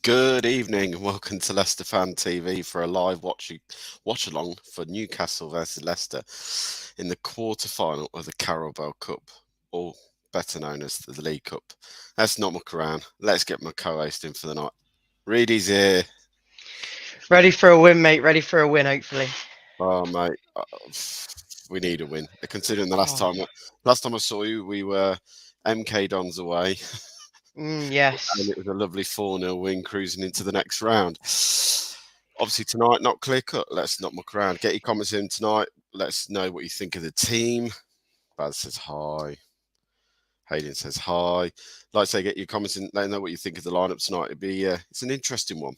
Good evening and welcome to Leicester Fan TV for a live watch-along for Newcastle versus Leicester in the quarter-final of the Carabao Cup, or better known as the League Cup. Let's not muck around. Let's get my co-host in for the night. Reedy's here. Ready for a win, mate. Ready for a win, hopefully. Oh, mate, we need a win. Considering the Oh, last time I saw you, we were MK Dons away. And yes. it was a lovely 4-0 win cruising into the next round. Obviously, tonight, not clear cut. Let's not muck around. Get your comments in tonight. Let's know what you think of the team. Baz says hi. Hayden says hi. Like I say, get your comments in. Let them know what you think of the lineup tonight. It's an interesting one.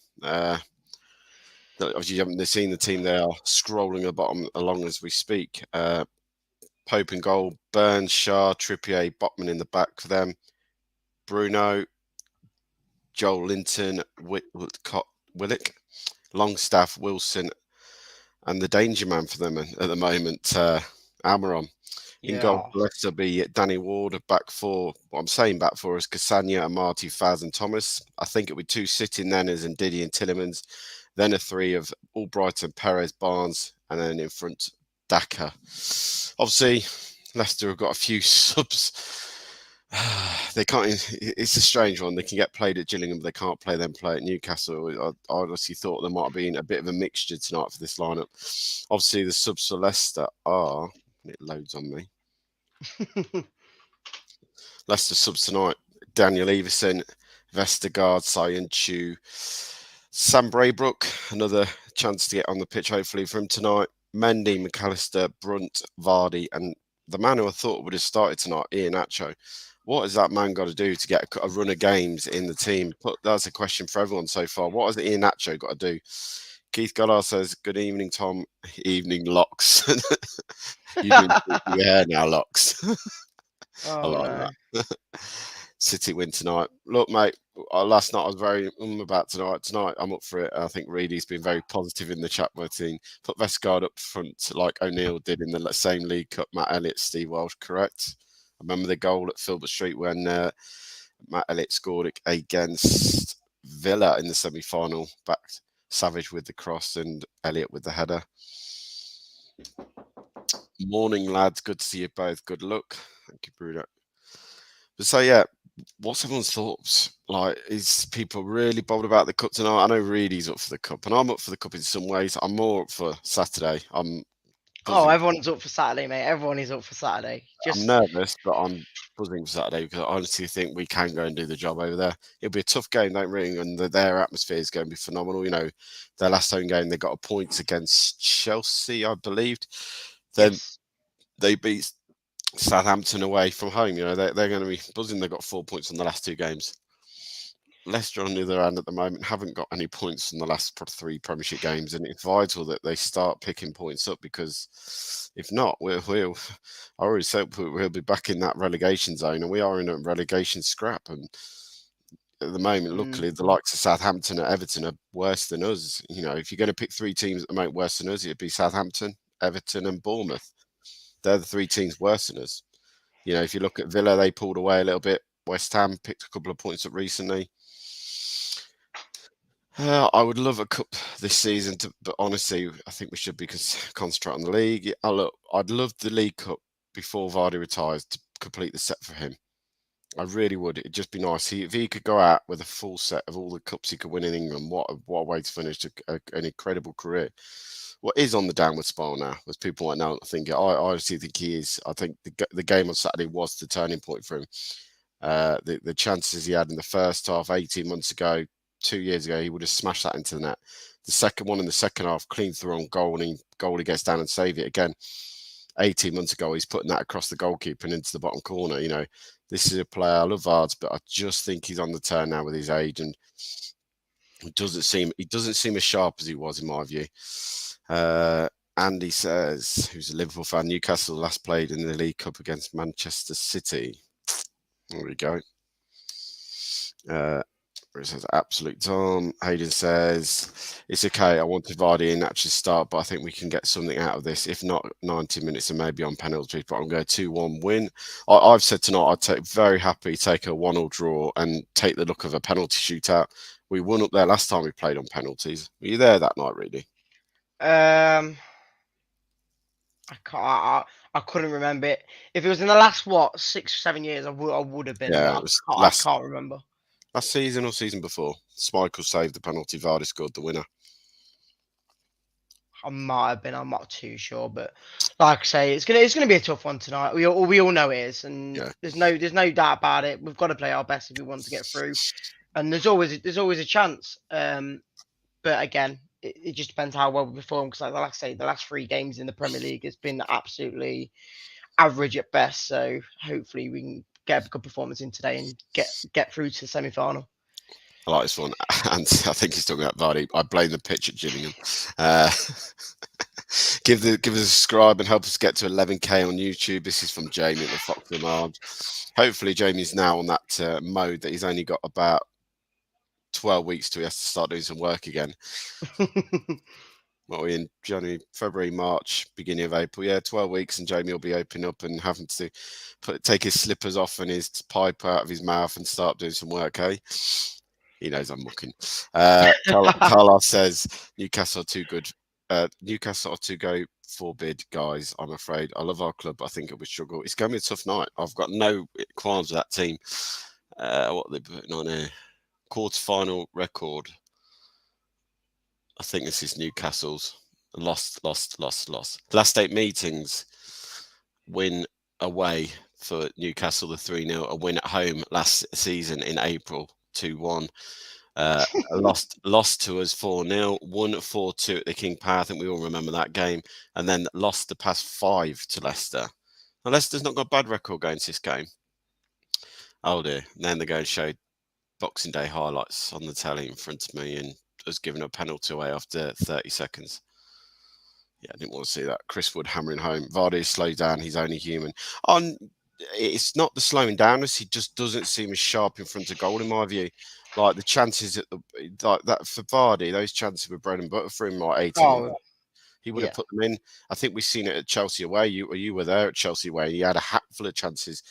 Obviously, you haven't seen the team. They are scrolling the bottom along as we speak. Pope in goal, Burns, Shah, Trippier, Botman in the back for them. Bruno, Joel Linton, Willock, Longstaff, Wilson, and the danger man for them at the moment, Amaron. In goal, Yeah. Leicester be Danny Ward, back four. What I'm saying back four is Cassagna, Amati, Faz, and Thomas. I think it'll be two sitting then as Ndidi and Tillemans. Then a three of Albrighton, Perez, Barnes, and then in front, Daka. Obviously, Leicester have got a few subs. They can't. It's a strange one. They can get played at Gillingham, but they can't play at Newcastle. I honestly thought there might have been a bit of a mixture tonight for this lineup. Obviously, the subs for Leicester are. It loads on me. Leicester subs tonight: Daniel Everson, Vestergaard, Cyan Chu, Sam Braybrook. Another chance to get on the pitch, hopefully, for him tonight. Mendy, McAllister, Brunt, Vardy, and the man who I thought would have started tonight, Ian Acho. What has that man got to do to get a run of games in the team? That's a question for everyone so far. What has Ian Acho got to do? Keith Goddard says, "Good evening, Tom. Evening, Locks." You've been your hair now, Locks. I Oh like no. that. City win tonight. Look, mate, last night I was very about tonight. Tonight I'm up for it. I think Reedy's been very positive in the chat with team. Put Vestergaard up front like O'Neill did in the same League Cup. Matt Elliott, Steve Walsh, correct? I remember the goal at Filbert Street when Matt Elliott scored against Villa in the semi-final. Backed Savage with the cross and Elliott with the header. Morning, lads. Good to see you both. Good luck. Thank you, Bruno. But so, yeah, what's everyone's thoughts? Like, is people really bothered about the cup tonight? I know Reedy's up for the cup, and I'm up for the cup in some ways. I'm more up for Saturday. I'm Oh, buzzing. everyone's up for Saturday, mate. Everyone is up for Saturday. I'm Just nervous, but I'm buzzing for Saturday because I honestly think we can go and do the job over there. It'll be a tough game, don't ring, and their atmosphere is going to be phenomenal. You know, their last home game, they got a point against Chelsea, I believed. Then yes. they beat Southampton away from home. You know, they're going to be buzzing. They've got 4 points on the last two games. Leicester, on the other hand, at the moment, haven't got any points from the last three Premiership games, and it's vital that they start picking points up because if not, I already said we'll be back in that relegation zone, and we are in a relegation scrap. And at the moment, Mm, luckily, the likes of Southampton and Everton are worse than us. You know, if you're going to pick three teams at the moment worse than us, it'd be Southampton, Everton, and Bournemouth. They're the three teams worse than us. You know, if you look at Villa, they pulled away a little bit. West Ham picked a couple of points up recently. I would love a cup this season, but honestly, I think we should be concentrate on the league. I'd love the League Cup before Vardy retires to complete the set for him. I really would. It'd just be nice. If he could go out with a full set of all the cups he could win in England, what a way to finish an incredible career. What is on the downward spiral now? As people right now think, I honestly think he is. I think the game on Saturday was the turning point for him. The chances he had in the first half 18 months ago, 2 years ago, he would have smashed that into the net. The second one in the second half, clean through on goal, and goalie gets down and save it again. 18 months ago, he's putting that across the goalkeeper and into the bottom corner. You know, this is a player, I love Vards, but I just think he's on the turn now with his age, and he doesn't seem as sharp as he was in my view. Andy says, who's a Liverpool fan, Newcastle last played in the League Cup against Manchester City. There we go. It says absolute Tom. Hayden says it's okay. I wanted Vardy in actually start, but I think we can get something out of this. If not 90 minutes and maybe on penalties, but I'm going 2-1 win. I've said tonight I'd very happy take a 1-1 draw and take the look of a penalty shootout. We won up there last time we played on penalties. Were you there that night, really? Um, I can't. I couldn't remember it. If it was in the last 6 or 7 years, I would have been, Yeah, but it was I can't remember. last season or season before. Schmeichel saved the penalty. Vardy scored the winner. I might have been. I'm not too sure, but like I say, it's gonna be a tough one tonight. We all know it is, and Yeah. there's no doubt about it. We've got to play our best if we want to get through, and there's always a chance. But again, it just depends how well we perform. Because like I say, the last 3 games in the Premier League has been absolutely average at best. So hopefully we can get a good performance in today and get through to the semi-final. I like this one. And I think he's talking about Vardy. I blame the pitch at Gillingham. Give us a subscribe and help us get to 11k on YouTube. This is from Jamie at the Fox from Arms. Hopefully Jamie's now on that mode that he's only got about 12 weeks till he has to start doing some work again. What are we in? January, February, March, beginning of April. Yeah, 12 weeks, and Jamie will be opening up and having to take his slippers off and his pipe out of his mouth and start doing some work, eh? He knows I'm mucking. Carlos says Newcastle are too good. Newcastle are to go for bid, guys. I'm afraid. I love our club. I think it will struggle. It's going to be a tough night. I've got no qualms with that team. What are they putting on here? Quarter-final record. I think this is Newcastle's. Lost. Last 8 meetings, win away for Newcastle, the 3-0. A win at home last season in April, 2-1. Lost to us 4-0, won 4-2 at the King Power. I think we all remember that game. And then lost the past 5 to Leicester. Now, Leicester's not got a bad record going to this game. Oh dear. And then they're going to show Boxing Day highlights on the telly in front of me and us giving a penalty away after 30 seconds. Yeah, I didn't want to see that. Chris Wood hammering home. Vardy slowed down. He's only human. It's not the slowing down us. He just doesn't seem as sharp in front of goal, in my view. Like the chances like that for Vardy, those chances were bread and butter for him. Like 18. Oh, He would have put them in. I think we've seen it at Chelsea away. You were there at Chelsea away. He had a hatful of chances.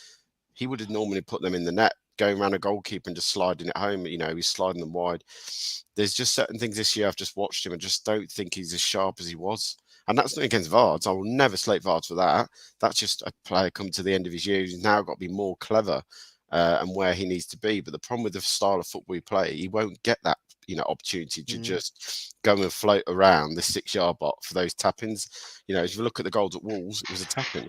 He would have normally put them in the net, going around a goalkeeper and just sliding it home. You know, he's sliding them wide. There's just certain things this year I've just watched him and just don't think he's as sharp as he was. And that's not against Vards. I will never slate Vards for that. That's just a player come to the end of his years. He's now got to be more clever and where he needs to be. But the problem with the style of football we play, he won't get that opportunity to just go and float around the 6-yard box for those tap-ins. You know, if you look at the goals at Wolves, it was a tap-in.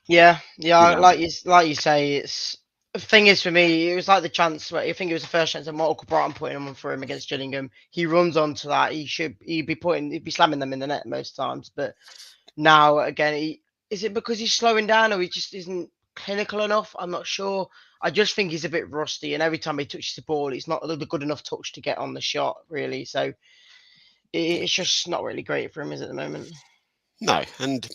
Yeah, like you say, it's the thing is for me, it was like the chance where I think it was the first chance that Michael Brighton putting him on for him against Gillingham. He runs onto that. He'd be slamming them in the net most times. But now again, is it because he's slowing down or he just isn't clinical enough? I'm not sure. I just think he's a bit rusty, and every time he touches the ball, it's not the good enough touch to get on the shot, really. So it's just not really great for him, is it, at the moment? No, and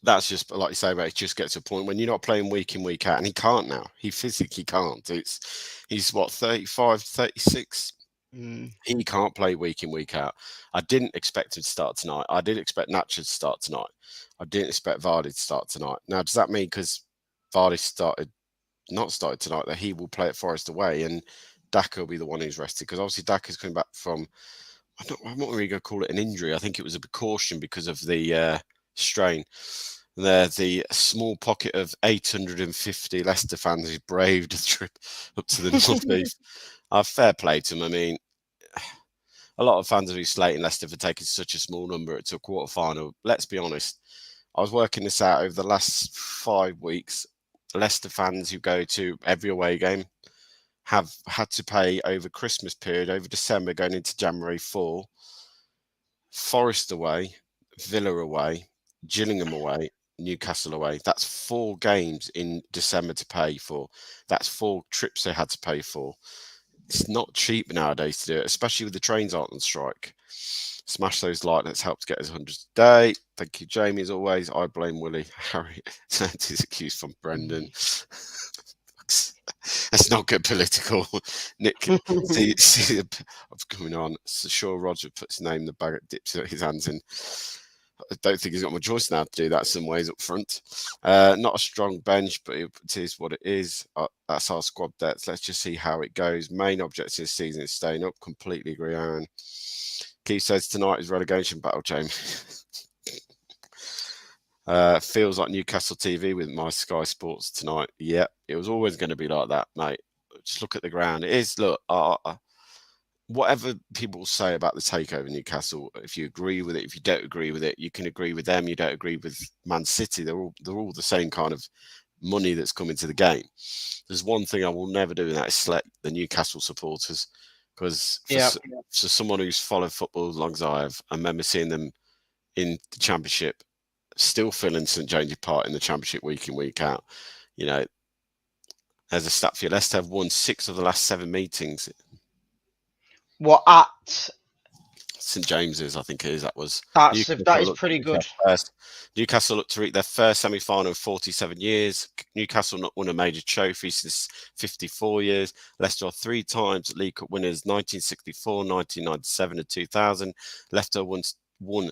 that's just like you say, but it just gets to a point when you're not playing week in, week out, and he can't now. He physically can't. He's what, 35, 36? He can't play week in, week out. I didn't expect him to start tonight. I did expect Nacho to start tonight. I didn't expect Vardy to start tonight. Now, does that mean because Vardy not started tonight that he will play at Forest away and Daka will be the one who's rested? Because obviously Daka's coming back from, I'm not really going to call it an injury. I think it was a precaution because of the strain. There's the small pocket of 850 Leicester fans who braved a trip up to the northeast. Fair play to them. I mean, a lot of fans have been slating Leicester for taking such a small number to a quarter final. Let's be honest. I was working this out over the last 5 weeks. Leicester fans who go to every away game have had to pay over Christmas period, over December, going into January 4. Forest away, Villa away, Gillingham away, Newcastle away. That's 4 games in December to pay for. That's 4 trips they had to pay for. It's not cheap nowadays to do it, especially with the trains aren't on strike. Smash those like. Let's help to get us 100 a day. Thank you, Jamie, as always. I blame Willie. Harry sent his accuse from Brendan. That's not good political. Nick, see, I'm coming on. So sure, Roger puts his name in the bag, dips his hands in. I don't think he's got much choice now to do that in some ways up front. Not a strong bench, but it is what it is. That's our squad depth. Let's just see how it goes. Main objective this season is staying up. Completely agree, Aaron. Keith says tonight is relegation battle, James. Feels like Newcastle TV with my Sky Sports tonight. Yeah, it was always going to be like that, mate. Just look at the ground. It is, look, whatever people say about the takeover Newcastle, if you agree with it, if you don't agree with it, you can agree with them. You don't agree with Man City. They're all the same kind of money that's coming to the game. There's one thing I will never do, and that is select the Newcastle supporters, because for someone who's followed football as long as I have, I remember seeing them in the Championship, still filling St James's Park in the Championship week in, week out. You know, there's a stat for you. Leicester have won 6 of the last 7 meetings. What at St James's, I think it is. That is pretty good. Newcastle look to reach their first semi-final in 47 years. Newcastle not won a major trophy since 54 years. Leicester are 3 times League Cup winners: 1964, 1997, and 2000. Leicester won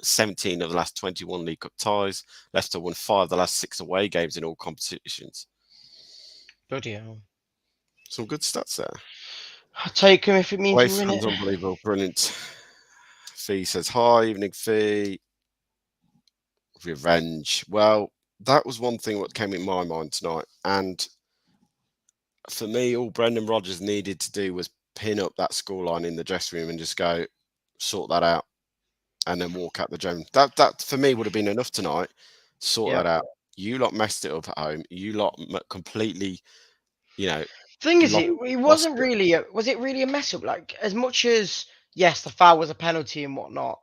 17 of the last 21 League Cup ties. Leicester won 5 of the last 6 away games in all competitions. Bloody hell. Some good stats there. I'll take him if it means Away win it. fans, unbelievable, brilliant. Fee says, hi, evening Fee. Revenge. Well, that was one thing that came in my mind tonight. And for me, all Brendan Rodgers needed to do was pin up that scoreline in the dressing room and just go, sort that out, and then walk out the gym. That for me would have been enough tonight. Sort that out. You lot messed it up at home. You lot completely, Thing is, it wasn't really. Was it really a mess up? Like, as much as yes, the foul was a penalty and whatnot.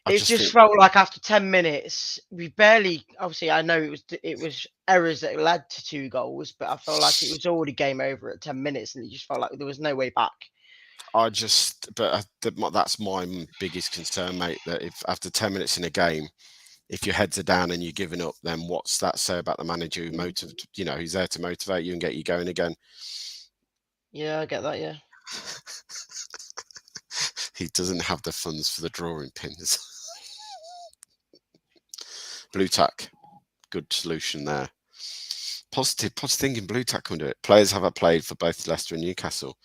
It just felt like after 10 minutes, we barely. Obviously, I know it was errors that led to 2 goals, but I felt like it was already game over at 10 minutes, and it just felt like there was no way back. That's my biggest concern, mate. That if after 10 minutes in a game, if your heads are down and you're giving up, then what's that say about the manager who's there to motivate you and get you going again? Yeah, I get that. Yeah. He doesn't have the funds for the drawing pins. Blue tack, good solution there. Positive thinking. Blue tack can do it. Players have played for both Leicester and Newcastle.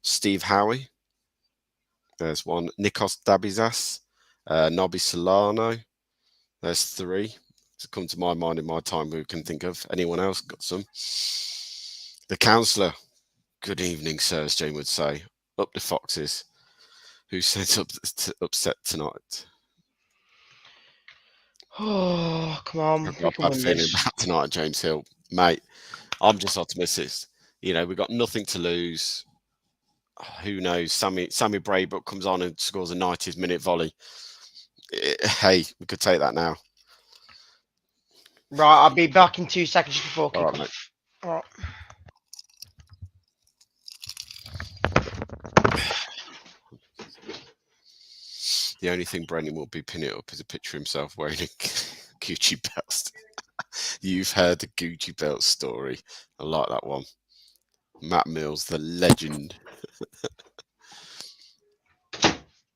Steve Howie. There's one. Nikos Dabizas. Nobby Solano. There's 3. To come to my mind in my time who can think of. Anyone else got some? The councillor. Good evening, sir, as Jane would say. Up the Foxes. Who sent up upset tonight? Oh, come on. I've got a bad feeling about tonight, James Hill. Mate, I'm just optimistic. We've got nothing to lose. Who knows? Sammy Braybrook comes on and scores a 90th minute volley. Hey, we could take that now. Right, I'll be back in 2 seconds before kick off. All right. The only thing Brendan will be pinning up is a picture of himself wearing a Gucci belt. You've heard the Gucci belt story. I like that one. Matt Mills, the legend.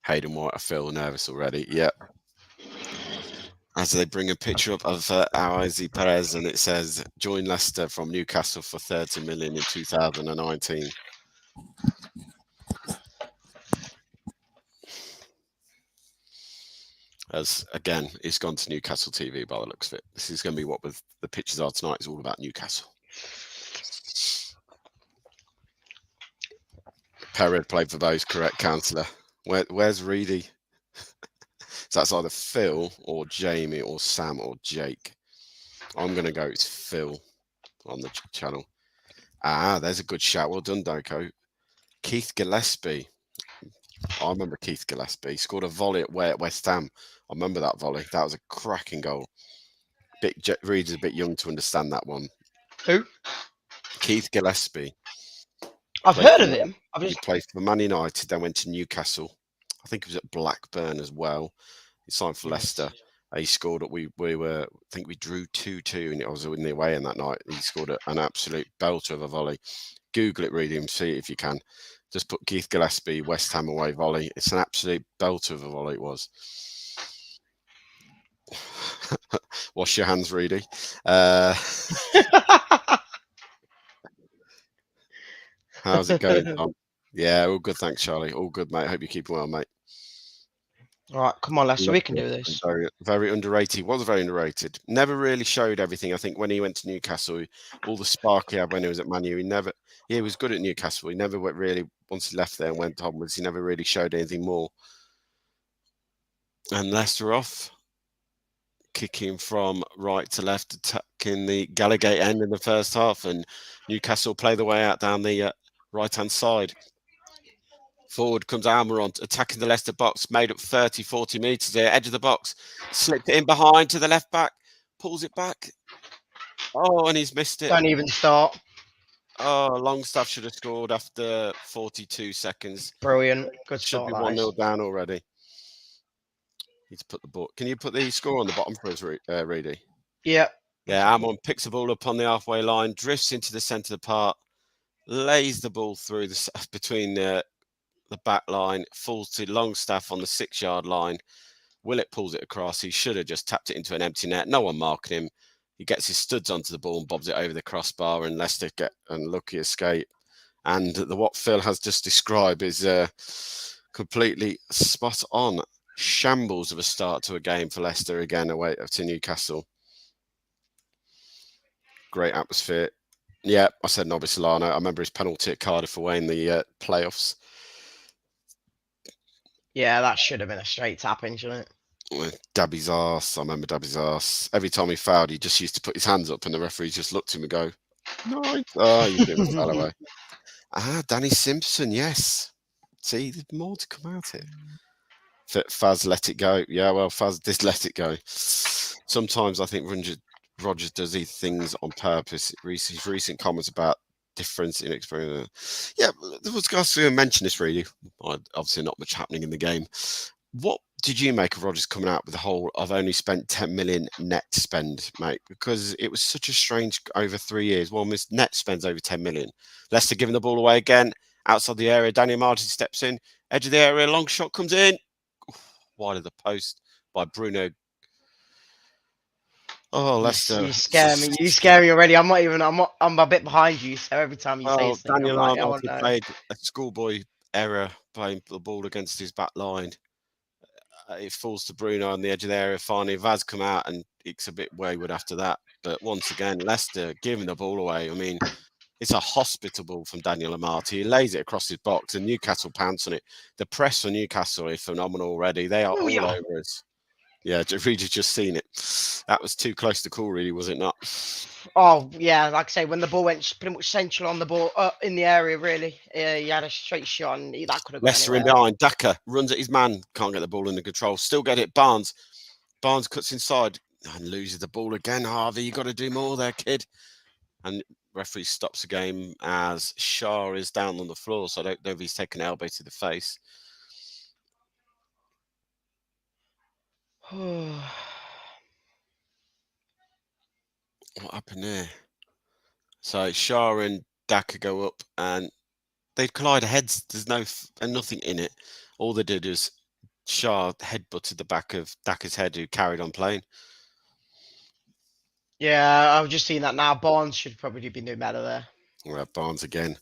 Hayden White, I feel nervous already. Yep. As they bring a picture up of Aoizi Perez, and it says, join Leicester from Newcastle for 30 million in 2019. As again, it's gone to Newcastle TV by the looks of it. This is going to be what the pictures are tonight. It's all about Newcastle. Perez played for both, correct, councillor. Where's Reedy? So that's either Phil or Jamie or Sam or Jake. I'm going to go it's Phil on the channel. There's a good shout. Well done, Doko. Keith Gillespie. I remember Keith Gillespie. Scored a volley at West Ham. I remember that volley. That was a cracking goal. Reed's a bit young to understand that one. Who? Keith Gillespie. I've heard of him. He played for Man United, then went to Newcastle. I think he was at Blackburn as well. He signed for Leicester. He scored. We were. I think we drew 2-2, and I was in the away in that night. He scored an absolute belter of a volley. Google it, read him, see it if you can. Just put Keith Gillespie West Ham away volley. It's an absolute belter of a volley. It was. Wash your hands, Reedy. How's it going, Tom? Yeah, all good, thanks, Charlie. All good, mate. Hope you're keeping well, mate. All right, come on, Leicester, we can do this. Very, very underrated. He was very underrated. Never really showed everything. I think when he went to Newcastle, all the spark he had when he was at Man U, he was good at Newcastle. He never really, once he left there and went onwards, he never really showed anything more. And Leicester off, kicking from right to left, attacking the Gallagher end in the first half, and Newcastle play the way out down the right-hand side. Forward comes Almiron, attacking the Leicester box, made up 30, 40 metres there, edge of the box, slipped it in behind to the left back, pulls it back. Oh, and he's missed it. Don't even start. Oh, Longstaff should have scored after 42 seconds. Brilliant. Good Should start. be 1-0 down already. Need to put the ball. Can you put the score on the bottom for us, Reedy? Yeah. Yeah, Almiron picks the ball up on the halfway line, drifts into the centre of the park, lays the ball through between the back line, falls to Longstaff on the 6-yard line. Willett pulls it across. He should have just tapped it into an empty net. No one marking him. He gets his studs onto the ball and bobs it over the crossbar, and Leicester get a lucky escape. And what Phil has just described is completely spot on. Shambles of a start to a game for Leicester again away to Newcastle. Great atmosphere. Yeah, I said Nobby Solano. I remember his penalty at Cardiff away in the playoffs. Yeah, that should have been a straight tapping, shouldn't it? Dabby's arse. I remember Dabby's arse. Every time he fouled, he just used to put his hands up, and the referee just looked at him and go, "Nice." Oh, you didn't fell away. Danny Simpson. Yes. See, there's more to come out here. Faz let it go. Yeah, well, Faz did let it go. Sometimes I think Rodgers does these things on purpose. His recent comments about difference in experience. Yeah, there was guys who mentioned this really. Obviously, not much happening in the game. What did you make of Rodgers coming out with the whole "I've only spent 10 million net spend," mate? Because it was such a strange over 3 years. Well, his net spends over 10 million. Leicester giving the ball away again outside the area. Daniel Martin steps in, edge of the area, long shot comes in, wide of the post by Bruno. Oh, Leicester! You scare me. You scare me already. I'm a bit behind you. So every time you say something, Daniel Martin played a schoolboy error playing the ball against his back line. It falls to Bruno on the edge of the area. Finally, Vaz come out and it's a bit wayward after that. But once again, Leicester giving the ball away. I mean, it's a hospitable from Daniel Amati. He lays it across his box and Newcastle pounce on it. The press for Newcastle is phenomenal already. They are all over us. Yeah, Reed's just seen it. That was too close to call, really, was it not? Oh, yeah, like I say, when the ball went pretty much central on the ball, in the area, really. He had a straight shot and that could have gone Leicester in behind. Daka runs at his man, can't get the ball under control. Still get it, Barnes. Barnes cuts inside and loses the ball again. Harvey, you got to do more there, kid. And referee stops the game as Shah is down on the floor, so I don't know if he's taken an elbow to the face. What happened there? So Shah and Daka go up and they collide heads. There's nothing in it. All they did is Shah headbutted the back of Daka's head, who carried on playing. Yeah, I've just seen that now. Barnes should probably be doing better there. Well, Barnes again.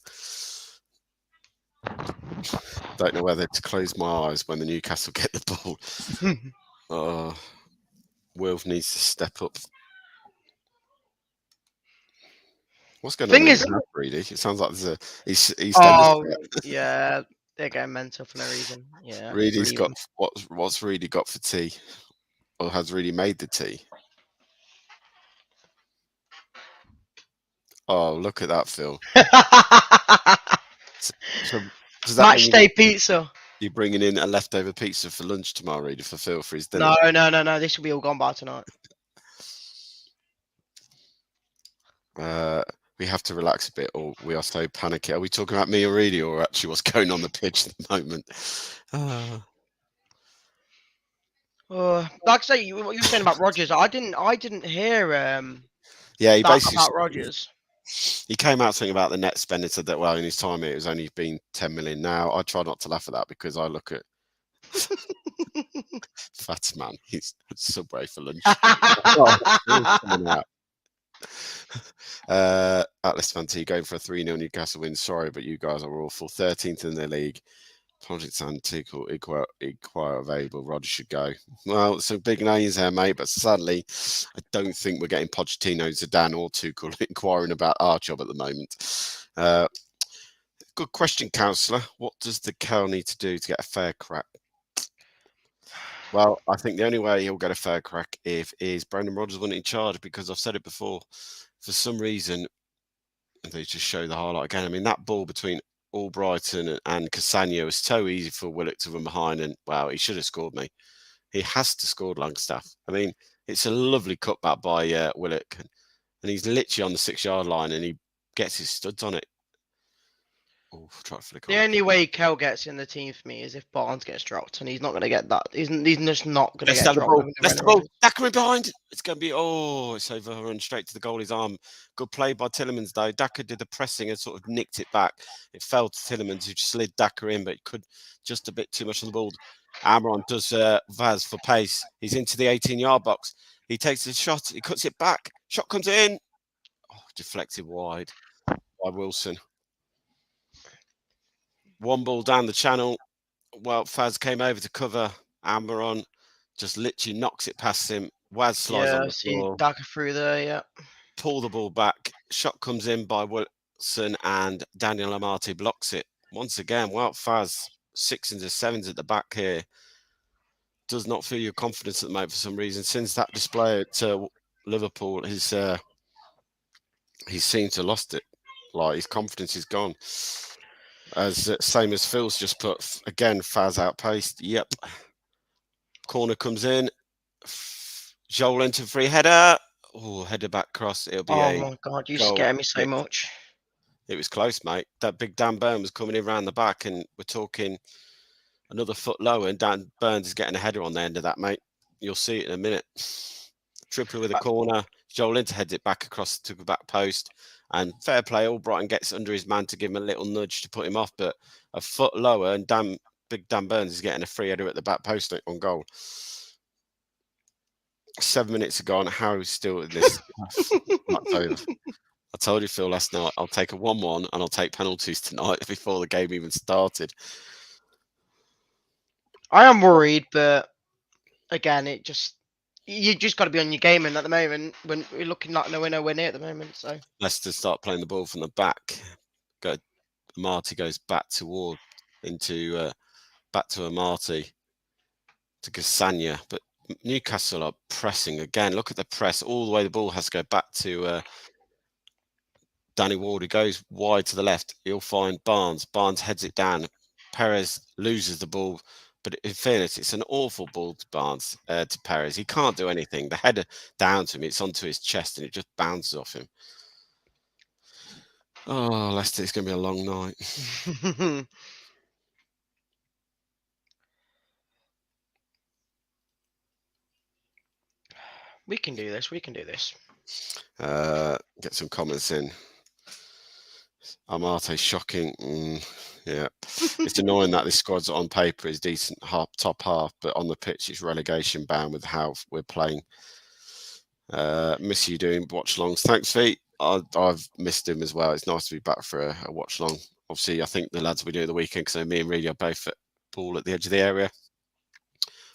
Don't know whether to close my eyes when the Newcastle get the ball. Wilf needs to step up. What's going on? It sounds like there's yeah, they're going mental for no reason. Yeah, Reedy's got what's Reedy got for tea, or has Reedy made the tea? Oh, look at that, Phil. So does that match day pizza? You're bringing in a leftover pizza for lunch tomorrow, Reedy, for Phil for his dinner? No. This will be all gone by tonight. We have to relax a bit, or we are so panicky. Are we talking about me or Reedy, or actually what's going on the pitch at the moment? Like I say, what you were saying about Rodgers, I didn't hear. Yeah, he basically about Rodgers. He came out saying about the net spend and said that, well, in his time it was only been 10 million. Now I try not to laugh at that because I look at Fat man, he's Subway for lunch. Oh, coming out. At Leicester Fan TV going for a 3-0 Newcastle win. Sorry, but you guys are awful. 13th in the league. Project Antiqual, equal available. Roger should go. Well, some big names there, mate, but sadly, I don't think we're getting Pochettino, Zidane, or Tuchel inquiring about our job at the moment. Good question, councillor. What does the Kel need to do to get a fair crack? Well, I think the only way he'll get a fair crack is Brendan Rodgers wasn't in charge, because I've said it before. For some reason, they just show the highlight again. I mean, that ball between Albrighton and Cassagno was so easy for Willock to run behind, and wow, he should have scored me. He has to score Longstaff. I mean, it's a lovely cutback by Willock, and he's literally on the 6-yard line, and he gets his studs on it. Oh, try to flick on. The only way Kel gets in the team for me is if Barnes gets dropped, and he's not going to get that. He's just not going to get dropped. That's the ball. Daka in behind. It's going to be, it's overrun straight to the goalie's arm. Good play by Tillemans, though. Daka did the pressing and sort of nicked it back. It fell to Tillemans, who slid Daka in, but could just a bit too much on the ball. Amaron does Vaz for pace. He's into the 18-yard box. He takes the shot. He cuts it back. Shot comes in. Oh, deflected wide by Wilson. One ball down the channel. Well, Faz came over to cover. Amaron just literally knocks it past him. Waz slides on the floor. Daka through there, yeah. Pull the ball back. Shot comes in by Wilson, and Daniel Amati blocks it. Once again, well, Faz, 6s and 7s at the back here. Does not feel your confidence at the moment for some reason. Since that display at Liverpool, he seemed to have lost it. Like, his confidence is gone. Same as Phil's just put, again, Faz outpaced. Yep. Corner comes in. Joel into free header. Oh, header back cross. It'll be my God, you scare me so much. It was close, mate. That big Dan Burn was coming in around the back, and we're talking another foot lower, and Dan Burns is getting a header on the end of that, mate. You'll see it in a minute. Trippier with a corner. Joel into heads it back across to the back post. And fair play, Albrighton gets under his man to give him a little nudge to put him off, but a foot lower, and big Dan Burns is getting a free header at the back post on goal. 7 minutes ago, and Harry's still at this. That's over. I told you, Phil, last night, I'll take a 1-1 and I'll take penalties tonight before the game even started. I am worried, but again, you just got to be on your game. And at the moment, when we're looking like nowhere near at the moment, so Leicester start playing the ball from the back. Marty goes back to Amati to Cassagna, but Newcastle are pressing again. Look at the press all the way. The ball has to go back to Danny Ward, who goes wide to the left. He'll find Barnes. Barnes heads it down. Perez loses the ball. But in fairness, it's an awful ball to Barnes, to Perez. He can't do anything. The header down to him, it's onto his chest, and it just bounces off him. Oh, Leicester, it's going to be a long night. We can do this. We can do this. Get some comments in. Amate shocking. Yeah, it's annoying that this squad's on paper is decent, top half, but on the pitch it's relegation bound with how we're playing. Miss you doing watch-alongs. Thanks, Pete. I've missed him as well. It's nice to be back for a watch-along. Obviously, I think the lads will do it the weekend, because me and Reedy are both at ball at the edge of the area.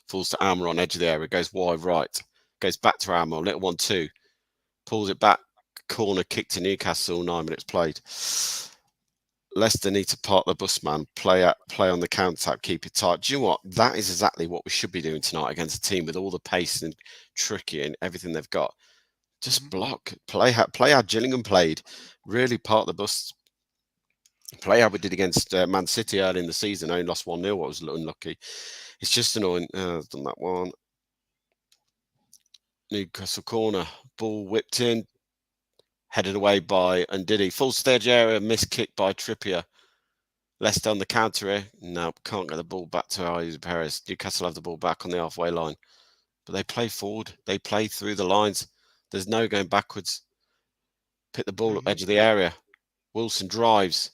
Falls to Armour on edge of the area, goes wide right, goes back to Armour, little 1-2, pulls it back, corner kick to Newcastle, 9 minutes played. Leicester need to park the bus, man. Play on the counter-attack, keep it tight. Do you know what? That is exactly what we should be doing tonight against a team with all the pace and tricky and everything they've got. Just block. Play how Gillingham played. Really park the bus. Play how we did against Man City early in the season. Only lost 1-0. I was a little unlucky. It's just annoying. I've done that one. Newcastle corner. Ball whipped in. Headed away by Ndidi. Full stage area, missed kick by Trippier. Leicester on the counter here. No, can't get the ball back to Ayuso Perez. Newcastle have the ball back on the halfway line. But they play forward. They play through the lines. There's no going backwards. Pick the ball up edge of the area. Wilson drives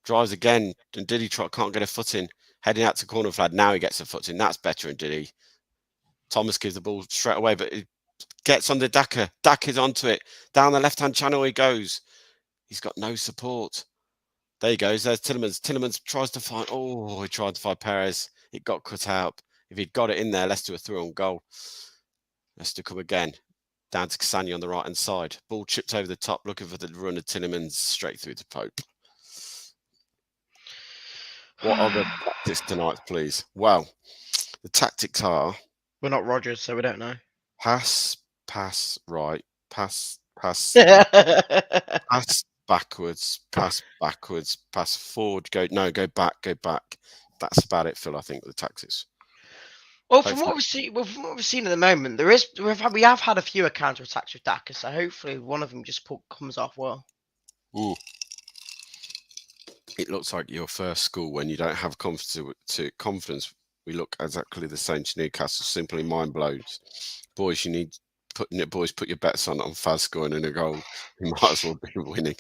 again. Ndidi can't get a foot in. heading out to corner flag. Now he gets a foot in. That's better than did he? Thomas gives the ball straight away, but it gets under Daka. Daka's onto it. Down the left-hand channel he goes. He's got no support. There he goes. There's Tillemans. Tillemans tries to find... Oh, he tried to find Perez. It got cut out. If he'd got it in there, Leicester were through on goal. Leicester come again. Down to Cassani on the right-hand side. Ball chipped over the top, looking for the run of Tillemans straight through to Pope. What are the tactics tonight, please? Well, the tactics are... We're not Rodgers, so we don't know. Pass, right, pass, pass backwards, pass forward, go back. That's about it, Phil, I think, with the tactics. Well, from what we've seen at the moment, we have had a few counter attacks with Daka, so hopefully one of them just comes off well. Ooh. It looks like your first school when you don't have confidence. We look exactly the same to Newcastle. Simply mind blows. Boys, put your bets on Faz scoring in a goal. You might as well be winning.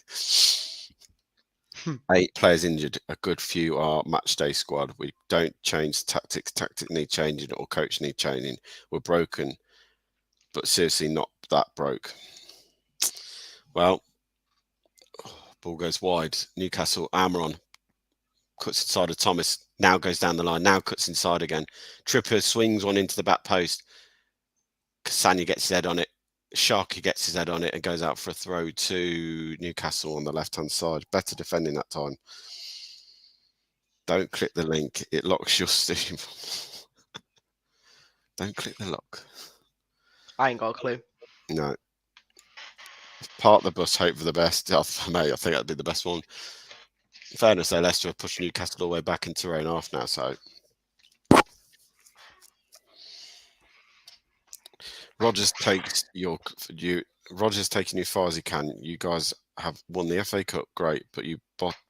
8 players injured. A good few are match day squad. We don't change tactics. Tactics need changing or coach need changing. We're broken, but seriously not that broke. Well, ball goes wide. Newcastle, Almiron cuts inside of Thomas. Now goes down the line. Now cuts inside again. Trippier swings one into the back post. Cassani gets his head on it. Sharkey gets his head on it and goes out for a throw to Newcastle on the left-hand side. Better defending that time. Don't click the link. It locks your Steam. Don't click the lock. I ain't got a clue. No. Park the bus, hope for the best. Mate, I think that'd be the best one. In fairness, though, Leicester have pushed Newcastle all the way back into their own half now, so... Rodgers taking you as far as he can. You guys have won the FA Cup, great, but you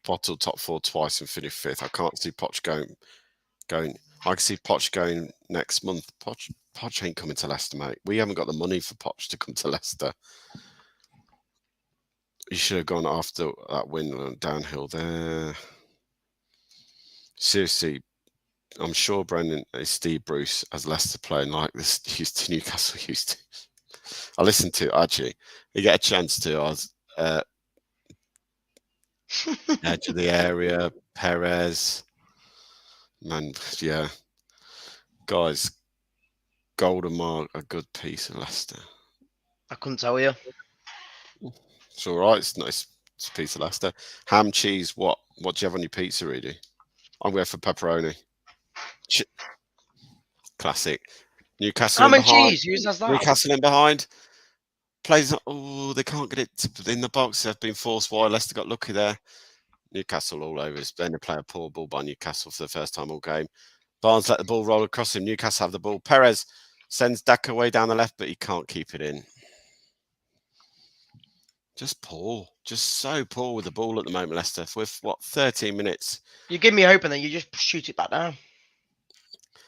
bottled top 4 twice and finished 5th. I can't see Poch going. I can see Poch going next month. Poch ain't coming to Leicester, mate. We haven't got the money for Poch to come to Leicester. You should have gone after that win downhill there. Seriously, I'm sure Brendan is Steve Bruce as Leicester playing like this Newcastle used to. I listened to it, actually. You get a chance to. I was edge of the area, Perez. Man, yeah. Guys, Golden Mark, a good piece of Leicester. I couldn't tell you. It's all right. It's nice. It's a piece of Leicester. Ham, cheese, what? What do you have on your pizza, Rudy? I'm going for pepperoni. Classic. Newcastle Ham in and behind. cheese. Who says that? Newcastle in behind. Plays. Oh, they can't get it in the box. They've been forced wide. Leicester got lucky there. Newcastle all over. Then they play a poor ball by Newcastle for the first time all game. Barnes let the ball roll across him. Newcastle have the ball. Perez sends Daka way down the left, but he can't keep it in. Just poor. Just so poor with the ball at the moment, Leicester. With, 13 minutes? You give me hoping that you just shoot it back down.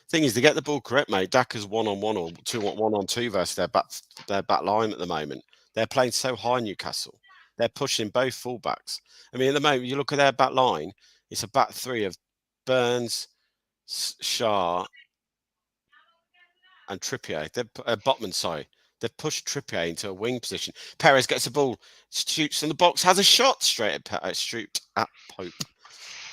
Thing is, to get the ball correct, mate, Daka's 1-on-1 or 1-on-2 versus their back line at the moment. They're playing so high, Newcastle. They're pushing both fullbacks. I mean, at the moment, you look at their back line, it's a back 3 of Burns, Shah, and Trippier. Botman, sorry. They've pushed Trippier into a wing position. Perez gets the ball, shoots in the box, has a shot straight at Pope.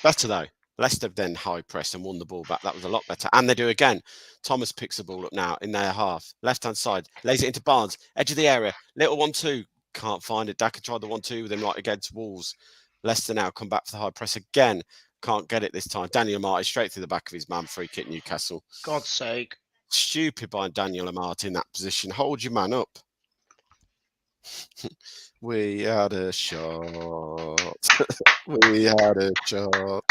Better, though. Leicester then high pressed and won the ball back. That was a lot better. And they do again. Thomas picks the ball up now in their half. Left-hand side. Lays it into Barnes. Edge of the area. Little 1-2. Can't find it. Daka tried the 1-2 with him right against Wolves. Leicester now come back for the high press again. Can't get it this time. Daniel Amati straight through the back of his man. Free kick Newcastle. God's sake. Stupid by Daniel Amati in that position. Hold your man up. We had a shot. We had a shot.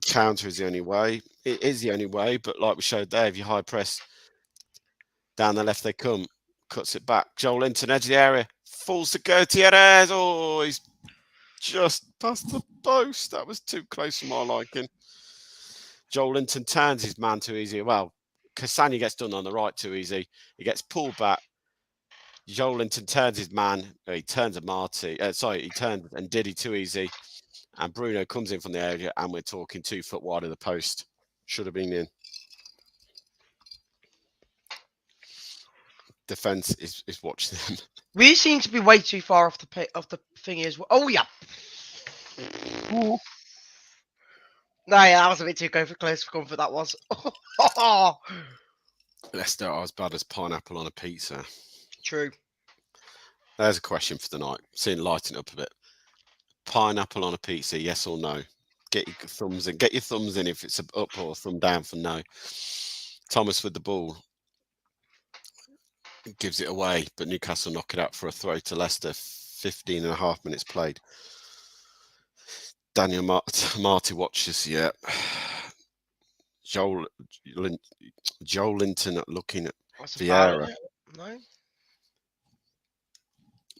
Counter is the only way. It is the only way, but like we showed there, if you high press down the left, they come. Cuts it back. Joel Linton, edge of the area. Falls to Gutierrez. Oh, he's just past the post. That was too close for my liking. Joel Linton turns his man too easy. Well, Cassani gets done on the right too easy. He gets pulled back. Joel Linton turns his man. He turns Amati. He turns and Diddy too easy. And Bruno comes in from the area, and we're talking 2 foot wide of the post. Should have been in. Defence is watching them. We seem to be way too far off the thing as well. Oh yeah. No, yeah, that was a bit too close for comfort. That was. Leicester are as bad as pineapple on a pizza. True. There's a question for the night. Seeing lighten up a bit. Pineapple on a pizza, yes or no? Get your thumbs in. Get your thumbs in if it's up or thumb down for no. Thomas with the ball gives it away, but Newcastle knock it out for a throw to Leicester. 15 and a half minutes played. Daniel Marty watches. Yeah. Joel Linton looking at Vieira. No.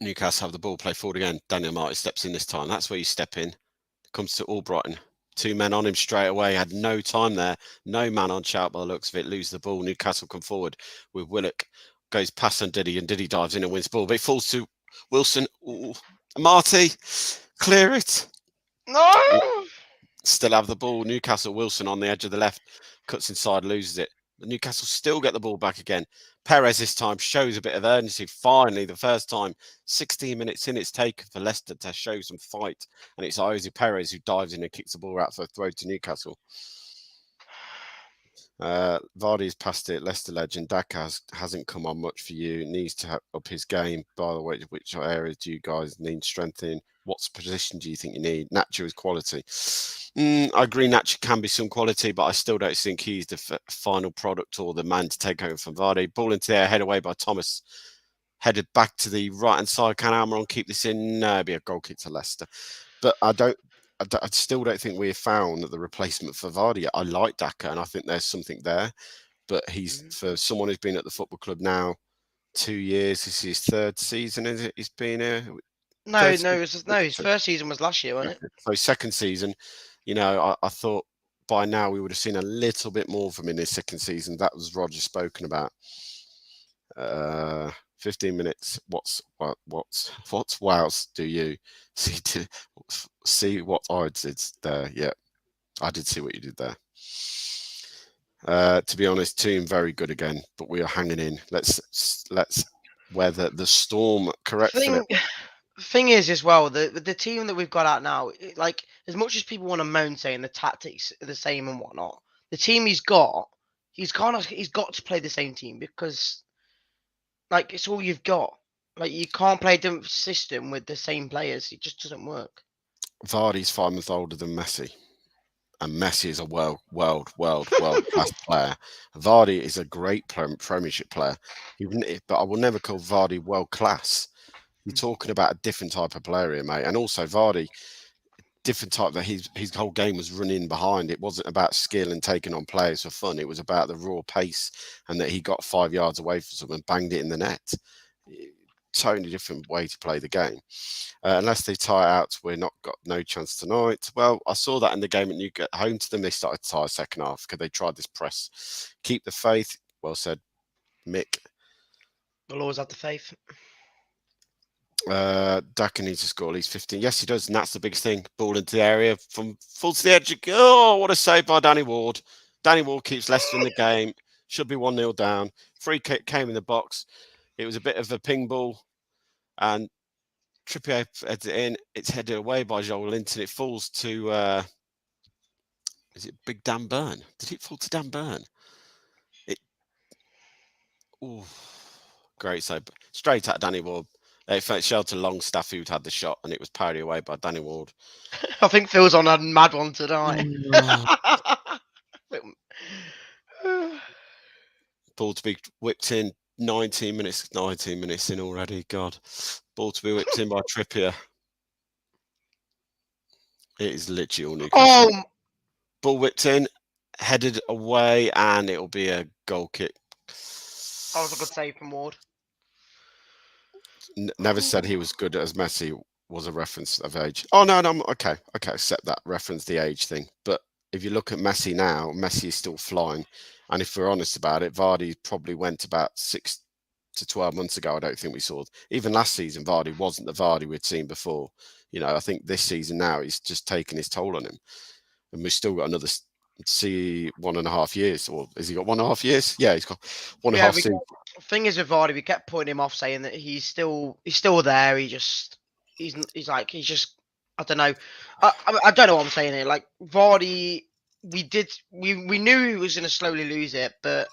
Newcastle have the ball, play forward again. Daniel Marty steps in this time. That's where you step in. Comes to Albrighton. 2 men on him straight away. Had no time there. No man on shout by the looks of it. Lose the ball. Newcastle come forward with Willock. Goes past on Diddy, and Diddy dives in and wins the ball. But it falls to Wilson. Ooh. Marty, clear it. No. Still have the ball. Newcastle, Wilson on the edge of the left. Cuts inside, loses it. But Newcastle still get the ball back again. Perez this time shows a bit of urgency. Finally, the first time, 16 minutes in, it's taken for Leicester to show some fight. And it's Jose Perez who dives in and kicks the ball out for a throw to Newcastle. Vardy's passed it. Leicester legend Daka hasn't come on much for you. Needs to up his game. By the way, which areas do you guys need strengthening? What position do you think you need? Nacho is quality. I agree Nacho can be some quality, but I still don't think he's the final product or the man to take over from Vardy. Ball into the air, head away by Thomas. Headed back to the right-hand side. Can Almiron keep this in? No, it'd be a goal kick to Leicester. But I still don't think we have found the replacement for Vardy. I like Daka, and I think there's something there. But he's for someone who's been at the football club now 2 years. This is his 3rd season, is it? He's been here. No. His first season was last year, wasn't it? So 2nd season, I thought by now we would have seen a little bit more from him in his 2nd season. That was Roger spoken about. 15 minutes. What's wows do you see what I did there? Yeah, I did see what you did there. To be honest, team very good again, but we are hanging in. Let's weather the storm. Correct. Thing is, as well, the team that we've got out now, like as much as people want to moan saying the tactics are the same and whatnot, the team he's got to play the same team because. Like, it's all you've got. Like, you can't play a different system with the same players. It just doesn't work. Vardy's 5 months older than Messi. And Messi is a world-class player. Vardy is a great Premiership player. But I will never call Vardy world-class. You're talking about a different type of player here, mate. And also, Vardy, different type that his whole game was running behind. It wasn't about skill and taking on players for fun. It was about the raw pace and that he got 5 yards away from someone and banged it in the net. Totally different way to play the game. Unless they tie it out, we're not got no chance tonight. Well, I saw that in the game at Newcastle. Home to them, they started to tie 2nd half because they tried this press. Keep the faith. Well said, Mick. We'll always have the faith. Daka needs to score at least 15. Yes, he does, and that's the biggest thing. Ball into the area from full to the edge. Oh, what a save by Danny Ward. Danny Ward keeps Leicester in the game. Should be 1-0 down. Free kick came in the box. It was a bit of a ping ball, and Trippier heads it in. It's headed away by Joel Linton. It falls to is it Big Dan Burn? Did it fall to Dan Burn? Great save. Straight at Danny Ward. It felt Shelter Longstaff who'd had the shot, and it was parried away by Danny Ward. I think Phil's on a mad one tonight. Ball to be whipped in. 19 minutes in already. God. Ball to be whipped in by Trippier. It is literally all Newcastle. Ball whipped in, headed away, and it'll be a goal kick. That was a good save from Ward. Never said he was good as Messi was a reference of age. Oh, no, okay, accept that. Reference the age thing. But if you look at Messi now, Messi is still flying. And if we're honest about it, Vardy probably went about 6 to 12 months ago. I don't think we saw. Even last season, Vardy wasn't the Vardy we'd seen before. You know, I think this season now he's just taken his toll on him, and we've still got another 1.5 years, or has he got 1.5 years? Yeah, he's got one and a half seasons. The thing is with Vardy, we kept putting him off, saying that he's still there. He's just, I don't know. I don't know what I'm saying here. Like Vardy, we knew he was going to slowly lose it, but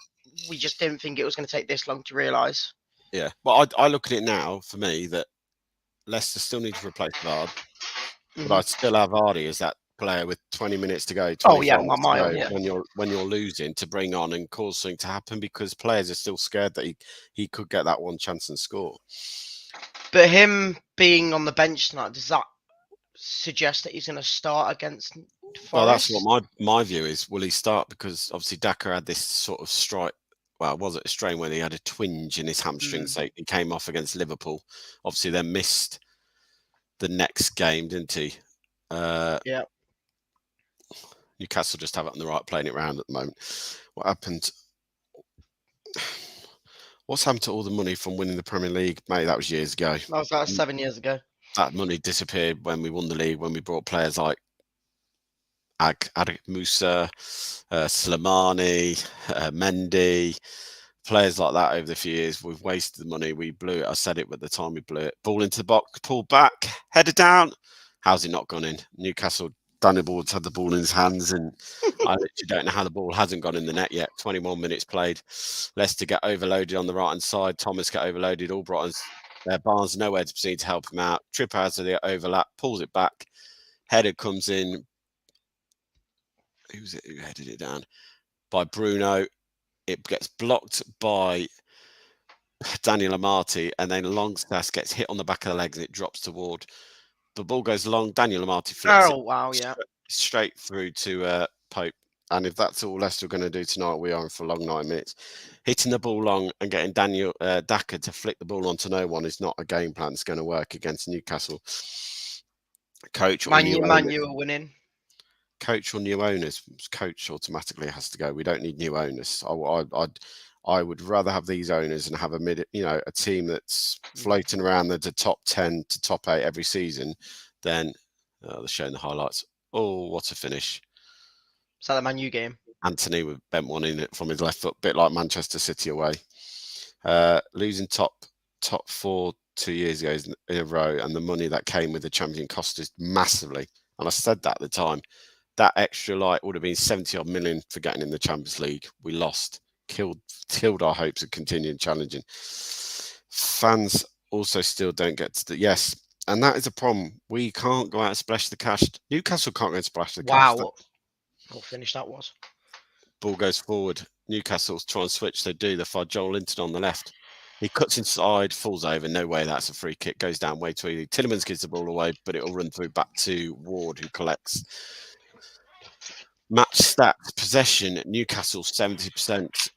we just didn't think it was going to take this long to realise. Yeah, but I look at it now, for me, that Leicester still need to replace Vardy, but I still have Vardy as that player with 20 minutes to go, 25 minutes to go, when you're losing, to bring on and cause something to happen, because players are still scared that he could get that one chance and score. But him being on the bench tonight, does that suggest that he's going to start against Forest? Well, that's what my view is. Will he start? Because obviously Daka had this sort of strike. Well, was it a strain when he had a twinge in his hamstring? So he came off against Liverpool. Obviously, then missed the next game, didn't he? Yeah. Newcastle just have it on the right, playing it round at the moment. What happened? What's happened to all the money from winning the Premier League, mate? That was years ago. That was like 7 years ago. That money disappeared when we won the league, when we brought players like Adik Musa, Slimani, Mendy, players like that over the few years. We've wasted the money. We blew it. I said it at the time we blew it. Ball into the box, pull back, header down. How's it not gone in? Newcastle, Danny Ward's had the ball in his hands, and I literally don't know how the ball hasn't gone in the net yet. 21 minutes played. Leicester get overloaded on the right-hand side. Thomas get overloaded. Albrighton's Barnes nowhere to be seen to help him out. Tripper has the overlap, pulls it back. Header comes in. Who's it who headed it down? By Bruno. It gets blocked by Daniel Amati, and then Longstaff gets hit on the back of the legs and it drops to Ward. The ball goes long. Daniel Amati flips straight through to Pope. And if that's all Leicester are going to do tonight, we are in for a long 9 minutes. Hitting the ball long and getting Daniel Daka to flick the ball onto no one is not a game plan that's going to work against Newcastle. Coach or new winning. Coach or new owners. Coach automatically has to go. We don't need new owners. I would rather have these owners and have a team that's floating around the top 10 to top 8 every season. Then they're showing the highlights. Oh, what a finish! Is that the Man U game? Anthony with bent one in it from his left foot, bit like Manchester City away. Losing top 4 2 years ago in a row, and the money that came with the champion cost us massively. And I said that at the time. That extra would have been 70 odd million for getting in the Champions League. We lost, killed our hopes of continuing challenging. Fans also still don't get to yes, and that is a problem. We can't go out and splash the cash. Newcastle can't go and splash the cash. Wow, what finish that was. Ball goes forward. Newcastle's try and switch. They do. They find Joel Linton on the left. He cuts inside, falls over. No way, that's a free kick. Goes down way too easy. Tielemans gives the ball away, but it'll run through back to Ward, who collects. Match stats: possession, Newcastle 70%,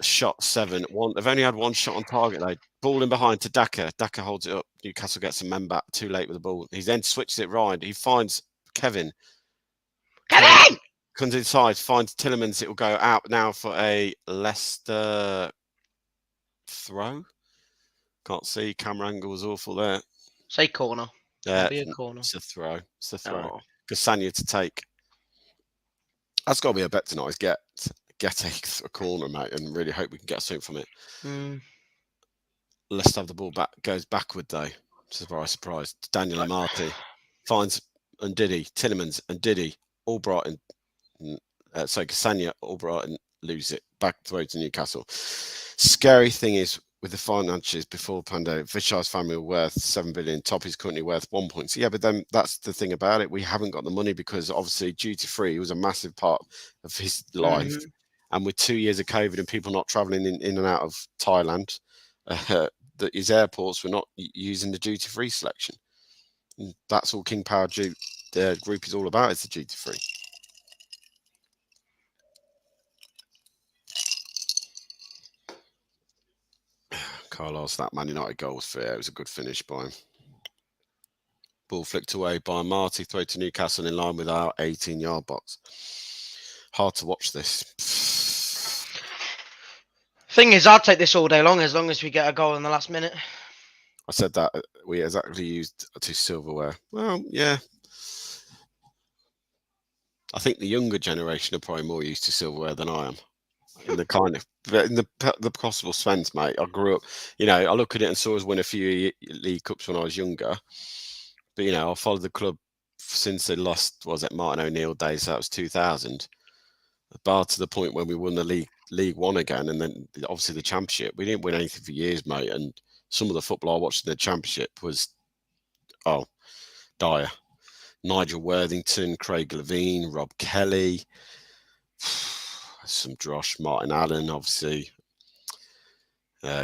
shot 7. They've only had one shot on target though. Ball in behind to Daka. Daka holds it up. Newcastle gets a man back too late with the ball. He then switches it right. He finds Kevin comes inside, finds Tielemans. It will go out now for a Leicester throw. Can't see. Camera angle was awful there. Say corner. Be a corner. It's a throw. Cassania to take. That's got to be a bet tonight. Is get a corner, mate, and really hope we can get something from it. Let's have the ball back. Goes backward though. Surprise. Daniel Amati finds Ndidi, Tielemans, Ndidi, Albrighton. Cassania, Albrighton lose it. Back throw to Newcastle. Scary thing is, with the finances before the pandemic, Vishar's family were worth 7 billion. Top is currently worth 1 point. So yeah, but then that's the thing about it. We haven't got the money because obviously duty free was a massive part of his life. And with 2 years of COVID and people not traveling in and out of Thailand, his airports were not using the duty free selection. And that's all King Power Group is all about. It's the duty free. Carlos, that Man United goal was fair. It was a good finish by him. Ball flicked away by Marty, throw to Newcastle in line with our 18-yard box. Hard to watch this. Thing is, I'll take this all day long as we get a goal in the last minute. I said that we exactly used to silverware. Well, yeah. I think the younger generation are probably more used to silverware than I am. In the kind of in the possible sense, mate. I grew up, I look at it and saw us win a few League Cups when I was younger. But I followed the club since they lost. Was it Martin O'Neill days? That was 2000. Bar to the point when we won the League One again, and then obviously the Championship. We didn't win anything for years, mate. And some of the football I watched in the Championship was dire. Nigel Worthington, Craig Levine, Rob Kelly, some Drosh, Martin Allen, obviously,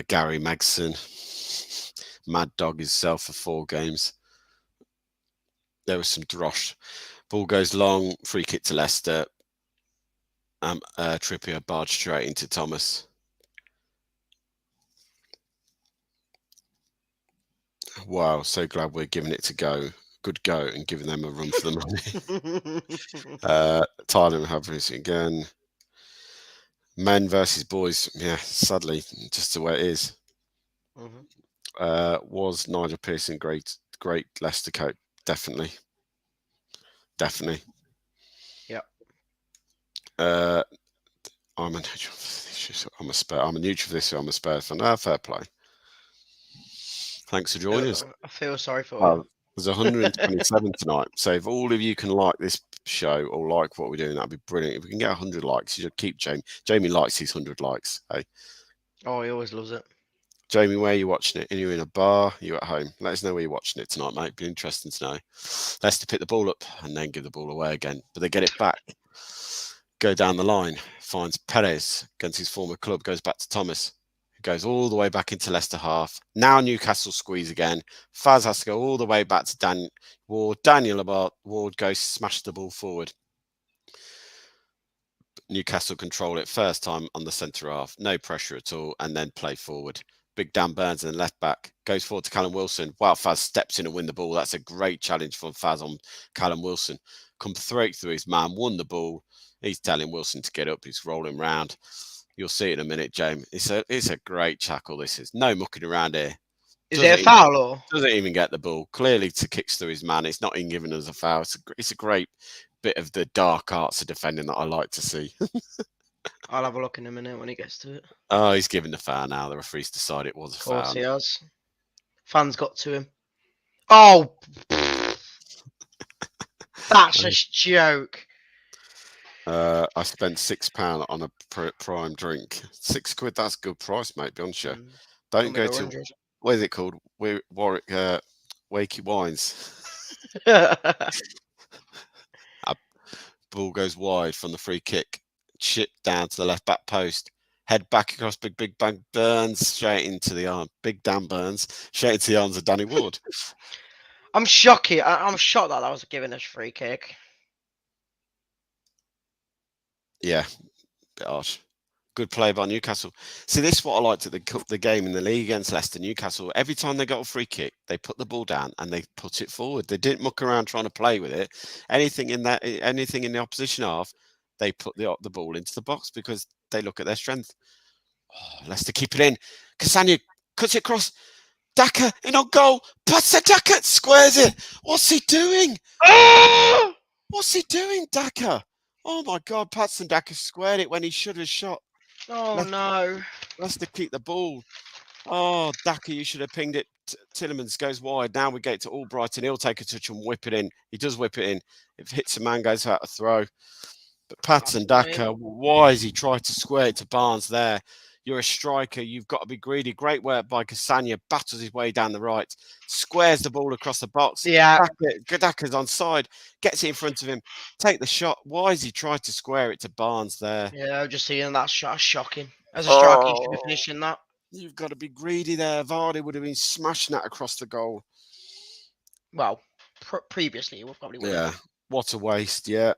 Gary Megson, Mad Dog himself for 4 games. There was some Drosh. Ball goes long, free kick to Leicester. Trippier barged straight into Thomas. Wow, so glad we're giving it a good go, and giving them a run for the money. Tyler and Havers again. Men versus boys, yeah, sadly, just the way it is. Mm-hmm. Was Nigel Pearson great Leicester coach? Definitely. Yeah. I'm a neutral for this. I'm a neutral for this. I'm a Spurs fan. Fair play. Thanks for joining us. I feel sorry for you. There's 127 tonight. So if all of you can like this show or like what we're doing, that'd be brilliant. If we can get 100 likes, you should keep Jamie. Jamie likes his 100 likes. Hey. Oh, he always loves it. Jamie, where are you watching it? Are you in a bar? Are you at home? Let us know where you're watching it tonight, mate. Be interesting to know. Leicester pick the ball up and then give the ball away again, but they get it back. Go down the line, finds Perez against his former club, goes back to Thomas, who goes all the way back into Leicester half. Now Newcastle squeeze again. Faz has to go all the way back to Daniel Ward. Ward goes smash the ball forward. Newcastle control it first time on the centre half, no pressure at all, and then play forward. Big Dan Burns and left back goes forward to Callum Wilson. Wow, Faz steps in and win the ball. That's a great challenge from Faz on Callum Wilson. Come straight through his man, won the ball. He's telling Wilson to get up. He's rolling round. You'll see it in a minute, James. It's a great tackle. This is no mucking around here. Is it a foul or doesn't even get the ball? Clearly to kicks through his man. It's not even given as a foul. It's a great bit of the dark arts of defending that I like to see. I'll have a look in a minute when he gets to it. Oh, he's given the foul now. The referee's decided it was a foul. Of course he has. Fans got to him. Oh, that's a joke. I spent £6 on a prime drink. £6, that's a good price, mate. Be honest with you. Don't go to what is it called? Warwick Wakey Wines. Ball goes wide from the free kick, chipped down to the left back post, head back across Big Bang Burns straight into the arm. Big Dan Burns straight into the arms of Danny Ward. I'm shocked. I'm shocked that was given a free kick. Yeah, bit harsh. Good play by Newcastle. See, this is what I liked at the game in the league against Leicester. Newcastle, every time they got a free kick, they put the ball down and they put it forward. They didn't muck around trying to play with it. Anything in the opposition half, they put the ball into the box because they look at their strength. Oh, Leicester keep it in. Cassania cuts it across. Daka in on goal. Patson Daka squares it. What's he doing? What's he doing, Daka? Oh my God, Patson Daka squared it when he should have shot. Oh no. Leicester keep the ball. Oh, Daka, you should have pinged it. Tillemans goes wide. Now we get to Albrighton. He'll take a touch and whip it in. He does whip it in. If it hits a man, goes out a throw. But Patson Daka, why has he tried to square it to Barnes there? You're a striker. You've got to be greedy. Great work by Cassania. Battles his way down the right. Squares the ball across the box. Yeah. Daka's onside. Gets it in front of him. Take the shot. Why has he tried to square it to Barnes there? Yeah, I'm just seeing that shot. Shocking. As a striker, you should be finishing that. You've got to be greedy there. Vardy would have been smashing that across the goal. Well, previously, we probably would. Yeah. What a waste. Yeah.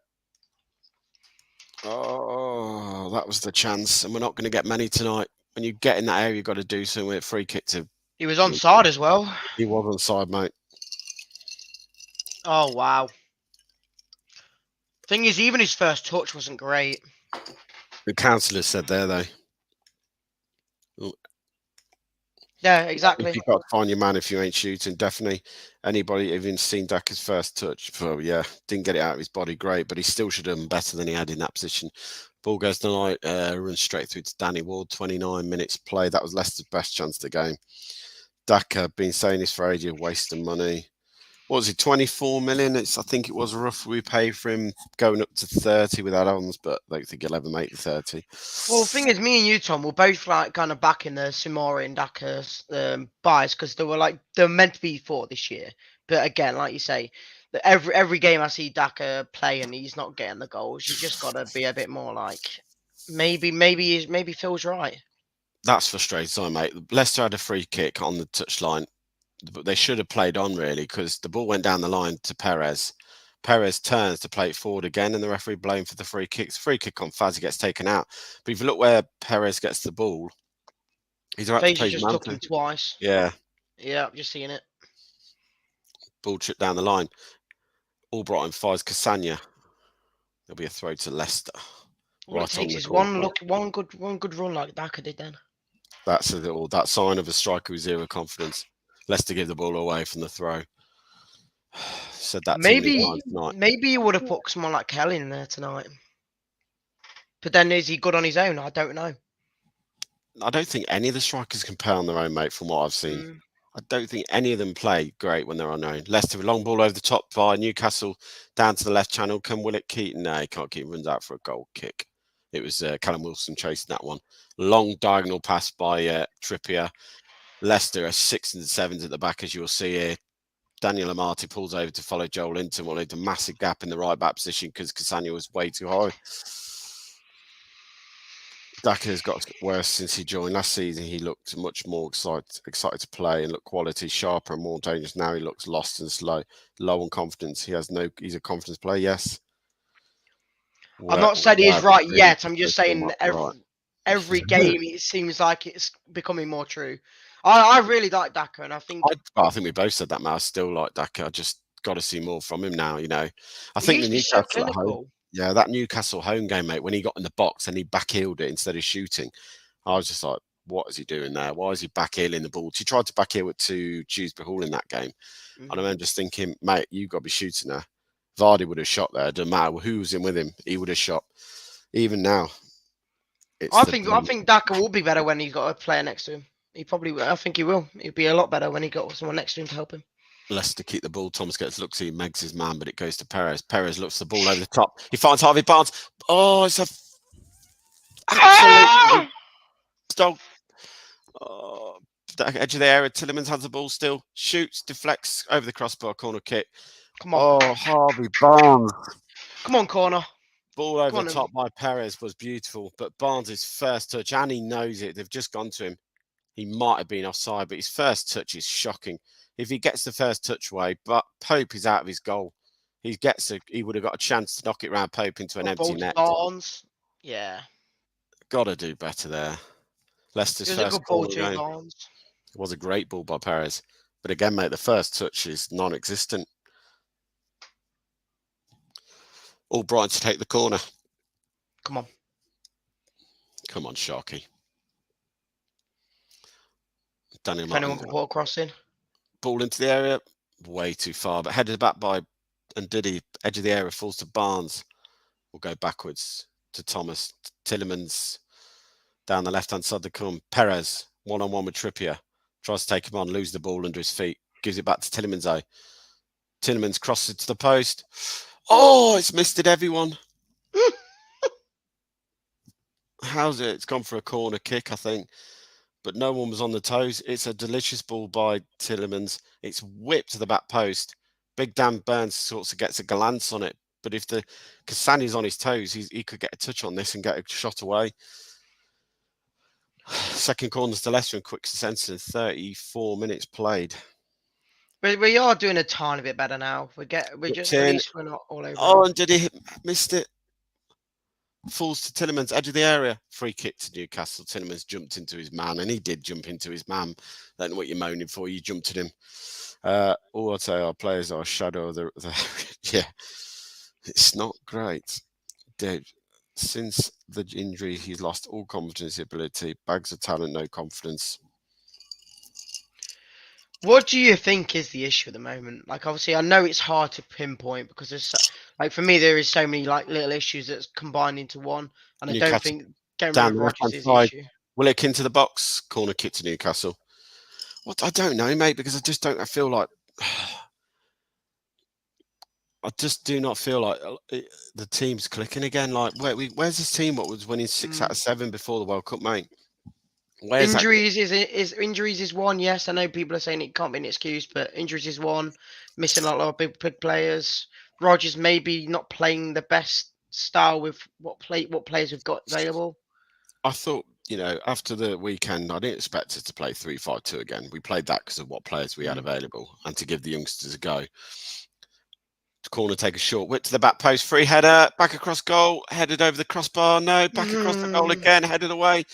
Oh, that was the chance, and we're not going to get many tonight. When you get in that area, you've got to do something with free kick to. He was onside as well. He was onside, mate. Oh wow. Thing is, even his first touch wasn't great. The councillor said there, though. Yeah, If exactly. you've got to find your man if you ain't shooting, definitely. Anybody even seen Daka's first touch? Well, yeah, didn't get it out of his body, great, but he still should have done better than he had in that position. Ball goes tonight, runs straight through to Danny Ward, 29 minutes play. That was Leicester's best chance of the game. Daka, been saying this for ages, wasting money. What was it, 24 million? I think it was rough. We paid for him going up to 30 with add-ons, but I don't think he'll ever make the 30. Well, the thing is, me and you, Tom, were both like kind of backing the Samori and Daka buys because they were meant to be for this year. But again, like you say, every game I see Daka play and he's not getting the goals, you just got to be a bit more like maybe Phil's right. That's frustrating, mate. Leicester had a free kick on the touchline, but they should have played on really because the ball went down the line to Perez. Perez turns to play it forward again, and the referee blamed for the free kick. Free kick on Fazzy gets taken out. But if you look where Perez gets the ball, he's about to Fazy play his just man took him to. twice. Yeah, Yeah, I've just seen it. ball tripped down the line. Albrighton fires Cassagna. There'll be a throw to Leicester. All it Right on takes the is corner. one good run like Daka did then. That's that sign of a striker with zero confidence. Leicester give the ball away from the throw. Said that too many Maybe times tonight. maybe you would have put someone like Kelly in there tonight. But then is he good on his own? I don't know. I don't think any of the strikers can play on their own, mate, from what I've seen. Mm. I don't think any of them play great when they're on their own. Leicester, long ball over the top by Newcastle, down to the left channel. Can Will it Keaton? No, he can't. Keaton runs out for a goal kick. It was Callum Wilson chasing that one. Long diagonal pass by Trippier. Leicester are 6 and 7s at the back, as you'll see here. Daniel Amati pulls over to follow Joel Linton. Well, there's a massive gap in the right back position because Cassagna was way too high. Daka has got worse since he joined. Last season, he looked much more excited to play and looked quality, sharper and more dangerous. Now he looks lost and slow, low on confidence. He's a confidence player, yes. I'm not saying he's right yet. I'm just saying Right. every game it seems like it's becoming more true. I really like Daka, and I think I think we both said that, man. I still like Daka. I just got to see more from him now, I he think the used to be so Newcastle at home, clinical. yeah, that Newcastle home game, mate, when he got in the box and he backheeled it instead of shooting, I was just like, what is he doing there? Why is he backheeling the ball? He tried to backheel it to Dewsbury Hall in that game. And I remember just thinking, mate, you've got to be shooting there. Vardy would have shot there. Doesn't matter who was in with him. He would have shot. Even now, I think Daka will be better when he's got a player next to him. He probably will. I think he will. He'll be a lot better when he got someone next to him to help him. Leicester keep the ball. Thomas gets looks, he Megs his man, but it goes to Perez. Perez looks the ball over the top. He finds Harvey Barnes. Oh, it's a absolute dog. Oh, the edge of the area. Tillemans has the ball still. Shoots, deflects over the crossbar, corner kick. Come on. Oh, Harvey Barnes. Come on, corner. Ball over the top by Perez was beautiful, but Barnes' first touch, and he knows it. They've just gone to him. He might have been offside, but his first touch is shocking. If he gets the first touch away, but Pope is out of his goal. He would have got a chance to knock it round Pope into an empty net. Barnes. Yeah. Got to do better there. Leicester's first corner game. It was a great ball by Perez. But again, mate, the first touch is non-existent. Albrighton to take the corner. Come on. Come on, Sharky. Daniel if Martin. anyone can put a cross in. Ball into the area. Way too far. But headed back by Ndidi. Edge of the area falls to Barnes. We'll go backwards to Thomas. Tillemans down the left-hand side to come. Perez, one-on-one with Trippier. Tries to take him on, lose the ball under his feet. Gives it back to Tillemans. Tillemans crosses it to the post. Oh, it's missed it, everyone. How's it? It's gone for a corner kick, I think. But no one was on the toes. It's a delicious ball by Tillemans. It's whipped to the back post. Big Dan Burns sort of gets a glance on it. But if the Cassani's on his toes, he could get a touch on this and get a shot away. Second corners to Leicester in quick succession, 34 minutes played. We are doing a tiny bit better now. We're just at least we're not all over. Oh, and did he missed it? Falls to Tillemans, edge of the area. Free kick to Newcastle. Tillemans jumped into his man, and he did jump into his man. Don't know what you're moaning for. You jumped at him. All I'd say, our players are a shadow of the yeah. It's not great. Dave, since the injury, he's lost all confidence, ability, bags of talent, no confidence. What do you think is the issue at the moment? Like, obviously, I know it's hard to pinpoint because like, for me, there is so many like little issues that's combined into one, and I don't Newcastle think getting rid down of the left Rodgers hand is the side. issue. Willock into the box, corner kick to Newcastle. What I don't know, mate, because I just don't. I feel like I just do not feel like the team's clicking again. Like, where's this team? What was winning 6 out of 7 before the World Cup, mate? Where's that? Injuries is one. Yes, I know people are saying it can't be an excuse, but injuries is one. Missing a lot of big players. Rodgers maybe not playing the best style with what players we've got available. I thought, after the weekend, I didn't expect us to play 3-5-2 again. We played that because of what players we had available and to give the youngsters a go. Corner, take a short whip to the back post, free header, back across goal, headed over the crossbar. No, back across the goal again, headed away.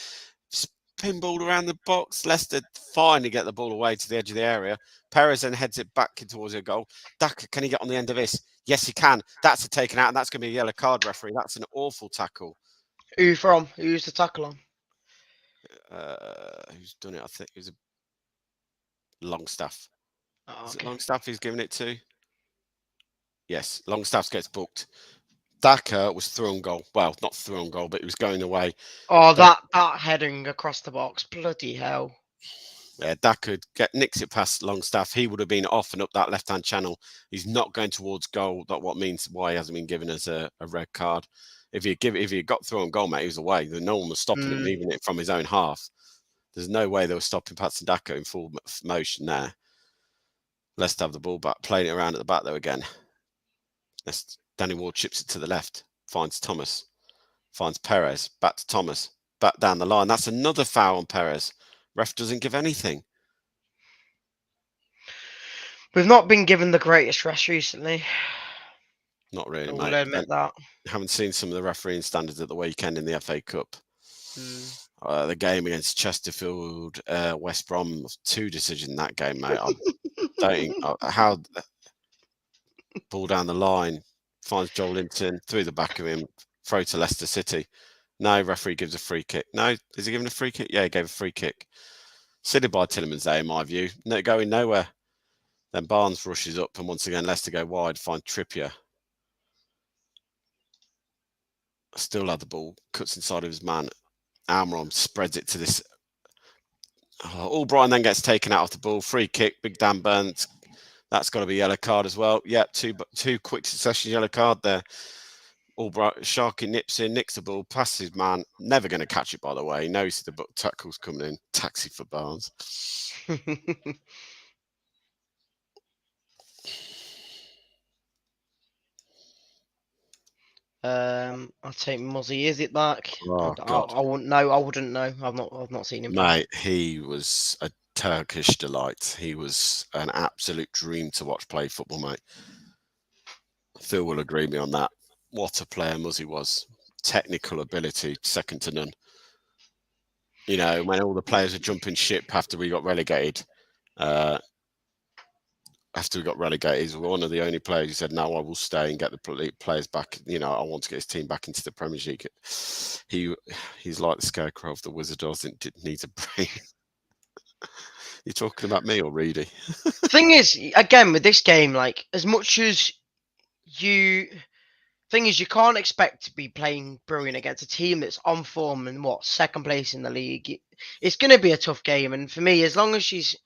Pinball around the box. Leicester finally get the ball away to the edge of the area. Perez then heads it back towards a goal. Daka, can he get on the end of this? Yes, he can. That's a taken out, and that's going to be a yellow card, referee. That's an awful tackle. Who from? Who's the tackle on? Who's done it? I think it was a Longstaff. Oh, Is it okay. Longstaff he's giving it to? Yes, Longstaff gets booked. Daka was through on goal. Well, not through on goal, but he was going away. Oh, that heading across the box. Bloody hell. Daka nicks it past Longstaff. He would have been off and up that left-hand channel. He's not going towards goal. That what means why he hasn't been given us a red card. If he got through on goal, mate, he was away. No one was stopping him, even it from his own half. There's no way they were stopping Patson Daka in full motion there. Let's have the ball back, playing it around at the back though again. Danny Ward chips it to the left, finds Thomas, finds Perez, back to Thomas, back down the line. That's another foul on Perez. Ref doesn't give anything. We've not been given the greatest rest recently. Not really, mate. We'll admit that. Haven't seen some of the refereing standards at the weekend in the FA Cup. The game against Chesterfield, West Brom, 2 decisions in that game, mate. I don't how ball down the line, finds Joel Linton through the back of him, throw to Leicester City. No, referee gives a free kick. No, is he giving a free kick? Yeah, he gave a free kick. Silly by Tillemans there, in my view. No, going nowhere. Then Barnes rushes up, and once again, Leicester go wide, find Trippier. Still had the ball, cuts inside of his man. Almiron spreads it to this. Albright then gets taken out of the ball. Free kick, Big Dan Burns. That's got to be yellow card as well. Yeah, two quick succession yellow card there. Albright, Sharky nips in, nicks the ball, passes his man. Never going to catch it, by the way. He knows the tackle's coming in. Taxi for Barnes. I'll take Muzzy. Is it back? Oh, I wouldn't know. I wouldn't know. I've not seen him play. Mate, he was a Turkish delight. He was an absolute dream to watch play football, mate. Phil will agree with me on that. What a player Muzzy was. Technical ability, second to none. When all the players were jumping ship after we got relegated, he was one of the only players who said, no, I will stay and get the players back. I want to get his team back into the Premier League. He's like the scarecrow of the Wizard doesn't need a brain. You talking about me or Reedy? Thing is, again, with this game, like, as much as you can't expect to be playing brilliant against a team that's on form and second place in the league. It's going to be a tough game, and for me, as long as she's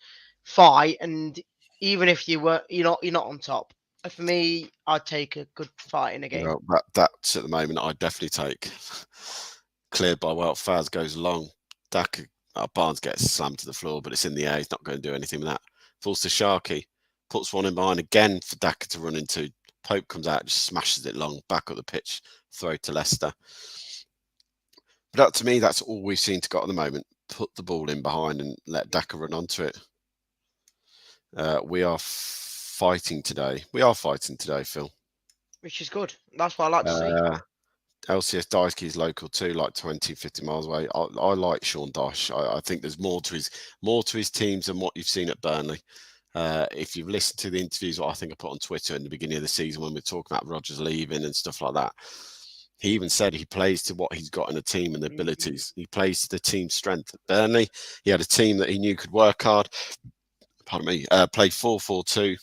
fight, and even if you're not on top, for me, I'd take a good fight in a game. Well, that's at the moment I'd definitely take. Cleared by Welt, Faz goes long. Barnes gets slammed to the floor, but it's in the air. He's not going to do anything with that. Falls to Sharky, puts one in behind again for Daka to run into. Pope comes out, just smashes it long, back up the pitch, throw to Leicester. But to me, that's all we've seen to got at the moment. Put the ball in behind and let Daka run onto it. We are fighting today. Phil. Which is good. That's what I like to see. LCS Dyke is local too, like 20, 50 miles away. I like Sean Dyche. I think there's more to his teams than what you've seen at Burnley. If you've listened to the interviews, what I think I put on Twitter in the beginning of the season when we were talking about Rodgers leaving and stuff like that, he even said he plays to what he's got in the team and the abilities. He plays to the team's strength. At Burnley, he had a team that he knew could work hard, pardon me, play 4-4-2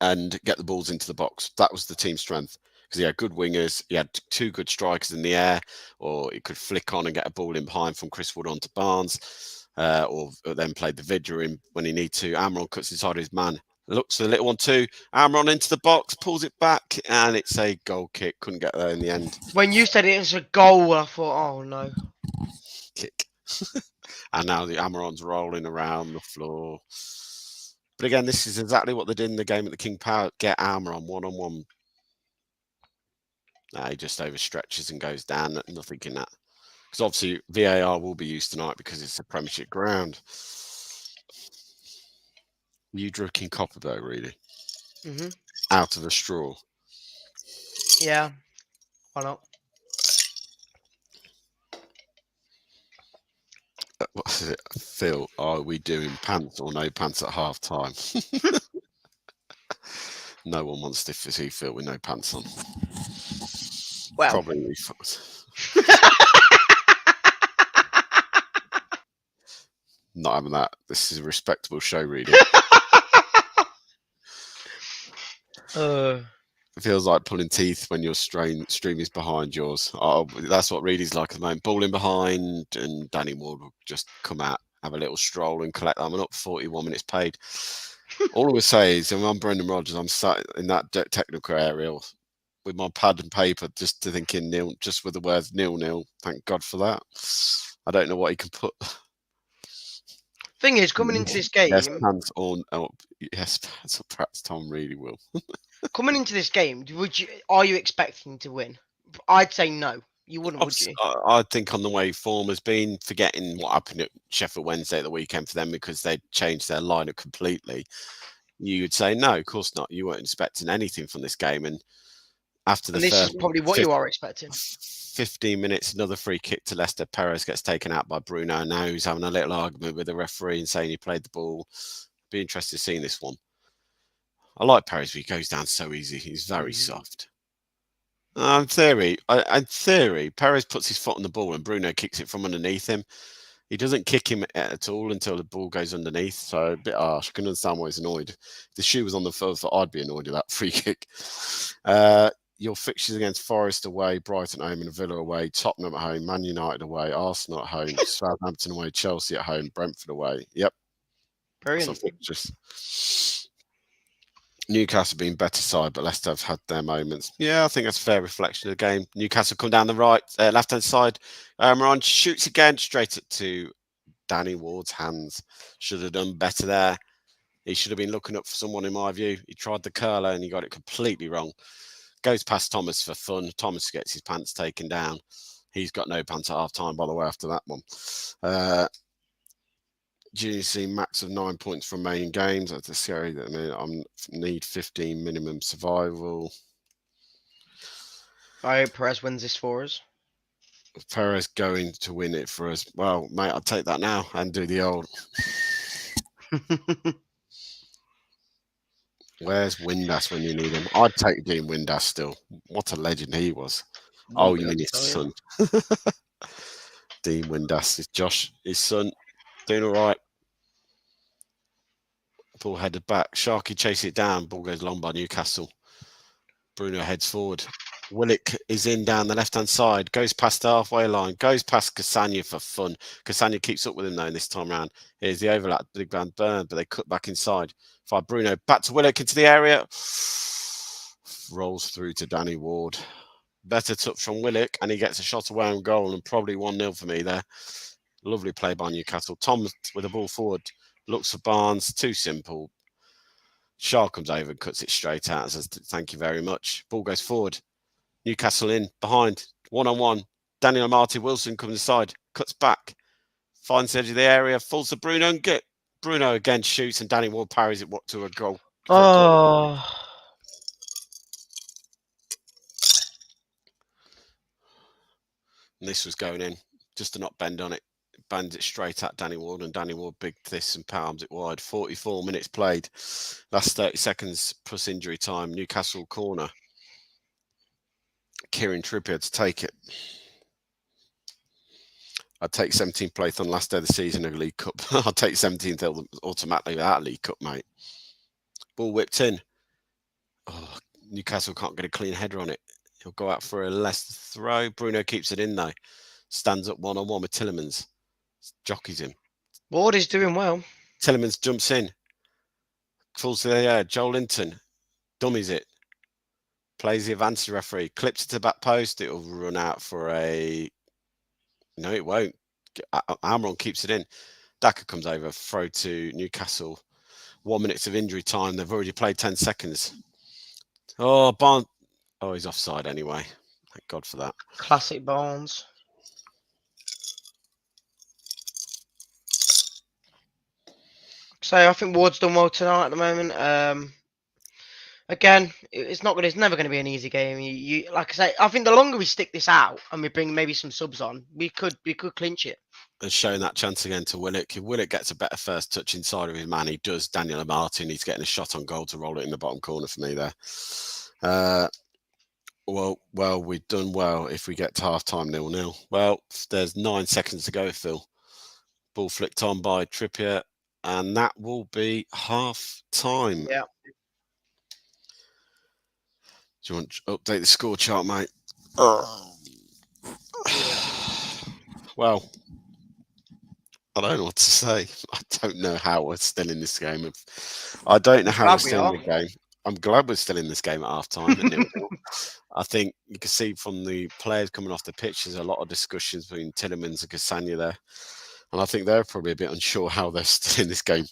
and get the balls into the box. That was the team strength because he had good wingers. He had 2 good strikers in the air, or he could flick on and get a ball in behind from Chris Wood onto Barnes, or then played the Vidra in when he need to. Amron cuts inside his man. Looks for the little one too. Amron into the box, pulls it back, and it's a goal kick. Couldn't get there in the end. When you said it was a goal, I thought, oh no. Kick. And now the Amron's rolling around the floor. But again, this is exactly what they did in the game at the King Power. Get Amron one-on-one. He just overstretches and goes down. Nothing in that. Because obviously VAR will be used tonight because it's a Premiership ground. You drinking copper though, really? Mm-hmm. Out of a straw. Yeah. Why not? What is it? Phil, are we doing pants or no pants at half time? No one wants to see Phil with no pants on. Well. Probably. Not having that. This is a respectable show, reading. It feels like pulling teeth when your stream is behind yours. Oh, that's what Reedy's like at the moment. Ball in behind, and Danny Ward will just come out, have a little stroll, and collect them. And up 41 minutes paid. All I would say is, I'm Brendan Rodgers. I'm sat in that technical area with my pad and paper, just to thinking nil, just with the words 0-0. Thank God for that. I don't know what he can put. Thing is, coming into this game, yes, pants on. Oh, yes, so perhaps Tom really will. Coming into this game, are you expecting to win? I'd say no. You wouldn't, would you? I think on the way form has been, forgetting what happened at Sheffield Wednesday at the weekend for them because they changed their lineup completely. You would say no, of course not. You weren't expecting anything from this game, and after this is probably what you are expecting. 15 minutes, another free kick to Leicester. Perez gets taken out by Bruno. Now he's having a little argument with the referee and saying he played the ball. Be interested to see this one. I like Perez, but he goes down so easy. He's very soft. In theory, Perez puts his foot on the ball and Bruno kicks it from underneath him. He doesn't kick him at all until the ball goes underneath. So a bit harsh. I can understand why he's annoyed. If the shoe was on the foot, I'd be annoyed with that free kick. Your fixtures against Forest away, Brighton home and Villa away, Tottenham at home, Man United away, Arsenal at home, Southampton away, Chelsea at home, Brentford away. Yep. Brilliant. Newcastle being better side, but Leicester have had their moments. Yeah, I think that's a fair reflection of the game. Newcastle come down the right, left-hand side. Moran shoots again straight to Danny Ward's hands. Should have done better there. He should have been looking up for someone, in my view. He tried the curler and he got it completely wrong. Goes past Thomas for fun. Thomas gets his pants taken down. He's got no pants at half-time, by the way, after that one. GC max of 9 points from main games. That's scary. I need 15 minimum survival. I hope Perez wins this for us. Perez going to win it for us. Well, mate, I'll take that now and do the old. Where's Windass when you need him? I'd take Dean Windass still. What a legend he was. Oh, you mean his son? Dean Windass is Josh, his son. Doing all right. Ball headed back. Sharky chases it down. Ball goes long by Newcastle. Bruno heads forward. Willock is in down the left-hand side. Goes past the halfway line. Goes past Cassagna for fun. Cassagna keeps up with him, though, this time round. Here's the overlap. Big man burn, but they cut back inside. By Bruno. Back to Willock into the area. Rolls through to Danny Ward. Better touch from Willock, and he gets a shot away on goal, and probably 1-0 for me there. Lovely play by Newcastle. Tom with the ball forward. Looks for Barnes. Too simple. Shaw comes over and cuts it straight out and says, thank you very much. Ball goes forward. Newcastle in, behind, one-on-one. Daniel Marty-Wilson comes inside, cuts back, finds the edge of the area, falls to Bruno and Bruno again shoots and Danny Ward parries it to a goal. Oh. And this was going in, just to not bend on it. Bands it straight at Danny Ward, and Danny Ward big this and palms it wide. 44 minutes played. Last 30 seconds plus injury time. Newcastle corner. Kieran Trippier to take it. I'd take 17th place on last day of the season of League Cup. I'd take 17th automatically without League Cup, mate. Ball whipped in. Oh, Newcastle can't get a clean header on it. He'll go out for a Leicester throw. Bruno keeps it in, though. Stands up one-on-one with Tielemans. Jockeys him. Ward is doing well. Tielemans jumps in. Falls to the air. Joel Linton dummies it. Plays the advanced referee. Clips it to the back post. It'll run out for a... No, it won't. Almiron keeps it in. Daka comes over. Throw to Newcastle. 1 minute of injury time. They've already played 10 seconds. Oh, Barnes. Oh, he's offside anyway. Thank God for that. Classic Barnes. So I think Ward's done well tonight at the moment. Again, it's never going to be an easy game. You like I say, I think the longer we stick this out and we bring maybe some subs on, we could clinch it. And showing that chance again to Willock. If Willock gets a better first touch inside of his man, he does. Daniel Martin, he's getting a shot on goal to roll it in the bottom corner for me there. Well, we've done well if we get to half-time 0-0. Well, there's 9 seconds to go, Phil. Ball flicked on by Trippier, and that will be half-time. Yeah. Do you want to update the score chart, mate? Well, I don't know what to say. I don't know how we're still in this game. I don't know how we're still in the game. I'm glad we're still in this game at half-time. I think you can see from the players coming off the pitch, there's a lot of discussions between Tielemans and Cassagna there. And I think they're probably a bit unsure how they're still in this game.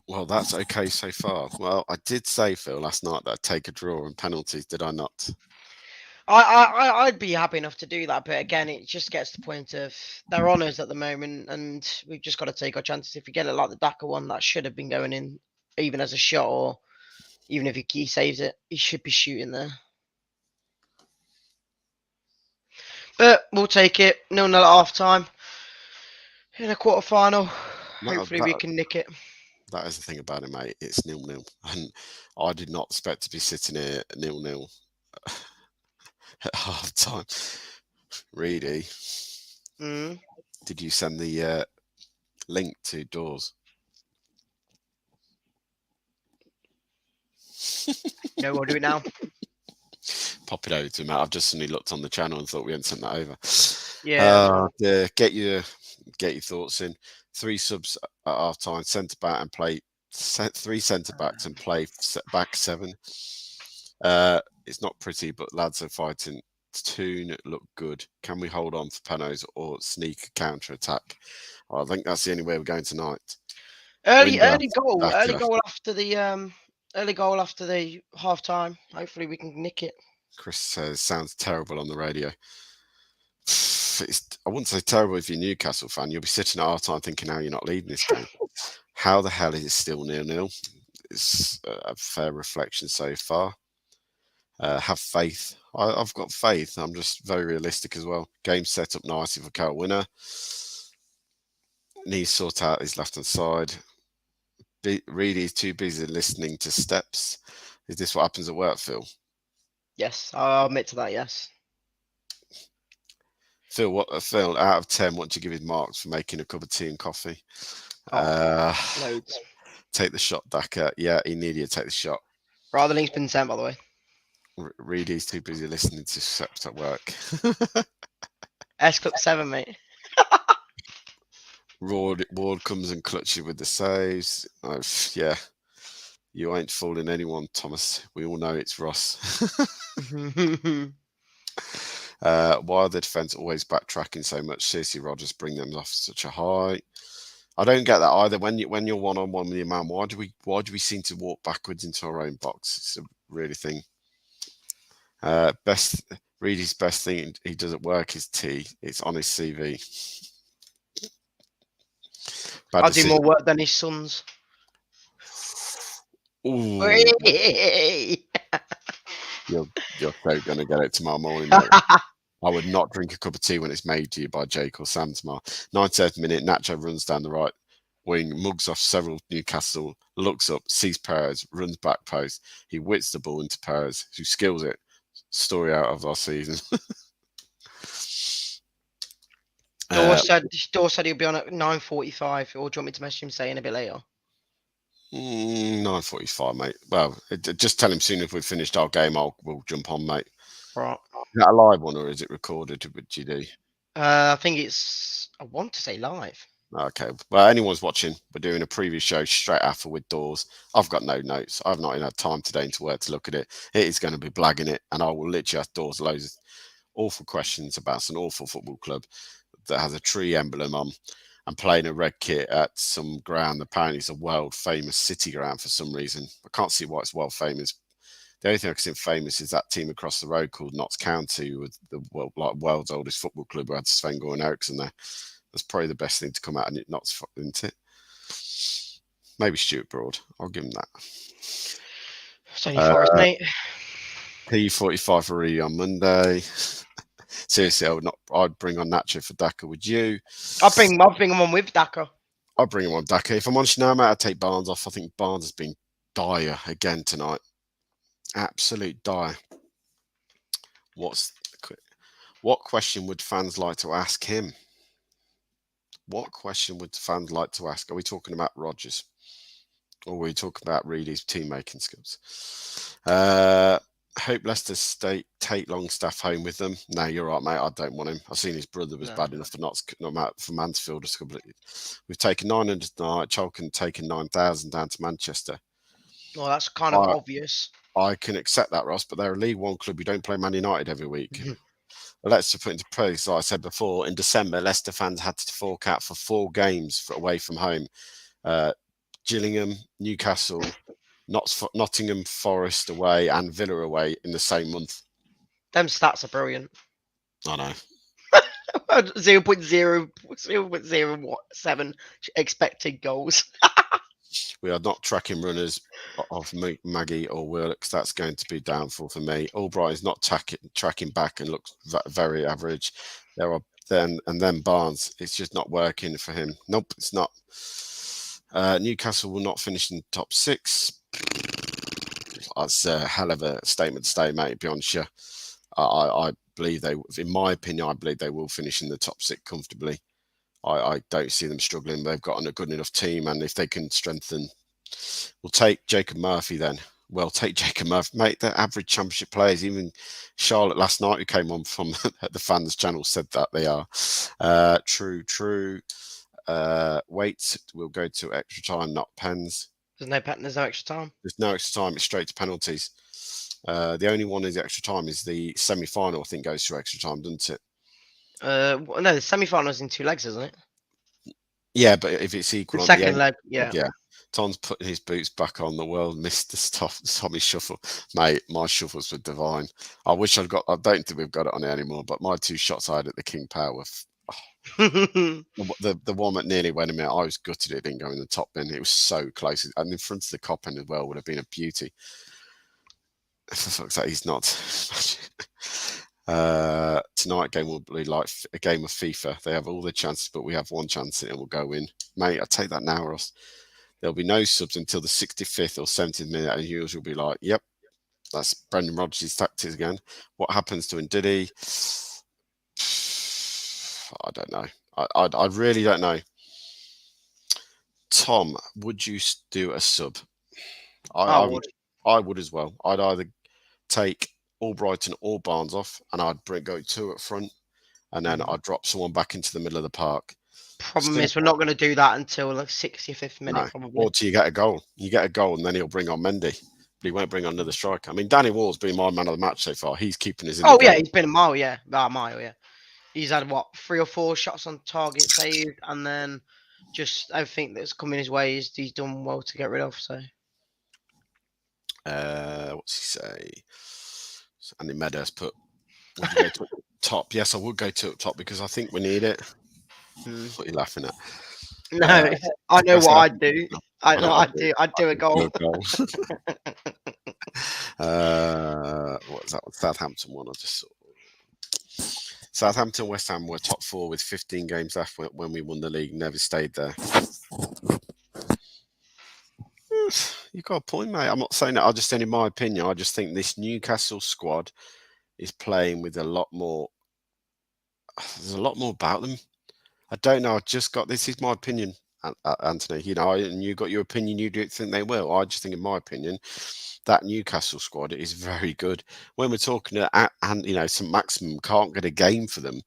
Well, that's okay so far. Well, I did say, Phil, last night that I'd take a draw and penalties, did I not? I'd be happy enough to do that, but again, it just gets to the point of they're honours at the moment, and we've just got to take our chances. If we get it like the Daka one, that should have been going in, even as a shot, or even if he saves it, he should be shooting there. But we'll take it. 0-0 at half time. In a quarter final, hopefully we can nick it. That is the thing about it, mate. It's 0-0, and I did not expect to be sitting here 0-0 at half time. Reedy, did you send the link to Doors? No, we'll do it now. Pop it over to him. I've just suddenly looked on the channel and thought we hadn't sent that over. Yeah. Get your thoughts in. 3 subs at half time. Centre back and play 3 centre backs and play back 7. It's not pretty, but lads are fighting. Toon look good. Can we hold on for penalties or sneak a counter attack? I think that's the only way we're going tonight. Early goal after the half time. Hopefully we can nick it. Chris says sounds terrible on the radio. I wouldn't say terrible if you're a Newcastle fan. You'll be sitting at half time thinking, "How you're not leading this game? How the hell is it still 0-0?" It's a fair reflection so far. Have faith. I've got faith. I'm just very realistic as well. Game set up nicely for Cal winner. Needs to sort out his left-hand side. Reedy's too busy listening to steps. Is this what happens at work, Phil? Yes, I'll admit to that, yes. Phil, out of 10, what do you give his marks for making a cup of tea and coffee? Loads. Take the shot, Daka. Yeah, he needed to take the shot. Right, the link's been sent, by the way. Reedy's too busy listening to steps at work. S Cup 7, mate. Ward comes and clutches with the saves. Yeah, you ain't fooling anyone, Thomas. We all know it's Ross. Why are the defence always backtracking so much? Seriously, Rogers bring them off such a high. I don't get that either. When you're one-on-one with your man, why do we seem to walk backwards into our own box? It's a really thing. Reedy's best thing he does at work is tea. It's on his CV. I'll do more work than his sons. Ooh. You're so going to get it tomorrow morning. I would not drink a cup of tea when it's made to you by Jake or Sam tomorrow. 90th minute, Nacho runs down the right wing, mugs off several Newcastle, looks up, sees Perez, runs back post. He whips the ball into Perez, who skills it. story out of our season. Dawes said he'll be on at 9:45, or do you want me to message him saying a bit later? 9:45, mate. Well, just tell him soon if we've finished our game, we'll jump on, mate. Right. Is that a live one or is it recorded with GD? I think I want to say live. Okay. Well, anyone's watching, we're doing a preview show straight after with Dawes. I've got no notes. I've not even had time today into work to look at it. It is going to be blagging it, and I will literally ask Dawes loads of awful questions about an awful football club that has a tree emblem on and playing a red kit at some ground. Apparently, it's a world famous city ground for some reason. I can't see why it's world famous. The only thing I can see famous is that team across the road called Notts County, with the world's oldest football club who had Sven-Göran Eriksson there. That's probably the best thing to come out of it, Notts, isn't it? Maybe Stuart Broad. I'll give him that. It's only for us, mate. P45 for Ree on Monday. Seriously, I'd bring on Nacho for Daka. Would you? I'll bring him on with Daka. I'll bring him on Daka. If I'm honest now, mate, I'd take Barnes off. I think Barnes has been dire again tonight. Absolute dire. What question would fans like to ask him? What question would fans like to ask? Are we talking about Rodgers? Or are we talking about Reedy's team-making skills? Hope Leicester take Longstaff home with them. No, you're right, mate. I don't want him. I've seen his brother was bad enough for Mansfield. We've taken 900 tonight. Chalkin taken 9,000 down to Manchester. Well, that's kind of obvious. I can accept that, Ross, but they're a League One club. You don't play Man United every week. Well, let's put into place, like I said before, in December, Leicester fans had to fork out for 4 games away from home. Gillingham, Newcastle, Nottingham Forest away, and Villa away in the same month. Them stats are brilliant. I know. 0.07 expected goals. We are not tracking runners of Maggie or Willox. That's going to be downfall for me. Albright is not tracking back and looks very average. Then Barnes. It's just not working for him. Nope, it's not. Newcastle will not finish in the top 6. That's a hell of a statement to say, mate, to be honest. I believe in my opinion, I believe they will finish in the top 6 comfortably. I don't see them struggling. They've got a good enough team, and if they can strengthen, we'll take Jacob Murphy then. Well, take Jacob Murphy, mate. They're average championship players. Even Charlotte last night, who came on from the fans channel, said that they are. True. Wait, we'll go to extra time, not pens. There's no extra time. There's no extra time. It's straight to penalties. The only one is extra time is the semi-final. I think goes to extra time, doesn't it? No, the semi-final is in 2 legs, isn't it? Yeah, but if it's equal, the second leg, yeah. Tom's putting his boots back on. The world missed the Tommy shuffle, mate. My shuffles were divine. I wish I'd got. I don't think we've got it on it anymore. But my 2 shots I had at the King Power were. The one that nearly went in. I was gutted it didn't go in the top bin. It was so close, and in front of the cop end as well would have been a beauty. For fuck's sake, he's not. Tonight game will be like a game of FIFA. They have all the chances, but we have 1 chance and it will go in. Mate, I take that now, Ross. There'll be no subs until the 65th or 70th minute, and yours will be like, yep, that's Brendan Rodgers' tactics again. What happens to Ndidi? I don't know. I really don't know. Tom, would you do a sub? I would. I would as well. I'd either take Albrighton or Barnes off, and I'd go 2 up front, and then I'd drop someone back into the middle of the park. Problem is, we're not going to do that until the 65th minute, probably. Or till you get a goal. You get a goal, and then he'll bring on Mendy. But he won't bring on another striker. I mean, Danny Wall's been my man of the match so far. He's keeping his. He's been a mile, yeah. He's had 3 or 4 shots on target saved, and then just everything that's coming his way he's done well to get rid of. So, what's he say? Andy Meadows put. Would you go to top? Yes, I would go to top because I think we need it. What are you laughing at? No, I know what I'd do. I'd do a goal. What is that? Southampton one. I just saw. Southampton, West Ham were top 4 with 15 games left when we won the league. Never stayed there. You got a point, mate. I'm not saying that. I just saying, in my opinion, I just think this Newcastle squad is playing with a lot more. There's a lot more about them. I don't know. I just got this is my opinion, Anthony. You know, and you got your opinion. You don't think they will. I just think, in my opinion, that Newcastle squad is very good. When we're talking and you know, St Maximum can't get a game for them,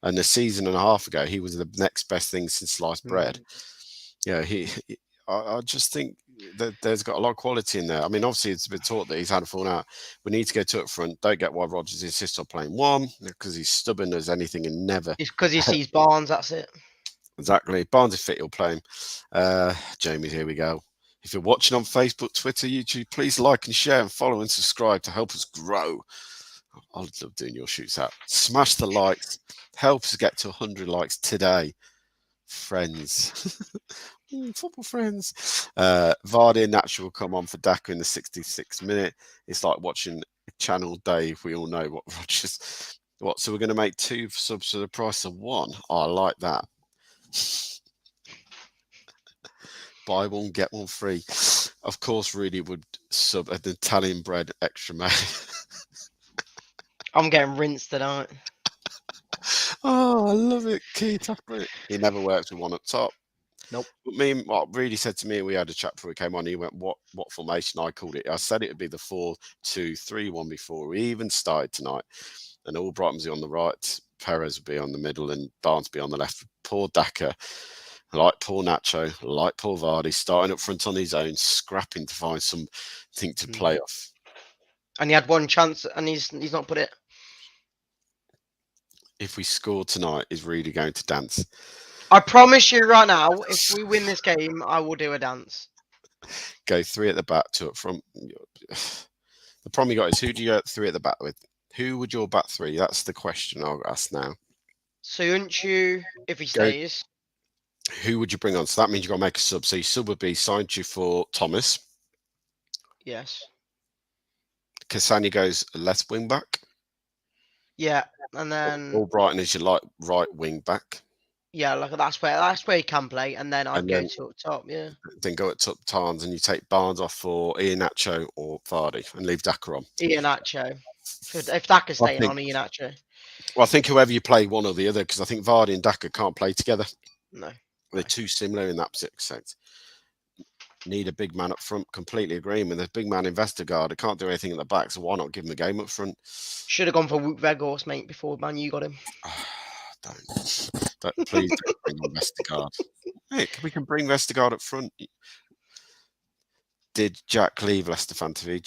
and a season and a half ago he was the next best thing since sliced bread. Yeah, I just think that there's got a lot of quality in there. I mean, obviously it's been taught that he's had a fall out. We need to go to up front. Don't get why Rodgers insists on playing one, because he's stubborn as anything and never. It's because he sees Barnes. That's it. Exactly. Barnes is fit, he'll play him. Jamie's, here we go. If you're watching on Facebook, Twitter, YouTube, please like and share and follow and subscribe to help us grow. I love doing your shoots out. Smash the likes. Help us get to 100 likes today. Friends. Football friends. Vardy and Natural will come on for Daka in the 66th minute. It's like watching Channel Dave. We all know what Rodgers. What? So we're going to make 2 subs for the price of 1. Oh, I like that. Buy 1, get 1 free. Of course, Rudy would sub an Italian bread extra mayo. I'm getting rinsed tonight. Oh, I love it, Keith. He never works with 1 up top. Nope. But what Rudy said to me, we had a chat before we came on. He went, "What formation?" I called it. I said it would be the 4-2-3-1 before we even started tonight, and Albright was on the right, Perez would be on the middle, and Barnes be on the left. Poor Daka, like poor Nacho, like poor Vardy, starting up front on his own, scrapping to find something to play off. And he had 1 chance, and he's not put it. If we score tonight, is Rudy going to dance? I promise you right now, if we win this game, I will do a dance. Go 3 at the back, 2 up front. The problem you got is, who do you go 3 at the back with? Who would your back 3? That's the question I'll ask now. Soyuncu, if he stays. Who would you bring on? So that means you've got to make a sub. So your sub would be Soyuncu for Thomas. Yes. Cassani goes left wing back. Yeah, and then Albrighton is your right wing back. Yeah, like that's where he can play, and then I'd go to up top. Yeah. Then go at top Tarns, and you take Barnes off for Iheanacho or Vardy, and leave Daka on. Iheanacho. If Daka's staying on, Iheanacho. Well, I think whoever you play, one or the other, because I think Vardy and Daka can't play together. No. They're too similar in that particular sense. Need a big man up front. Completely agree with the big man in Vestergaard. He can't do anything at the back, so why not give him a game up front? Should have gone for Wout Weghorst, mate, before Man U got him. Please don't bring on Vestergaard. Hey, we can bring Vestergaard up front. Did Jack leave Leicester Fan TV?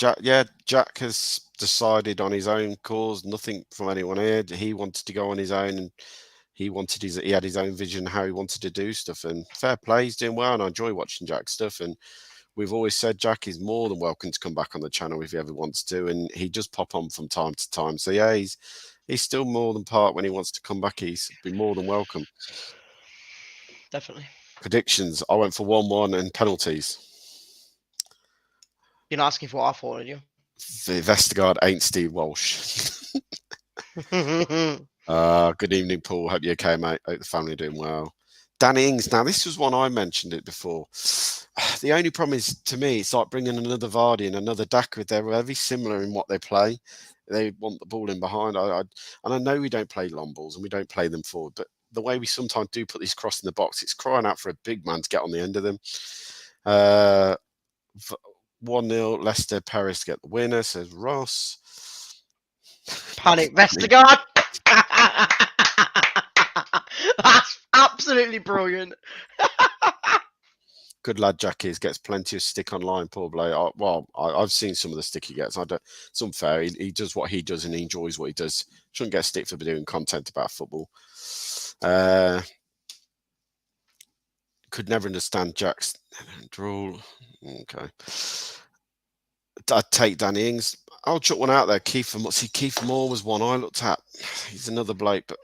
Jack has decided on his own cause. Nothing from anyone here. He wanted to go on his own, and he had his own vision how he wanted to do stuff. And fair play, he's doing well, and I enjoy watching Jack's stuff. And we've always said Jack is more than welcome to come back on the channel if he ever wants to, and he does pop on from time to time. So yeah, he's still more than part when he wants to come back. He's been more than welcome. Definitely. Predictions. I went for 1-1 and penalties. You're not asking for what I thought, are you? The Vestergaard ain't Steve Walsh. Good evening, Paul. Hope you're okay, mate. Hope the family are doing well. Danny Ings. Now, this was one I mentioned it before. The only problem is, to me, it's like bringing another Vardy and another Daka. They're very similar in what they play. They want the ball in behind. And I know we don't play long balls and we don't play them forward, but the way we sometimes do put these cross in the box, it's crying out for a big man to get on the end of them. 1-0, Leicester, Paris to get the winner, says Ross. Panic Vestergaard. That's absolutely brilliant. Good lad, Jack is. Gets plenty of stick online, poor bloke. I've seen some of the stick he gets. It's unfair. He does what he does and he enjoys what he does. Shouldn't get stick for doing content about football. Could never understand Jack's draw. Okay. I'd take Danny Ings. I'll chuck one out there. Keith Moore was one I looked at. He's another bloke, but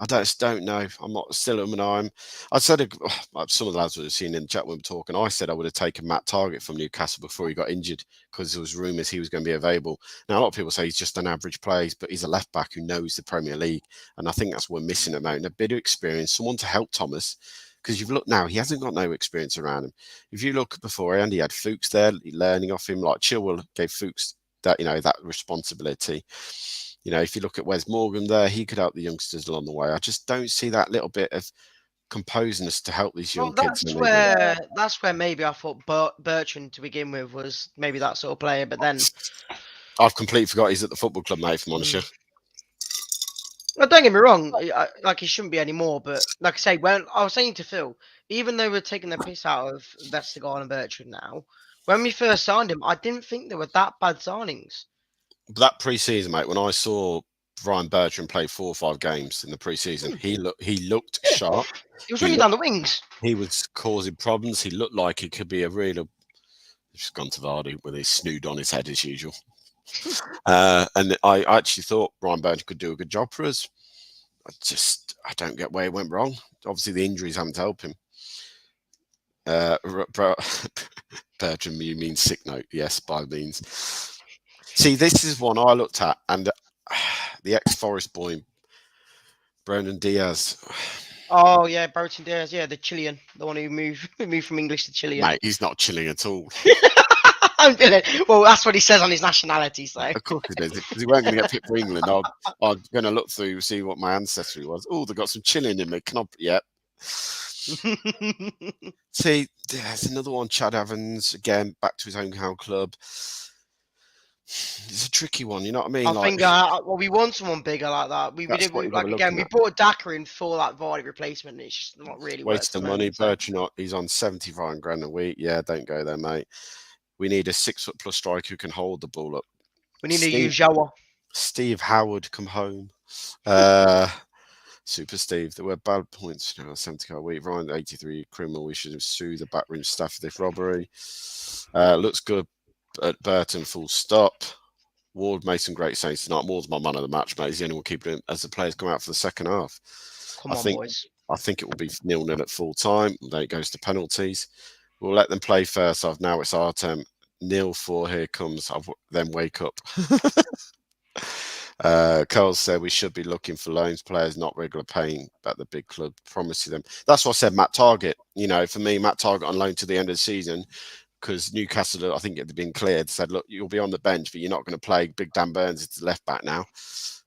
I just don't know. I'm not still I said some of the lads would have seen in the chat when we were talking. I said I would have taken Matt Targett from Newcastle before he got injured because there was rumours he was going to be available. Now a lot of people say he's just an average player, but he's a left back who knows the Premier League, and I think that's what we're missing at the moment. A bit of experience, someone to help Thomas. Because you've looked now, he hasn't got no experience around him. If you look beforehand, he had Fuchs there learning off him. Like Chilwell gave Fuchs that that responsibility. If you look at Wes Morgan there, he could help the youngsters along the way. I just don't see that little bit of composeness to help these young kids. That's where maybe I thought Bertrand to begin with was maybe that sort of player, but then I've completely forgot he's at the football club, mate, if I'm honest. Well, don't get me wrong, like he shouldn't be anymore, but like I say, when I was saying to Phil, even though we're taking the piss out of Vestergaard and Bertrand now, when we first signed him, I didn't think they were that bad signings. But that pre-season, mate, when I saw Ryan Bertrand play 4 or 5 games in the pre-season, he looked sharp. He was running down the wings. He was causing problems. He looked like he could be a real. He's gone to Vardy with his snood on his head as usual. And I actually thought Ryan Bertrand could do a good job for us. I don't get where he went wrong. Obviously, the injuries haven't helped him. Bertrand, you mean sick note? Yes, by means. See, this is one I looked at, and the ex-Forest boy, Brendan Diaz. Oh yeah, Brendan Diaz, yeah, the Chilean, the one who moved from English to Chilean. Mate, he's not chilling at all. Well, that's what he says on his nationality. So of course he does, because he weren't going to get picked for England. I'm going to look through, see what my ancestry was. Oh, they've got some Chilean in me. Yep. See, there's another one, Chad Evans, again, back to his hometown club. It's a tricky one, you know what I mean? I think we want someone bigger like that. We brought Daka in for that Vardy replacement. And it's just not really waste of money. Bertrand, he's on 75 grand a week. Yeah, don't go there, mate. We need a 6-foot+ striker who can hold the ball up. We need to use Jawa. Steve Howard, come home. Super Steve. There were bad points. 70k a week. Ryan, 83 criminal. We should have sued the backroom staff for this robbery. Looks good at Burton, full stop. Ward made some great saves tonight. Ward's my man of the match, mate. He's the only one keeping it as the players come out for the second half. Boys. I think it will be 0-0 at full time. Then it goes to penalties. We'll let them play first off. Now it's our turn. 0-4. Here comes. Then wake up. Carl said we should be looking for loans players, not regular paying at the big club. Promise them. That's what I said. Matt Targett. For me, Matt Targett on loan to the end of the season. Because Newcastle, I think it had been cleared, said, look, you'll be on the bench, but you're not going to play. Big Dan Burns is the left back now.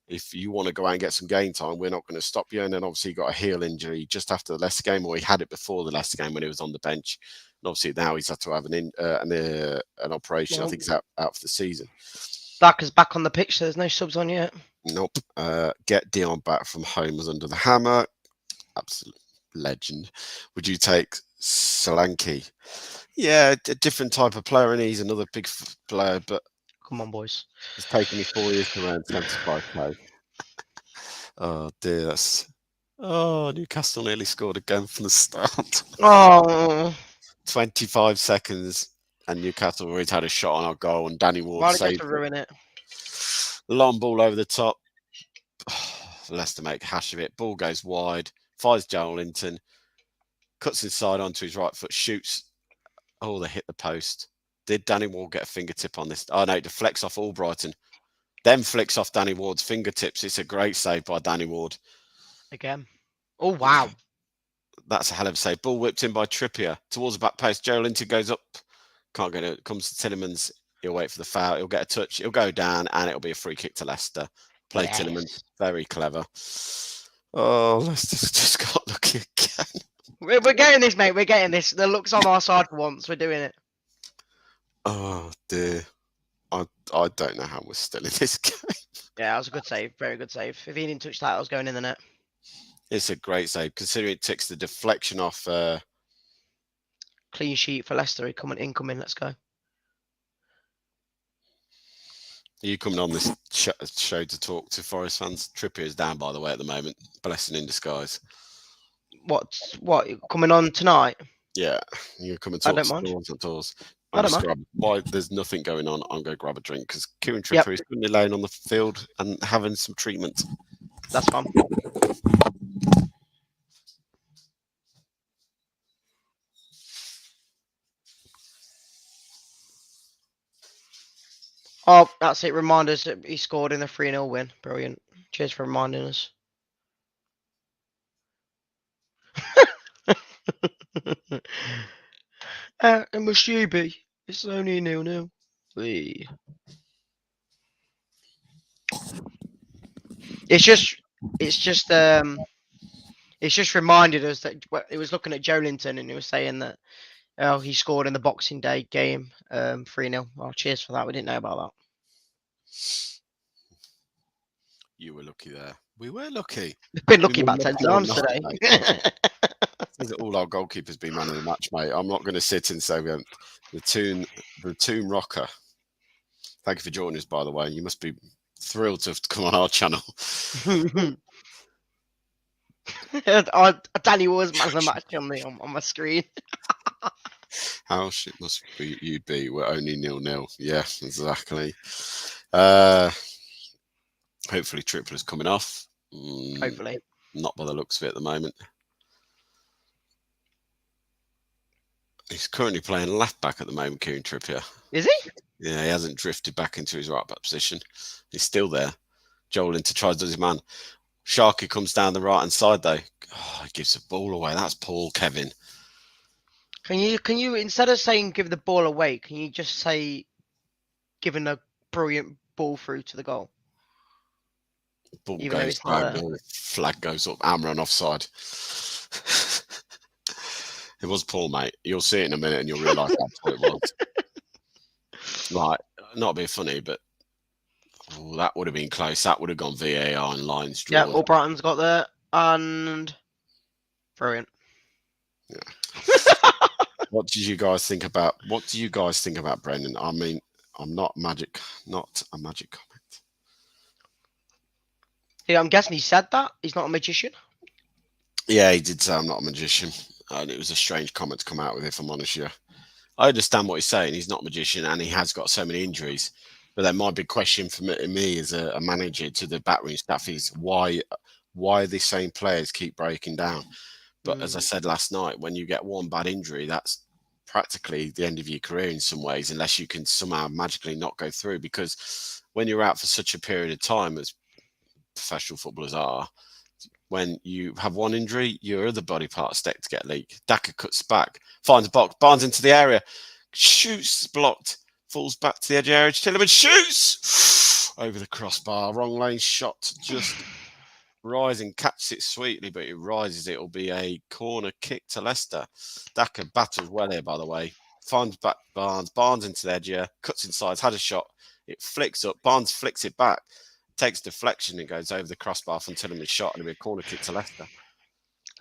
If you want to go out and get some game time, we're not going to stop you. And then obviously he got a heel injury just after the Leicester game, or he had it before the Leicester game when he was on the bench. And obviously now he's had to have an operation. I think he's out for the season. Daka's back on the pitch. So there's no subs on yet. Nope. Get Dion back from home was under the hammer. Absolute legend. Would you take Solanke? Yeah, a different type of player, and he's another big player, but come on, boys. It's taken me 4 years to earn 75k. Oh dear, Newcastle nearly scored again from the start. 25 seconds, and Newcastle already had a shot on our goal, and Danny Ward saved to ruin it. Long ball over the top. Leicester make hash of it. Ball goes wide. Fires Joelinton. Cuts inside onto his right foot. Shoots. Oh, they hit the post. Did Danny Ward get a fingertip on this? Oh, no, it deflects off Albrighton. Then flicks off Danny Ward's fingertips. It's a great save by Danny Ward. Again. Oh, wow. That's a hell of a save. Ball whipped in by Trippier. Towards the back post. Joelinton goes up. Can't get it. Comes to Tillemans. He'll wait for the foul. He'll get a touch. He'll go down, and it'll be a free kick to Leicester. Play Tillemans. Very clever. Oh, Leicester's just got lucky again. We're getting this, mate. We're getting this. The luck's on our side for once. We're doing it. Oh, dear. I don't know how we're still in this game. Yeah, that was a good save. Very good save. If he didn't touch that, I was going in the net. It's a great save, considering it takes the deflection off. Clean sheet for Leicester. Incoming. Let's go. Are you coming on this show to talk to Forest fans? Trippier is down, by the way, at the moment. Blessing in disguise. What? Coming on tonight? Yeah, you come and talk to us. Why there's nothing going on, I'm going to grab a drink because Kieran Trippier is currently laying on the field and having some treatment. That's fun. Oh, that's it. Remind us that he scored in the 3-0 win. Brilliant. Cheers for reminding us. It must you be. It's only 0-0. It's just reminded us that it was looking at Joelinton and he was saying that he scored in the Boxing Day game 3-0. Oh, cheers for that. We didn't know about that. You were lucky there. We were lucky. We've been lucky about 10 times today. Says that all our goalkeepers been man of the match, mate. I'm not going to sit and say the Tomb Rocker. Thank you for joining us, by the way. You must be thrilled to come on our channel. Danny was man of the match on my screen. How shit must be you'd be? We're only 0-0. Yeah, exactly. Hopefully Tripler's coming off. Hopefully. Not by the looks of it at the moment. He's currently playing left back at the moment, Kieran Trippier. Is he? Yeah, he hasn't drifted back into his right back position. He's still there. Joelinton tries to do his man. Sharky comes down the right hand side though. Oh, he gives the ball away. That's Paul Kevin. Can you instead of saying give the ball away, can you just say giving a brilliant ball through to the goal? Ball goes diagonal, flag goes up, Amran offside. It was Paul, mate. You'll see it in a minute and you'll realise how it was. Like, not being funny, but that would have been close. That would have gone VAR and lines drawn. Yeah, all Brighton's got there and brilliant. Yeah. What do you guys think about Brendan? I mean, I'm not a magic comment. Yeah, I'm guessing he said that. He's not a magician. Yeah, he did say I'm not a magician. And it was a strange comment to come out with, if I'm honest with you. I understand what he's saying. He's not a magician and he has got so many injuries. But then my big question for me as a manager to the backroom staff is why the same players keep breaking down? But as I said last night, when you get one bad injury, that's practically the end of your career in some ways, unless you can somehow magically not go through. Because when you're out for such a period of time, as professional footballers are, when you have one injury, your other body parts start to get leaked. Daka cuts back, finds a box, Barnes into the area, shoots, blocked, falls back to the edge of the area. Tillerman shoots over the crossbar, wrong lane shot, just rising, catches it sweetly, but it rises. It'll be a corner kick to Leicester. Daka battles well here, by the way. Finds back Barnes into the edge here, cuts inside, had a shot. It flicks up, Barnes flicks it back. Takes deflection and goes over the crossbar from Tillerman's shot and it'll be a corner kick to Leicester.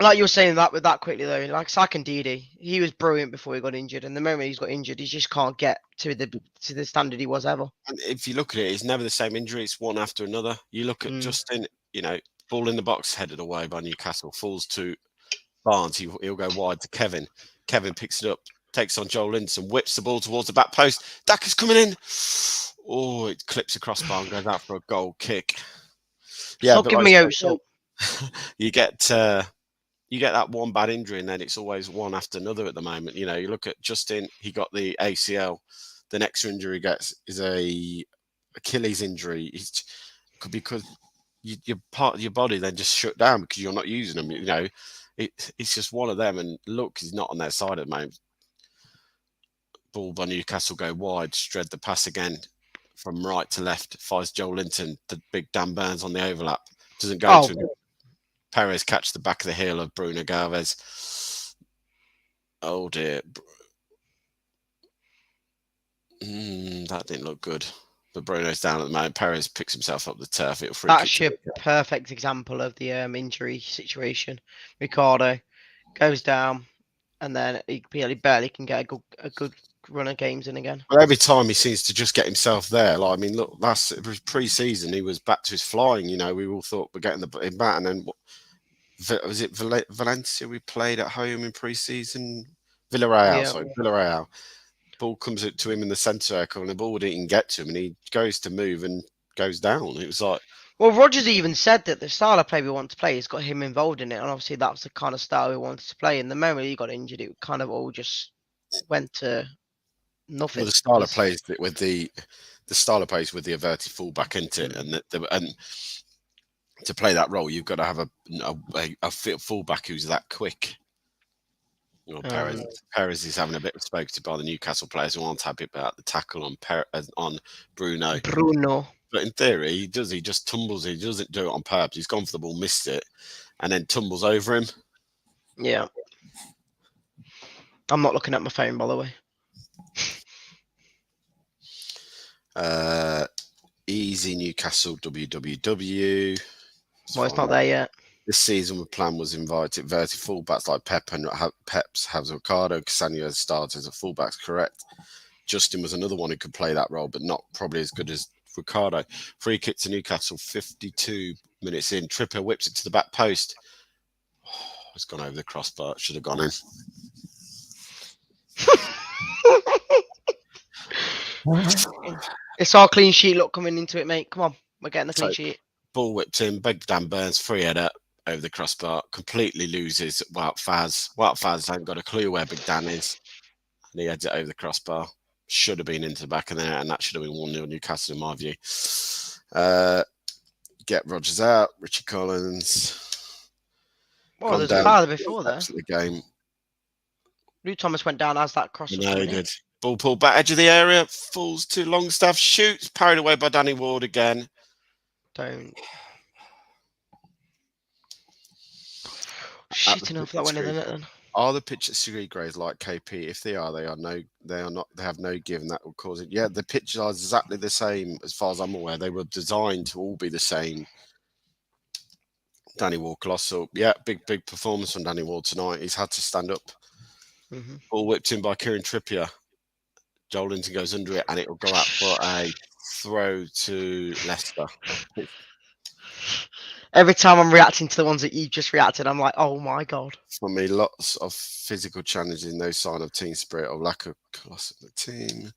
Like you were saying that with that quickly though, like Sakandidi, he was brilliant before he got injured, and the moment he's got injured, he just can't get to the standard he was ever. And if you look at it, it's never the same injury. It's one after another. You look at Justin, ball in the box headed away by Newcastle, falls to Barnes. He'll go wide to Kevin. Kevin picks it up, takes on Joelinton, whips the ball towards the back post. Daka's coming in. Oh, it clips across bar and goes out for a goal kick. Yeah, stop giving me hope. So you get that one bad injury, and then it's always one after another at the moment. You look at Justin; he got the ACL. The next injury he gets is a Achilles injury. It could be because your part of your body then just shut down because you're not using them. It's just one of them. And look, he's not on their side at the moment. Ball by Newcastle go wide, Shred the pass again. From right to left, finds Joelinton. The big Dan Burns on the overlap. Doesn't go to him. Perez catch the back of the heel of Bruno Galvez. Oh dear. That didn't look good. But Bruno's down at the moment. Perez picks himself up the turf. That's your perfect example of the injury situation. Ricardo goes down and then he barely can get a good run of games in again. But every time he seems to just get himself there. Like, I mean, look, it was pre-season. He was back to his flying. We all thought we're getting him back. And then, was it Valencia we played at home in pre-season? Villarreal. Ball comes to him in the centre circle and the ball didn't even get to him. And he goes to move and goes down. It was like... Well, Rodgers even said that the style of play we want to play has got him involved in it. And obviously that's the kind of style we wanted to play. And the moment he got injured, it kind of all just went to... nothing. Well, the style of plays with the averted fullback into it, and to play that role, you've got to have a fullback who's that quick. Perez is having a bit spoken to by the Newcastle players who aren't happy about the tackle on Bruno. But in theory, he does. He just tumbles. He doesn't do it on purpose. He's gone for the ball, missed it, and then tumbles over him. Yeah. I'm not looking at my phone, by the way. Easy Newcastle WWW. Well, it's not there yet. This season, the plan was invited verted fullbacks like Pep and Peps has Ricardo Cassano as starters at fullbacks. Correct. Justin was another one who could play that role, but not probably as good as Ricardo. Free kick to Newcastle, 52 minutes in. Trippier whips it to the back post. Oh, it's gone over the crossbar. It should have gone in. It's our clean sheet look coming into it, mate. Come on, we're getting the clean sheet. Ball whipped in, Big Dan Burns, free header over the crossbar, completely loses Wout Faz. Wout Faz ain't got a clue where Big Dan is, and he heads it over the crossbar. Should have been into the back of there, and that should have been 1-0 Newcastle in my view. Get Rodgers out, Richie Collins. Well, there's a foul before there. The game. Lou Thomas went down as that cross. No, he did. Ball pulled back, edge of the area, falls to Longstaff, shoots, parried away by Danny Ward again. Don't. Shit enough that went in the net then. Are the pitch at Siri Grays like KP? If they are not. They have no give, and that will cause it. Yeah, the pitches are exactly the same as far as I'm aware. They were designed to all be the same. Danny Ward colossal. Yeah, big performance from Danny Ward tonight. He's had to stand up. Mm-hmm. Ball whipped in by Kieran Trippier. Joel Linton goes under it, and it will go out for a throw to Leicester. Every time I'm reacting to the ones that you just reacted, I'm like, oh my God. For me, lots of physical challenges, no sign of team spirit or lack of class of the team.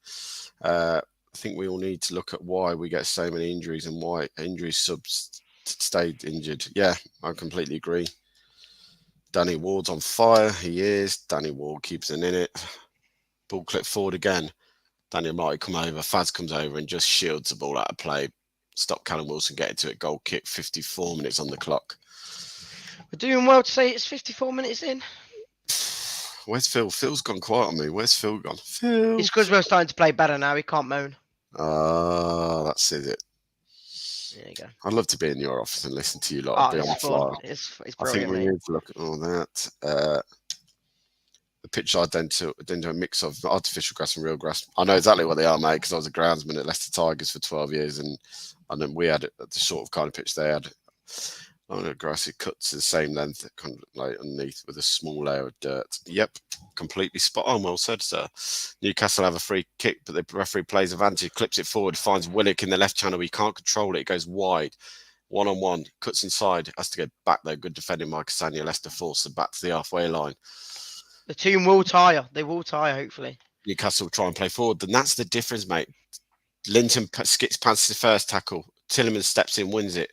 I think we all need to look at why we get so many injuries and why injury subs stayed injured. Yeah, I completely agree. Danny Ward's on fire. He is. Danny Ward keeps it in it. Ball clip forward again. Daniel might come over. Faz comes over and just shields the ball out of play. Stop Callum Wilson getting to it. Goal kick, 54 minutes on the clock. We're doing well to say it's 54 minutes in. Where's Phil? Phil's gone quiet on me. Where's Phil gone? Phil. It's because we're starting to play better now. He can't moan. That's it. There you go. I'd love to be in your office and listen to you lot. Be on fire. It's I think we need to look at all that. The pitch side then to a mix of artificial grass and real grass. I know exactly what they are, mate, because I was a groundsman at Leicester Tigers for 12 years, and then we had the sort of kind of pitch they had. On a grassy cuts the same length, kind of like underneath with a small layer of dirt. Yep, completely spot on. Well said, sir. Newcastle have a free kick, but the referee plays advantage, clips it forward, finds Willock in the left channel. He can't control it. It goes wide. 1-on-1, cuts inside, has to go back though. Good defending by Cassano. Leicester force them back to the halfway line. The team will tire. They will tire, hopefully. Newcastle will try and play forward. Then that's the difference, mate. Linton skips past the first tackle. Tielemans steps in, wins it.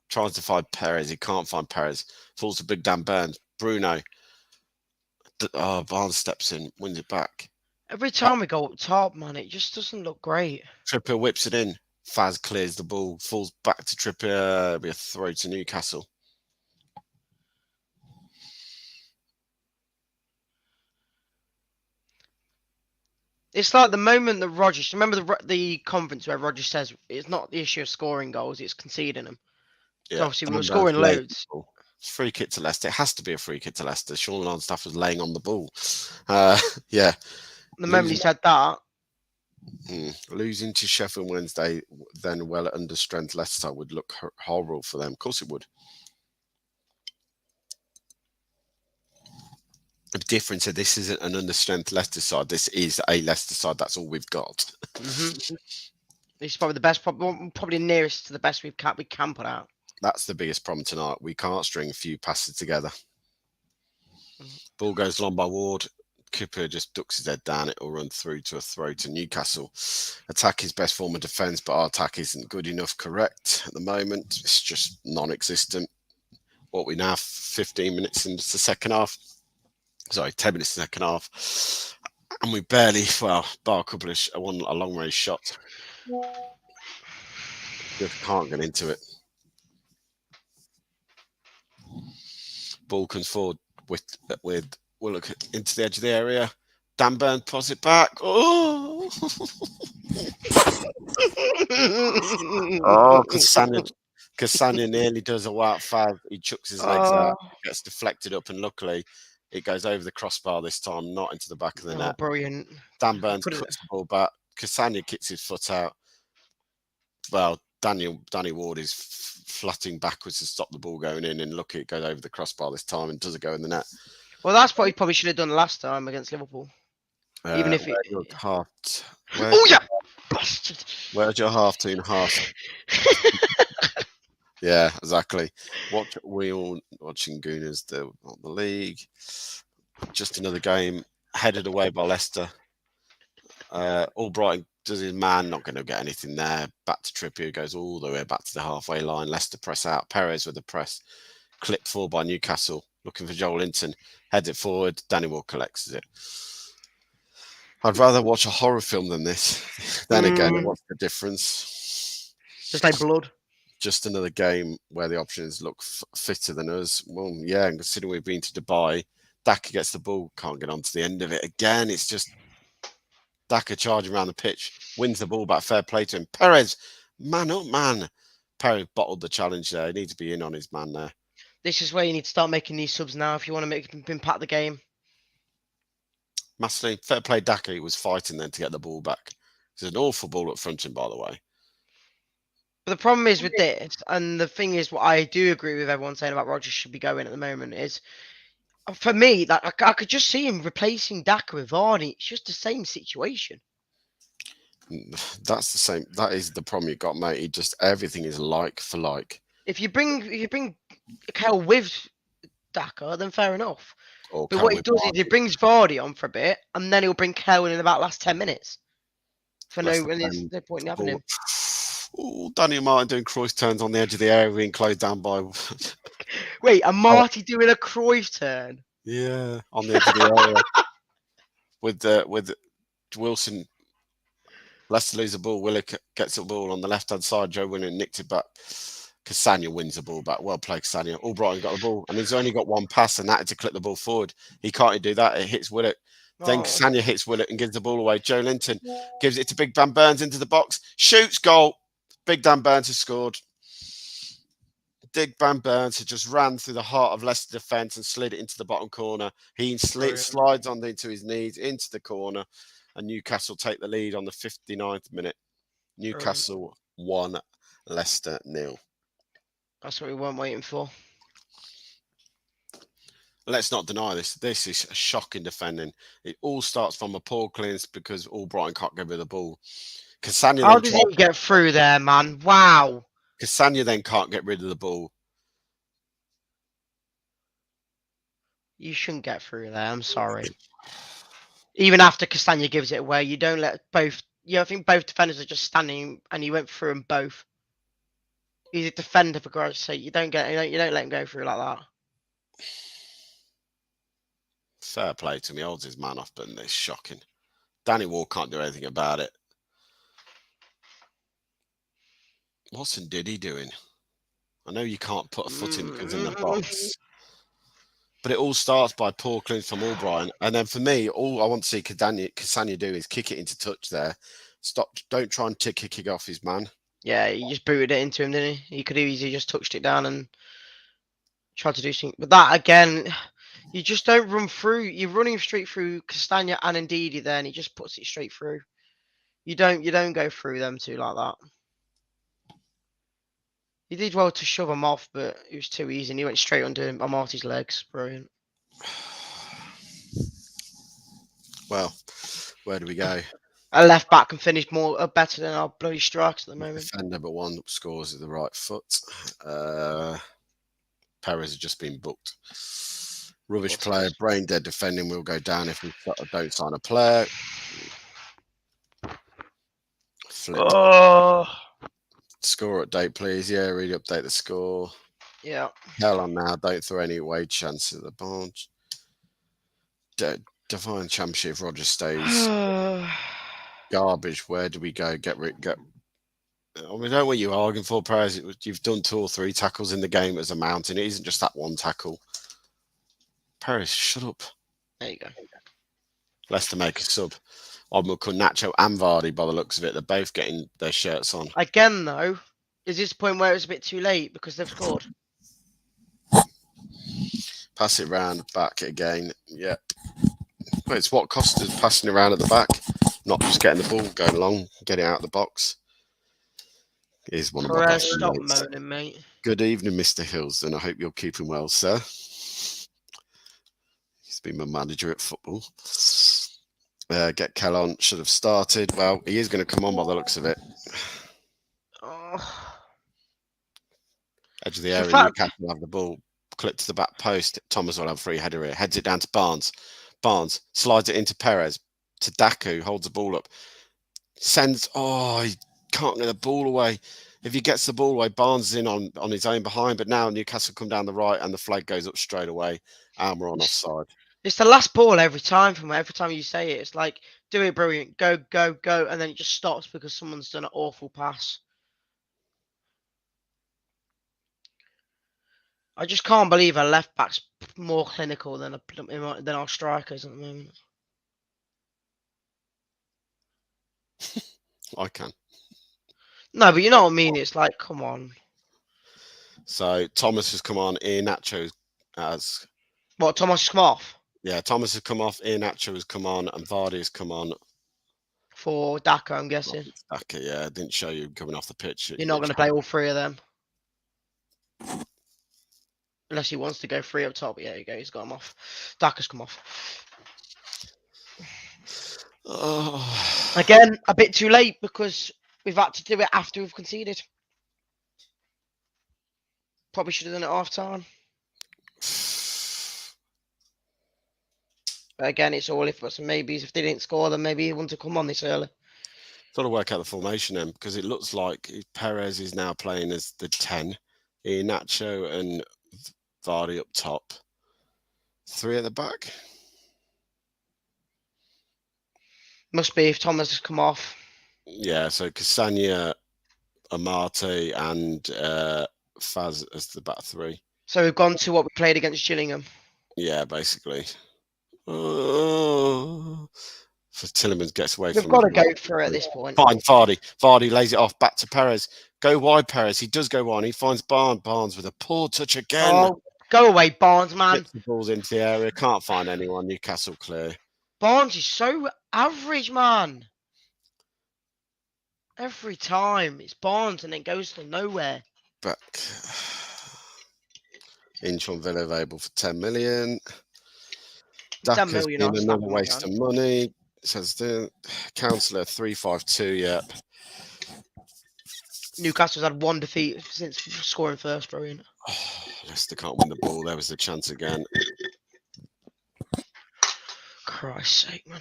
Tries to find Perez. He can't find Perez. Falls to Big Dan Burns. Bruno. Barnes steps in, wins it back. Every time we go up top, man, it just doesn't look great. Trippier whips it in. Faz clears the ball. Falls back to Trippier. It'll be a throw to Newcastle. It's like the moment that Rodgers... Remember the conference where Rodgers says it's not the issue of scoring goals, it's conceding them. Yeah, obviously, we were scoring loads. Free kick to Leicester. It has to be a free kick to Leicester. Sean Longstaff was laying on the ball. Yeah. The moment he said that. Losing to Sheffield Wednesday, then well under strength Leicester would look horrible for them. Of course it would. The difference is this isn't an understrength Leicester side. This is a Leicester side. That's all we've got. Mm-hmm. This is probably the best, probably nearest to the best we can put out. That's the biggest problem tonight. We can't string a few passes together. Ball goes long by Ward. Cooper just ducks his head down. It will run through to a throw to Newcastle. Attack is best form of defence, but our attack isn't good enough. Correct at the moment. It's just non-existent. What we now have 15 minutes into the second half. Sorry, 10 minutes in the second half. And we barely, bar a couple of a long range shot. Just can't get into it. Ball comes forward with we'll look into the edge of the area. Dan Burn, toss it back. Oh! Oh, Cassania nearly does a wild foul. He chucks his legs out, gets deflected up, and luckily it goes over the crossbar this time, not into the back of the net. Brilliant. Dan Burns cuts the ball back. Cassania kicks his foot out. Well, Danny Ward is flatting backwards to stop the ball going in, and lucky it goes over the crossbar this time and doesn't go in the net. Well, that's what he probably should have done last time against Liverpool. Even if oh yeah, where's your half-team half? Yeah, exactly. We all watching Gooners the league. Just another game headed away by Leicester. Albright does his man, not going to get anything there. Back to Trippier, goes all the way back to the halfway line. Leicester press out. Perez with the press. Clipped forward by Newcastle. Looking for Joel Linton. Heads it forward. Danny Ward collects it. I'd rather watch a horror film than this. Then again, what's the difference? Just like blood. Just another game where the options look fitter than us. Well, yeah, and considering we've been to Dubai, Daka gets the ball, can't get onto the end of it. Again, it's just Daka charging around the pitch, wins the ball back, fair play to him. Perez, man up, man. Perez bottled the challenge there. He needs to be in on his man there. This is where you need to start making these subs now if you want to make him impact the game. Massively, fair play Daka. He was fighting then to get the ball back. It's an awful ball up front him, by the way. But the problem is with this, and the thing is, what I do agree with everyone saying about Rodgers should be going at the moment is, for me, that I could just see him replacing Daka with Vardy. It's just the same situation. That's the same. That is the problem you got, mate. He just everything is like for like. If you bring Kel with Daka, then fair enough. But what he does is he brings Vardy on for a bit, and then he'll bring Kel in about last 10 minutes. For no point in having him. Oh, Daniel Martin doing Cruyff turns on the edge of the area, being closed down by. Wait, and Marty doing a Cruyff turn? Yeah, on the edge of the area with Wilson. Leicester lose the ball. Willock gets the ball on the left-hand side. Joe Willock nicked it back. Cassania wins the ball back. Well played, Cassania. Albrighton got the ball, and he's only got one pass, and that is to clip the ball forward. He can't do that. It hits Willock. Then Cassania hits Willock and gives the ball away. Joe Linton gives it to Big Dan Burns into the box. Shoots, goal. Big Dan Burns has scored. Big Dan Burns had just ran through the heart of Leicester defence and slid it into the bottom corner. He slides on into his knees into the corner, and Newcastle take the lead on the 59th minute. Newcastle 1, Leicester 0. That's what we weren't waiting for. Let's not deny this. This is a shocking defending. It all starts from a poor clearance because Albrighton can't get rid of the ball. Cassania How did he get through there, man? Wow. Cassania then can't get rid of the ball. You shouldn't get through there. I'm sorry. Even after Castagna gives it away, you don't let both. I think both defenders are just standing, and he went through them both. He's a defender, for Christ's sake. You don't let him go through like that. Fair play to me. Holds his man off, but it's shocking. Danny Ward can't do anything about it. What's Diddy doing? I know you can't put a foot in because in the box. But it all starts by poor clearance from Albrighton. And then for me, all I want to see Cassania do is kick it into touch there. Stop. Don't try and kick it off his man. Yeah, he just booted it into him, didn't he? He could have easily just touched it down and tried to do something. But that, again, you just don't run through. You're running straight through Castagna and Ndidi there, and he just puts it straight through. You don't go through them two like that. He did well to shove him off, but it was too easy, and he went straight under Amarty's legs. Brilliant. Well, where do we go? A left back can finish better than our bloody strikers at the moment. Defender, but one scores at the right foot. Perez has just been booked. Rubbish player, brain dead defending will go down if we don't sign a player. Flip. Oh. Score update, please. Yeah, really update the score. Yeah. Hell on now. Don't throw any away chances at the bunch. Define Championship. Roger stays. Garbage. Where do we go? Get. I mean, I don't know what you're arguing for, Perez. You've done 2 or 3 tackles in the game as a mountain. It isn't just that one tackle. Perez, shut up. There you go. Leicester make a sub. Nacho and Vardy, by the looks of it, they're both getting their shirts on. Again, though, is this point where it's a bit too late because they've scored? Pass it round, back again. Yeah. Well, it's what Costa's passing around at the back, not just getting the ball going along, getting out of the box. He's one of my best Stop mates. moaning, mate. Good evening, Mr. Hills, and I hope you're keeping well, sir. He's been my manager at football. Get Kellon, should have started. Well, he is going to come on by the looks of it. Oh. Edge of the area, Newcastle have the ball, clip to the back post. Thomas will have a free header here. Heads it down to Barnes. Barnes slides it into Perez. To Daku, holds the ball up. Sends, he can't get the ball away. If he gets the ball away, Barnes is in on his own behind. But now Newcastle come down the right and the flag goes up straight away. Almiron offside. It's the last ball every time every time you say it. It's like, do it brilliant, go, go, go. And then it just stops because someone's done an awful pass. I just can't believe our left back's more clinical than our strikers at the moment. I can. No, but you know what I mean. It's like, come on. So Thomas has come on. Iheanacho has. What, Thomas has come off? Yeah, Thomas has come off. Iheanacho has come on, and Vardy has come on. For Daka, I'm guessing. Daka, yeah, didn't show you coming off the pitch. You're not going to play all three of them. Unless he wants to go three up top. Yeah, there you go. He's got him off. Daka's come off. Oh. Again, a bit too late because we've had to do it after we've conceded. Probably should have done it half time. But again, it's all if buts and maybes. If they didn't score, then maybe he wouldn't have come on this early. Got to work out the formation then, because it looks like Perez is now playing as the 10. Iheanacho and Vardy up top. 3 at the back. Must be if Thomas has come off. Yeah, so Cassagna, Amate, and Faz as the back 3. So we've gone to what we played against Gillingham. Yeah, basically. For Tillemans gets away We've from got to go for it at this point. Fine, Vardy. Vardy lays it off back to Perez. Go wide, Perez. He does go wide. He finds Barnes with a poor touch again. Oh, go away, Barnes, man. Gets the balls into the area. Can't find anyone. Newcastle clear. Barnes is so average, man. Every time it's Barnes and it goes to nowhere. Back. Incheon Villa available for 10 million. 10 million. Another waste of money. It says the Councillor 352. Yep. Newcastle's had 1 defeat since scoring first, brilliant. Leicester can't win the ball. There was the chance again. Christ's sake, man.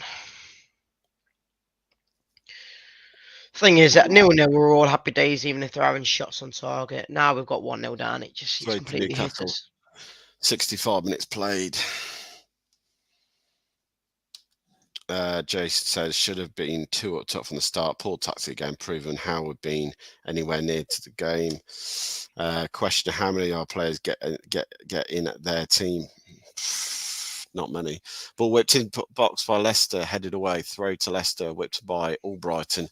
Thing is, at 0-0, we're all happy days, even if they're having shots on target. Now we've got 1-0 down. It just it's completely hit us. 65 minutes played. Jason says should have been 2 up top from the start. Poor tactic again, proven how we've been anywhere near to the game. Question: how many of our players get in at their team? Not many. Ball whipped in box by Leicester, headed away. Throw to Leicester, whipped by Albrighton.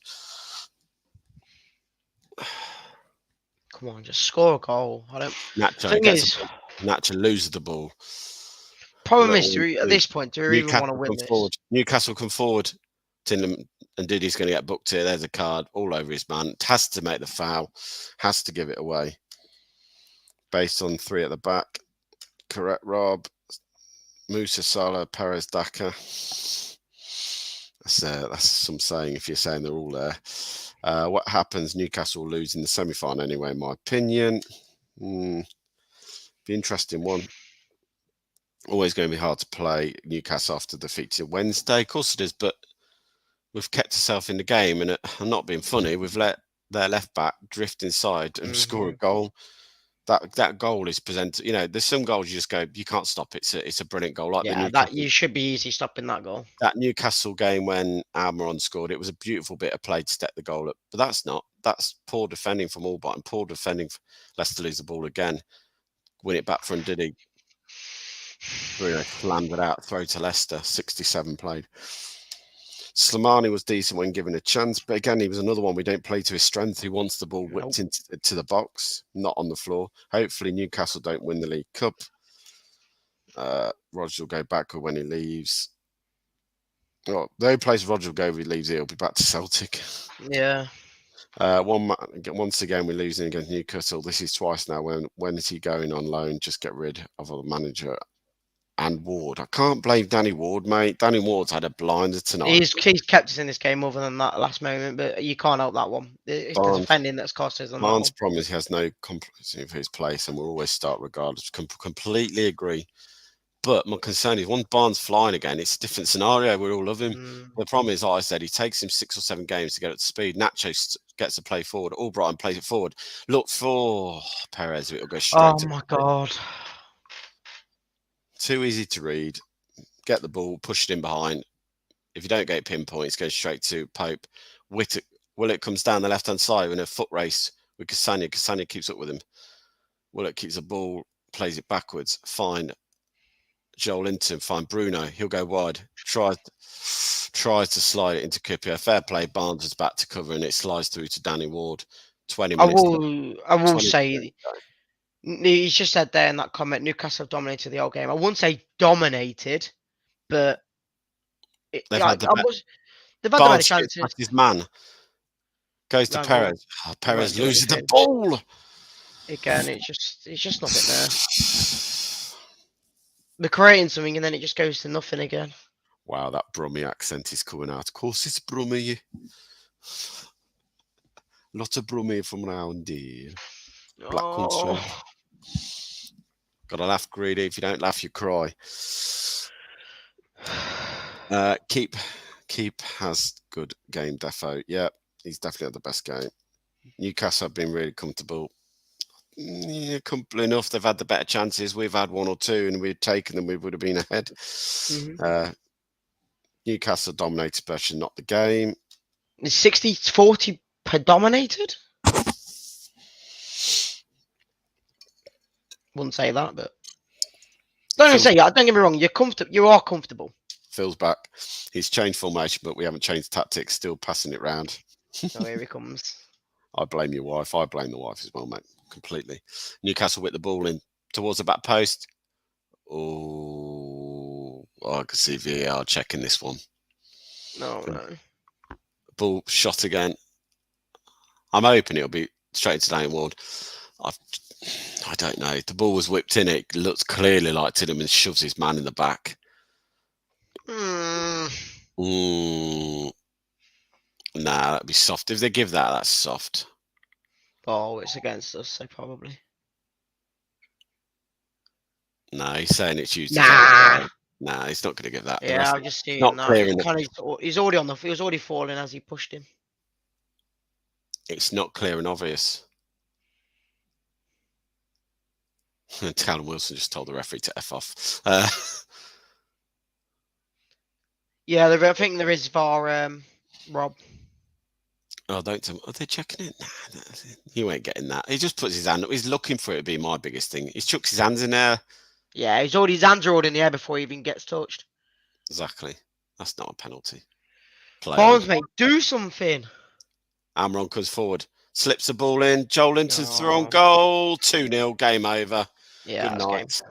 Come on, just score a goal. I don't. Nacho loses the ball. Problem is, at this point, do we even want to win this? Newcastle come forward. Tindem and Diddy's going to get booked here. There's a card all over his man. Has to make the foul. Has to give it away. Based on 3 at the back. Correct, Rob. Musa, Salah, Perez, Daka. That's some saying if you're saying they're all there. What happens? Newcastle lose in the semi-final anyway, in my opinion. Be interesting one. Always going to be hard to play Newcastle after defeat to Wednesday. Of course it is, but we've kept ourselves in the game, and I'm not being funny. We've let their left back drift inside and score a goal. That goal is presented. You know, there's some goals you just go, you can't stop it. It's a brilliant goal. That you should be easy stopping that goal. That Newcastle game when Almiron scored, it was a beautiful bit of play to step the goal up. But that's poor defending from Albrighton. Poor defending for Leicester lose the ball again. Win it back from Diddy. Really landed out, throw to Leicester, 67 played. Slimani was decent when given a chance, but again, he was another one we don't play to his strength. He wants the ball whipped into the box, not on the floor. Hopefully, Newcastle don't win the League Cup. Roger will go backward when he leaves. Well, the only place Roger will go if he leaves, he'll be back to Celtic. Yeah. Once again, we're losing against Newcastle. This is twice now. When is he going on loan? Just get rid of the manager and Ward. I can't blame Danny Ward, mate. Danny Ward's had a blinder tonight. He's kept us in this game other than that last moment, but you can't help that one. It's the defending that's cost us on that one. Barnes promised he has no competency for his place and will always start regardless. Completely agree. But my concern is, once Barnes flying again, it's a different scenario. We all love him. The problem is, like I said, he takes him 6 or 7 games to get up to speed. Nacho gets to play forward. Albrighton plays it forward. Look for Perez. It'll go straight. Oh, my God. Too easy to read. Get the ball, push it in behind. If you don't get pinpoints, go straight to Pope. Willett comes down the left-hand side in a foot race with Cassania. Cassania keeps up with him. Willett keeps the ball, plays it backwards. Find Joel Linton, find Bruno. He'll go wide. Tries to slide it into Kippier. Fair play. Barnes is back to cover, and it slides through to Danny Ward. 20 minutes. I will say, he's just said there in that comment, Newcastle have dominated the whole game. I wouldn't say dominated, but they've had the better chances. His man goes to Perez. Perez loses the ball. Again, it's just nothing there. They're creating something and then it just goes to nothing again. Wow, that Brummie accent is coming out. Of course, it's Brummie. Lot of Brummie from round here. Black country. Gotta laugh, Greedy. If you don't laugh, you cry. Keep has good game defo. Yeah, he's definitely had the best game. Newcastle have been really comfortable. Yeah, comfortable enough. They've had the better chances. We've had 1 or 2, and we'd taken them. We would have been ahead. Newcastle dominated possession, not the game. Is 60-40 dominated? Wouldn't say that, but don't get me wrong. You're comfortable. You are comfortable. Phil's back. He's changed formation, but we haven't changed tactics. Still passing it round. Oh, here he comes. I blame your wife. I blame the wife as well, mate. Completely. Newcastle with the ball in towards the back post. Oh, I can see VAR checking this one. No. Ball shot again. I'm hoping it'll be straight to Danny Ward. I don't know. The ball was whipped in. It looks clearly like Tiedemann shoves his man in the back. Nah, that'd be soft. If they give that, that's soft. Oh, it's against us, so probably. No, he's saying it's used. Nah, he's not going to give that. Yeah, I'll just see him now. He's already on he was already falling as he pushed him. It's not clear and obvious. Callum Wilson just told the referee to F off. Yeah, I think there is VAR, Rob. Oh, are they checking it? Nah, he ain't getting that. He just puts his hand up. He's looking for it to be my biggest thing. He's chucks his hands in there. Yeah, his hands are already in the air before he even gets touched. Exactly. That's not a penalty. Barnes, mate, do something. Amron comes forward. Slips the ball in. Joel Linton's through on goal. 2-0. Game over. Yeah, good night.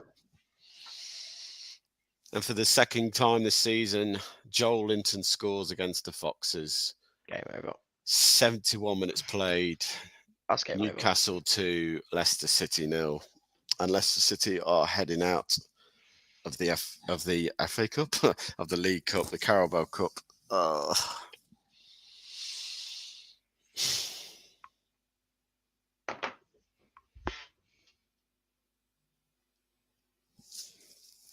And for the second time this season, Joel Linton scores against the Foxes. Game over. 71 minutes played. That's game Newcastle over. 2, Leicester City 0. And Leicester City are heading out of the FA Cup, of the League Cup, the Carabao Cup.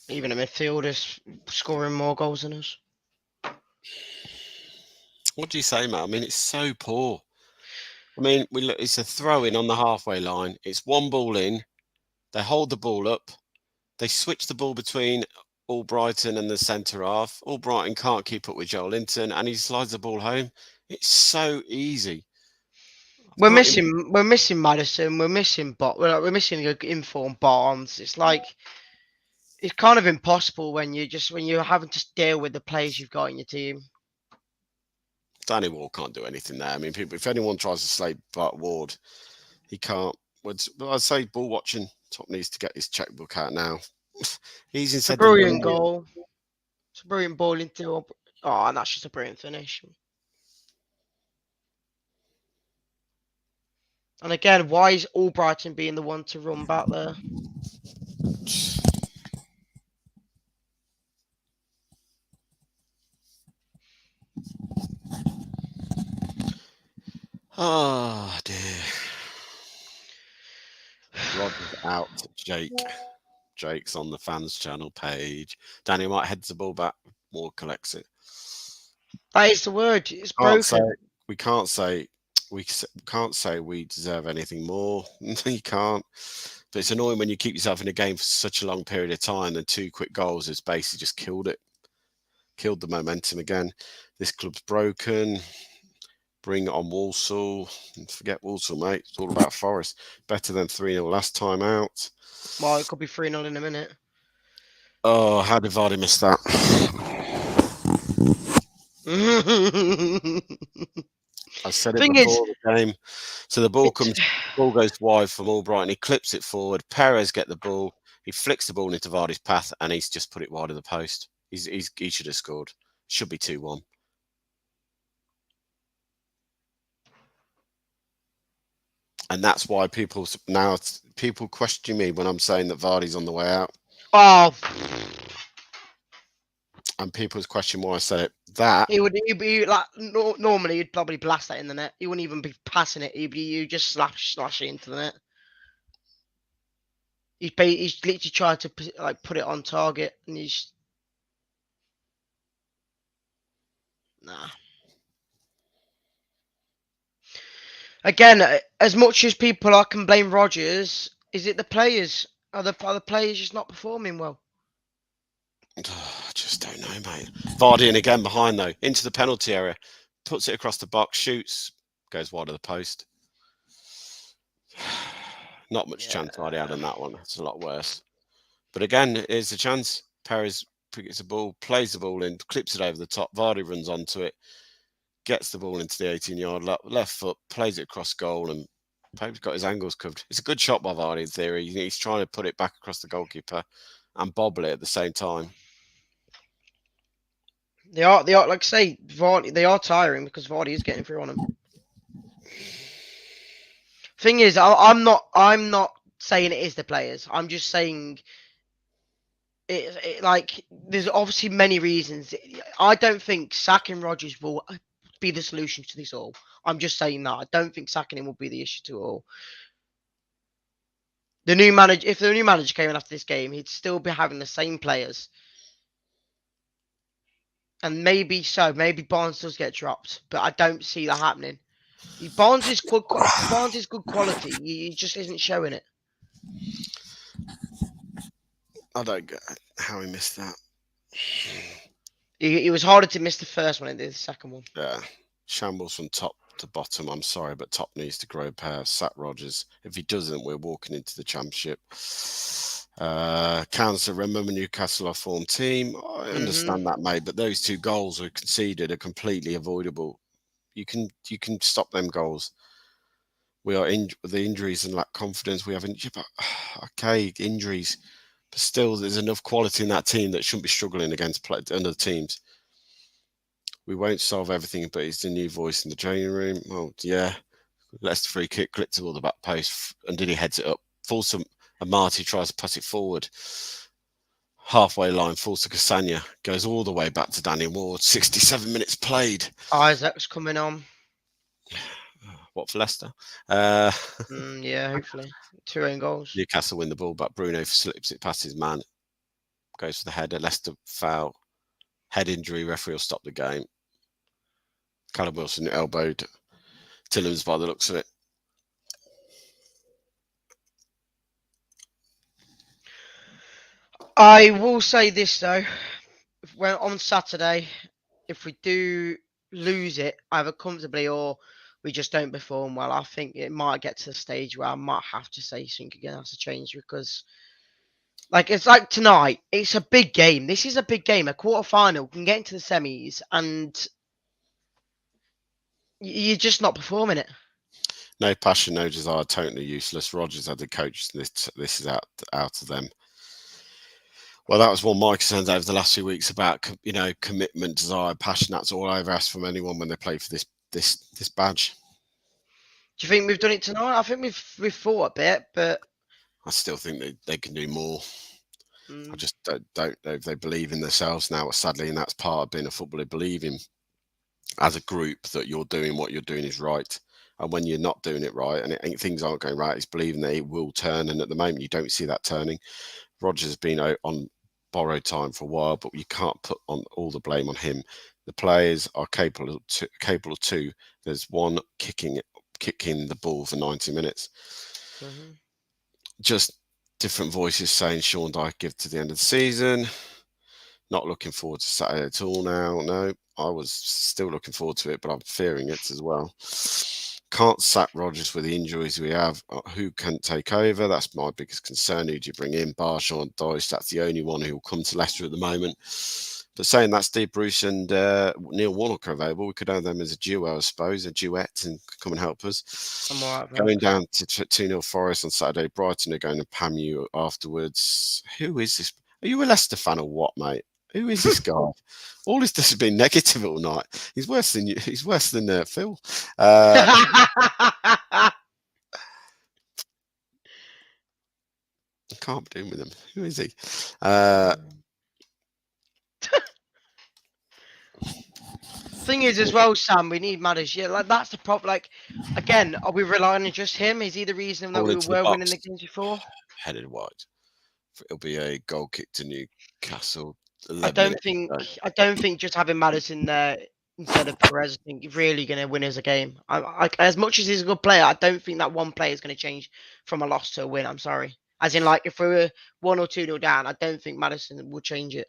Even a midfielder's scoring more goals than us. What do you say, Matt? I mean, it's so poor. I mean, it's a throw-in on the halfway line. It's one ball in. They hold the ball up. They switch the ball between Albrighton and the centre half. Albrighton can't keep up with Joel Linton, and he slides the ball home. It's so easy. We're missing Maddison. We're missing we're missing an informed Barnes. It's like it's kind of impossible when you're having to deal with the players you've got in your team. Danny Ward can't do anything there. I mean, people, if anyone tries to slay Bart Ward, he can't. I'd say ball watching. Top needs to get his checkbook out now. He's It's a instead than done. brilliant goal. It's a brilliant ball into. Oh, and that's just a brilliant finish. And again, why is Albrighton being the one to run back there? Oh dear. Rodgers out. Jake's on the fans channel page. Danny might heads the ball back. Ward collects it. That is the word. It's broken. We can't say we deserve anything more. You can't. But it's annoying when you keep yourself in a game for such a long period of time, and 2 quick goals has basically just killed it. Killed the momentum again. This club's broken. Bring on Walsall. Forget Walsall, mate. It's all about Forest. Better than 3-0 last time out. Well, it could be 3-0 in a minute. Oh, how did Vardy miss that? I said it before the game. So the ball goes wide from Albrighton. He clips it forward. Perez get the ball. He flicks the ball into Vardy's path, and he's just put it wide of the post. He should have scored. Should be 2-1. And that's why people question me when I'm saying that Vardy's on the way out. Oh. And people's question why I said it. That he'd be like normally he'd probably blast that in the net. He wouldn't even be passing it. You just slash it into the net. He's literally tried to put it on target, and he's nah. Again, as much as people can blame Rodgers, is it the players? Are the players just not performing well? I just don't know, mate. Vardy in again behind though, into the penalty area, puts it across the box, shoots, goes wide of the post. Not much chance Vardy had on that one. It's a lot worse. But again, here's the chance. Perez gets the ball, plays the ball in, clips it over the top. Vardy runs onto it, gets the ball into the 18-yard left foot, plays it across goal, and Pope's got his angles covered. It's a good shot by Vardy in theory. He's trying to put it back across the goalkeeper and bobble it at the same time. They are like I say, Vardy. They are tiring because Vardy is getting through on them. Thing is, I'm not saying it is the players. I'm just saying there's obviously many reasons. I don't think sacking Rodgers will be the solution to this all. I'm just saying that. I don't think sacking him will be the issue to all. If the new manager came in after this game, he'd still be having the same players. And maybe Barnes does get dropped, but I don't see that happening. Barnes is good quality. He just isn't showing it. I don't get how he missed that. It was harder to miss the first one than the second one. Yeah. Shambles from top to bottom. I'm sorry, but top needs to grow a pair. Sack Rodgers. If he doesn't, we're walking into the championship. Council, remember Newcastle are form team. I understand that, mate, but those 2 goals we conceded are completely avoidable. You can stop them goals. We are with the injuries and lack confidence. We have injuries, but still, there's enough quality in that team that shouldn't be struggling against other teams. We won't solve everything, but he's the new voice in the training room. Oh yeah, Leicester free kick, clipped toward the back post, and Diddy heads it up. Fulsom and Marty tries to pass it forward. Halfway line, falls to Cassagna, goes all the way back to Danny Ward. 67 minutes played. Isaac's coming on. What for Leicester? Yeah, hopefully 2 own goals. Newcastle win the ball, but Bruno slips it past his man. Goes for the header. Leicester foul. Head injury. Referee will stop the game. Callum Wilson elbowed Tillams by the looks of it. I will say this though, when on Saturday, if we do lose it either comfortably or we just don't perform well, I think it might get to the stage where I might have to say something again has to change because, it's like tonight, it's a big game. This is a big game, a quarter-final. We can get into the semis, and You're just not performing it. No passion, no desire, totally useless. Rodgers had the coach. This is out of them. Well, that was one of my concerns over the last few weeks about commitment, desire, passion. That's all I've asked from anyone when they play for this badge. Do you think we've done it tonight? I think we've fought a bit, but I still think they can do more. I just don't know if they believe in themselves now, sadly, and that's part of being a footballer, believing as a group that you're doing what you're doing is right. And when you're not doing it right and things aren't going right, it's believing that it will turn. And at the moment, you don't see that turning. Rodgers has been on borrowed time for a while, but you can't put on all the blame on him. The players are capable of two. There's one kicking the ball for 90 minutes. Mm-hmm. Just different voices saying Sean Dyche give to the end of the season. Not looking forward to Saturday at all now. No, I was still looking forward to it, but I'm fearing it as well. Can't sack Rodgers with the injuries we have. Who can take over? That's my biggest concern. Who do you bring in? Sean Dyche. That's the only one who will come to Leicester at the moment. But saying that, Steve Bruce and Neil Warnock are available. We could have them as a duo, I suppose, a duet, and come and help us. I'm all right, going down to 2-0 Forest on Saturday. Brighton are going to pam you afterwards. Who is this? Are you a Leicester fan or what, mate? Who is this guy? All this has been negative all night. He's worse than you. He's worse than Phil. I can't be doing with him. Who is he? Thing is, as well, Sam, we need Madders. Yeah, like that's the problem. Like, again, are we relying on just him? Is he the reason that we were winning the games before? Headed wide. It'll be a goal kick to Newcastle. I don't think just having Maddison there instead of Perez, I think, really going to win us a game. As much as he's a good player, I don't think that one player is going to change from a loss to a win. I'm sorry. As in, like, if we were 1 or 2-0 down, I don't think Maddison will change it.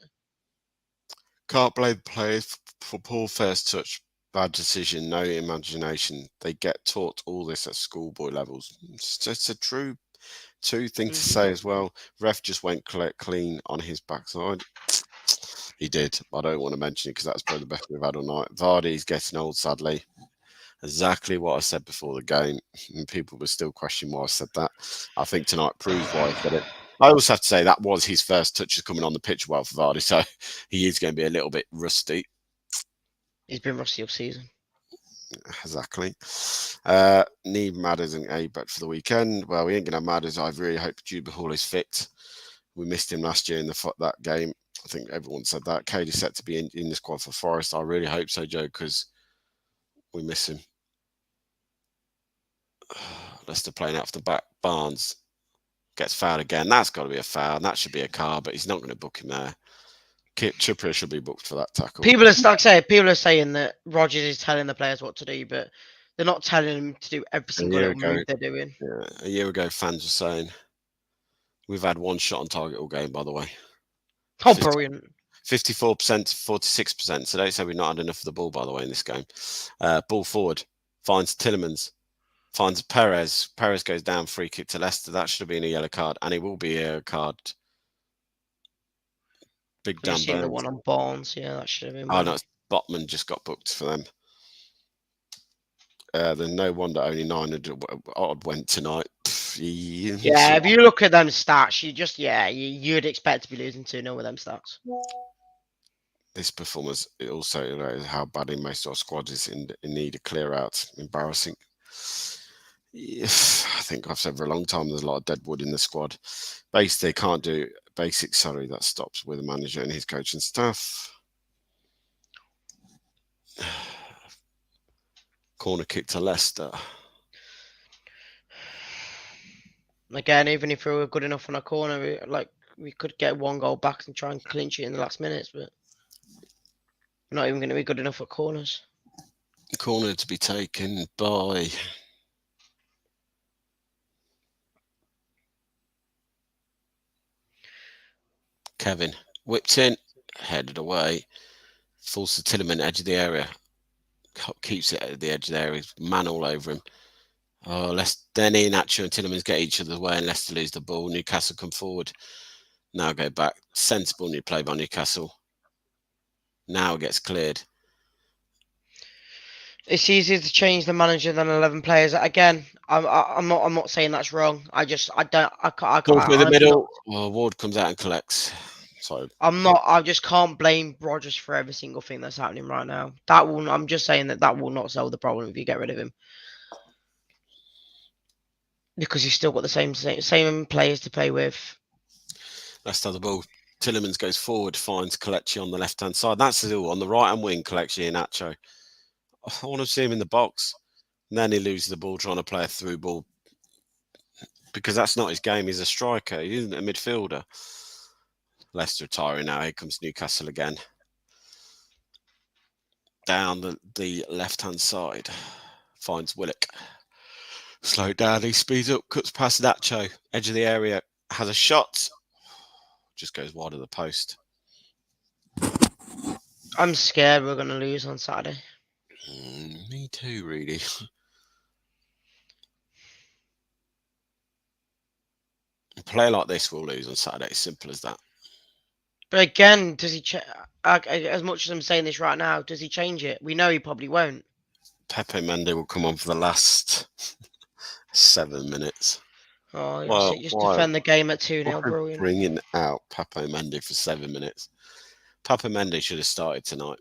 Can't blame players for poor first touch, bad decision, no imagination. They get taught all this at schoolboy levels. It's a true thing to say as well. Ref just went clean on his backside. He did. I don't want to mention it because that's probably the best we've had all night. Vardy's getting old, sadly. Exactly what I said before the game. And people were still questioning why I said that. I think tonight proves why I said it. I also have to say that was his first touches coming on the pitch well for Vardy, so he is going to be a little bit rusty. He's been rusty all season. Exactly. Need Madders and A-Bet for the weekend. Well, we ain't going to have Madders. I really hope Juba Hall is fit. We missed him last year in that game. I think everyone said that. Cady's set to be in the squad for Forest. I really hope so, Joe, because we miss him. Leicester playing out for the back. Barnes gets fouled again. That's got to be a foul. That should be a card, but he's not going to book him there. Chipper should be booked for that tackle. People are saying that Rodgers is telling the players what to do, but they're not telling them to do every single little move they're doing. Yeah, a year ago, fans were saying we've had one shot on target all game, by the way. Oh, brilliant. 54%, 46%. So don't say we've not had enough of the ball, by the way, in this game. Ball forward. Finds Tillemans. Finds Perez. Perez goes down, free kick to Leicester. That should have been a yellow card, and it will be a card. Big Dan Burns. The one on Barnes, yeah, that should have been. Oh, no, Botman just got booked for them. There's no wonder only 900 odd went tonight. Yeah, if you look at them stats, you'd expect to be losing 2-0 with them stats. This performance, it also illustrates how badly most of our squad is in need of clear out. Embarrassing. I think I've said for a long time there's a lot of dead wood in the squad. Basically, they can't do basic salary. That stops with the manager and his coaching staff. Corner kick to Leicester. Again, even if we were good enough on a corner, we could get one goal back and try and clinch it in the last minutes, but we're not even going to be good enough at corners. Corner to be taken by Kevin. Whipped in, headed away. Falls to Tillman, edge of the area. Keeps it at the edge of the area. Man all over him. Oh, Denny, Nacho and Tillemans get each other's way and Leicester lose the ball. Newcastle come forward. Now go back. Sensible new play by Newcastle. Now it gets cleared. It's easier to change the manager than 11 players. Again, I'm not saying that's wrong. I Ball through the I'm not. middle. Well, Ward comes out and collects. So I'm not. I just can't blame Rodgers for every single thing that's happening right now. That will. I'm just saying that will not solve the problem if you get rid of him, because he's still got the same players to play with. Leicester the ball. Tillemans goes forward, finds Kelechi on the left-hand side. That's all. On the right-hand wing, Kelechi and Nacho. I want to see him in the box. And then he loses the ball trying to play a through ball. Because that's not his game. He's a striker. He isn't a midfielder. Leicester retiring now. Here comes Newcastle again. Down the left-hand side. Finds Willock. Slow down. He speeds up. Cuts past Nacho. Edge of the area. Has a shot. Just goes wide of the post. I'm scared we're going to lose on Saturday. Me too, really. A player like this will lose on Saturday. Simple as that. But again, does he? As much as I'm saying this right now, does he change it? We know he probably won't. Pepe Mendy will come on for the last 7 minutes. Oh, well, just defend the game at 2-0. Brilliant. Bringing out Pepe Mendy for 7 minutes. Pepe Mendy should have started tonight.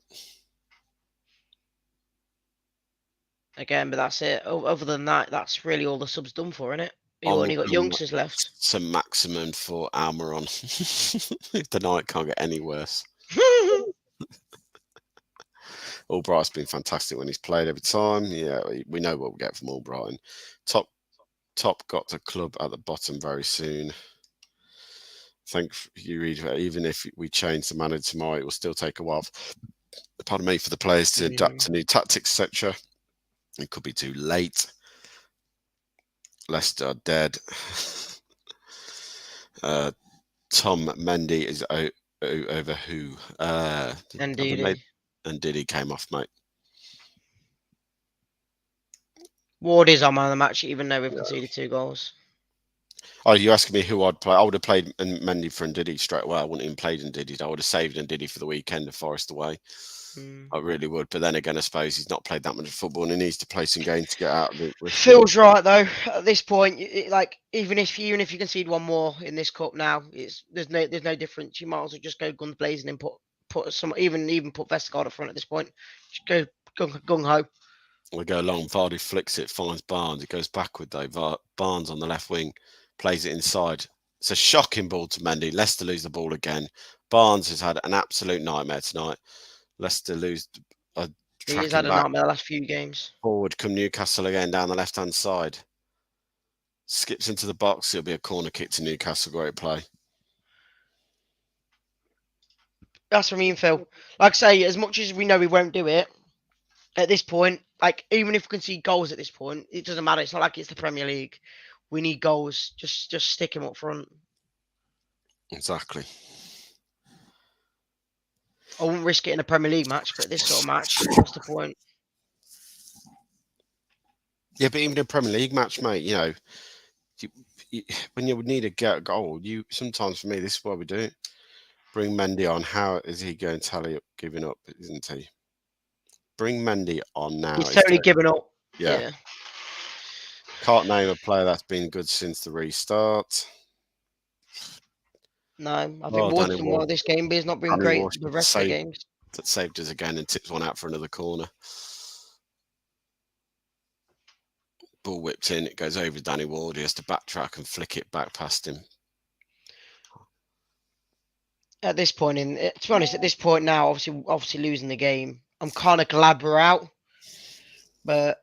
Again, but that's it. Other than that, that's really all the subs done for, isn't it? You only got youngsters left. Some maximum for Almiron. The night can't get any worse. Albright's been fantastic when he's played every time. Yeah, we know what we get from Albright. Top got the club at the bottom very soon. Thank you, Reed. Even if we change the manager tomorrow, it will still take a while. Pardon me, for the players to adapt to new tactics, etc. It could be too late. Leicester are dead. Tom Mendy is over who? And Diddy came off, mate. Ward is our man of the match, even though we've conceded 2 goals. Oh, you're asking me who I'd play? I would have played Mendy for Ndidi straight away. I wouldn't even played Ndidi. I would have saved Ndidi for the weekend of Forest away. I really would. But then again, I suppose he's not played that much football and he needs to play some games to get out of it. Feels right though. At this point, even if you concede one more in this cup now, there's no difference. You might as well just go guns blazing and put some even put Vestergaard up front at this point. Just go gung ho. We go long. Vardy flicks it, finds Barnes. It goes backward though. Barnes on the left wing plays it inside. It's a shocking ball to Mendy. Leicester lose the ball again. Barnes has had an absolute nightmare tonight. Leicester lose. He's had a nightmare the last few games. Forward come Newcastle again down the left-hand side. Skips into the box. It'll be a corner kick to Newcastle. Great play. That's what I mean, Phil. Like I say, as much as we know we won't do it, at this point, like even if we can see goals at this point, it doesn't matter. It's not like it's the Premier League. We need goals. Just stick him up front. Exactly. I wouldn't risk it in a Premier League match, but this sort of match, what's the point? Yeah, but even in a Premier League match, mate, you know, when you would need a goal, sometimes for me, this is what we do. Bring Mendy on. How is he going to tally up giving up, isn't he? Bring Mendy on now. He's totally given up. Yeah. Can't name a player that's been good since the restart. No, I think Ward's done well this game, but he's not been great the rest of the games. That saved us again and tips one out for another corner. Ball whipped in. It goes over Danny Ward. He has to backtrack and flick it back past him. At this point, to be honest, at this point now, obviously losing the game, I'm kind of glad we're out, but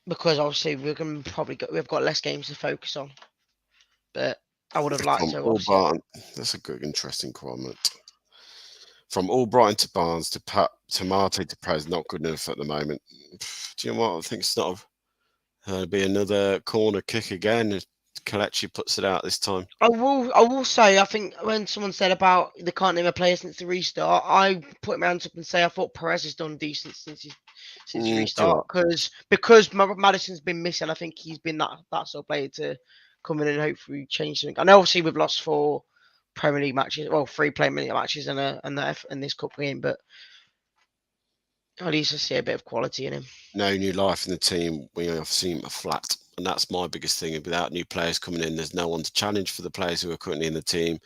because obviously we've got less games to focus on. But I would have liked to. That's a good, interesting comment. From Albright to Barnes to Marte to Prez, not good enough at the moment. Do you know what? I think it's not. There'll be another corner kick again. Kelechi puts it out this time. I will say, I think when someone said about they can't name a player since the restart, I put my hands up and say I thought Perez has done decent since the restart because Madison's been missing. I think he's been that sort of player to come in and hopefully change something. I know obviously we've lost 4 Premier League matches, 3 Premier League matches in this cup game, but At least I see a bit of quality in him. No new life in the team. We have seen a flat, and that's my biggest thing. Without new players coming in, there's no one to challenge for the players who are currently in the team.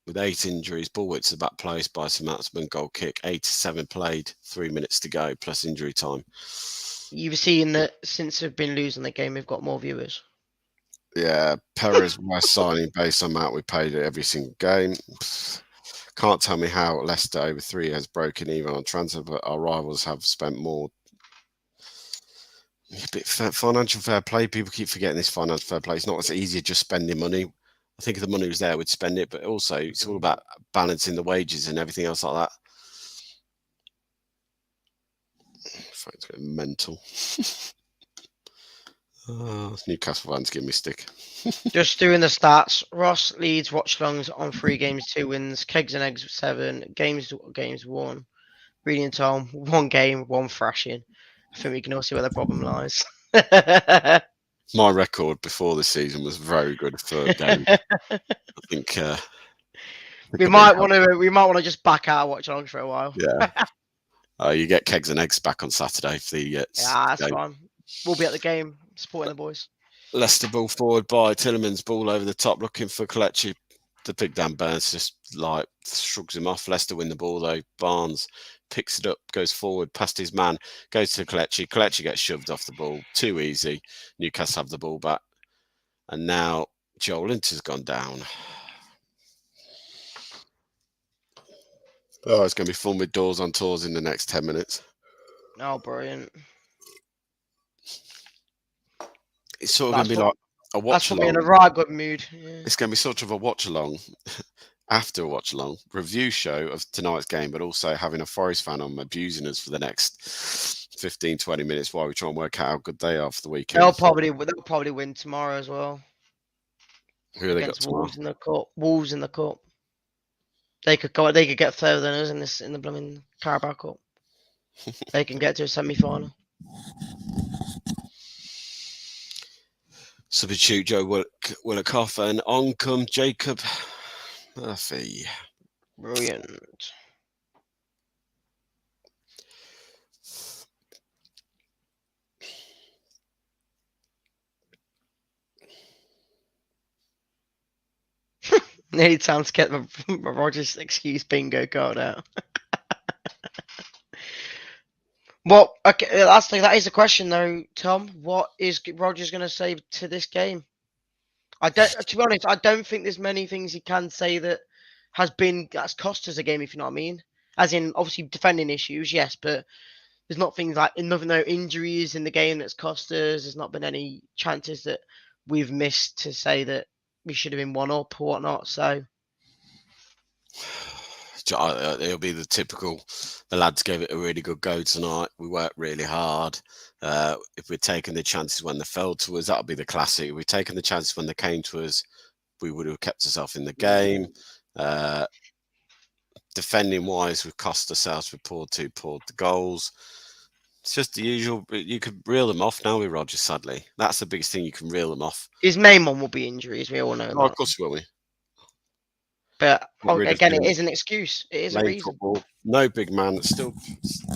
With 8 injuries, Bullwick's the back placed by Samatsman goal kick. 87 played, 3 minutes to go, plus injury time. You've seen that since we've been losing the game, we've got more viewers. Yeah, Perez worst signing based on that we paid it every single game. Can't tell me how Leicester over 3 years broken even on transfer, but our rivals have spent more. Financial fair play. People keep forgetting this financial fair play. It's not as easy as just spending money. I think if the money was there, we'd spend it, but also it's all about balancing the wages and everything else like that. It's getting mental. Newcastle fans give me stick. Just doing the stats. Ross leads Watchalongs on 3 games, 2 wins. Kegs and Eggs 7 games 1. Reading and Tom 1 game, 1 thrashing. I think we can all see where the problem lies. My record before the season was very good for a game. I think we might want to just back out of Watchalongs for a while. Yeah. You get Kegs and Eggs back on Saturday for the yeah, that's fine. We'll be at the game supporting the boys. Leicester ball forward by Tillerman's ball over the top, looking for Kelechi. The big Dan Burns just like shrugs him off. Leicester win the ball though. Barnes picks it up, goes forward past his man, goes to Kelechi. Kelechi gets shoved off the ball. Too easy. Newcastle have the ball back. And now Joel Linter's gone down. Oh, it's going to be fun with doors on tours in the next 10 minutes. Oh, brilliant. It's sort of going to be like a watch-along. That's put me in a right good mood. Yeah. It's going to be sort of a watch-along, after a watch-along, review show of tonight's game, but also having a Forest fan on abusing us for the next 15, 20 minutes while we try and work out how good they are for the weekend. They'll probably win tomorrow as well. Who have they got tomorrow? Wolves in the cup. Wolves in the cup. They could get further than us in the blooming Carabao Cup. They can get to a semi-final. Substitute Joe Willicoffer and on come Jacob Murphy. Brilliant. Nearly time to get my Rogers excuse bingo card out. Well, okay, that is a question though, Tom. What is Rogers going to say to this game? To be honest, I don't think there's many things he can say that's cost us a game, if you know what I mean. As in, obviously defending issues, yes, but there's not things like no injuries in the game that's cost us. There's not been any chances that we've missed to say that we should have been 1 up or whatnot. So it'll be the typical. The lads gave it a really good go tonight. We worked really hard. If we'd taken the chances when they fell to us, that'll be the classic. If we'd taken the chances when they came to us, we would have kept ourselves in the game. Defending wise, we've cost ourselves. We poured the goals. It's just the usual. You could reel them off now with Rogers, sadly. That's the biggest thing. You can reel them off. His main one will be injuries. We all know that. Of course will we. But again, it is an excuse. It is a reason. Football. No big man that still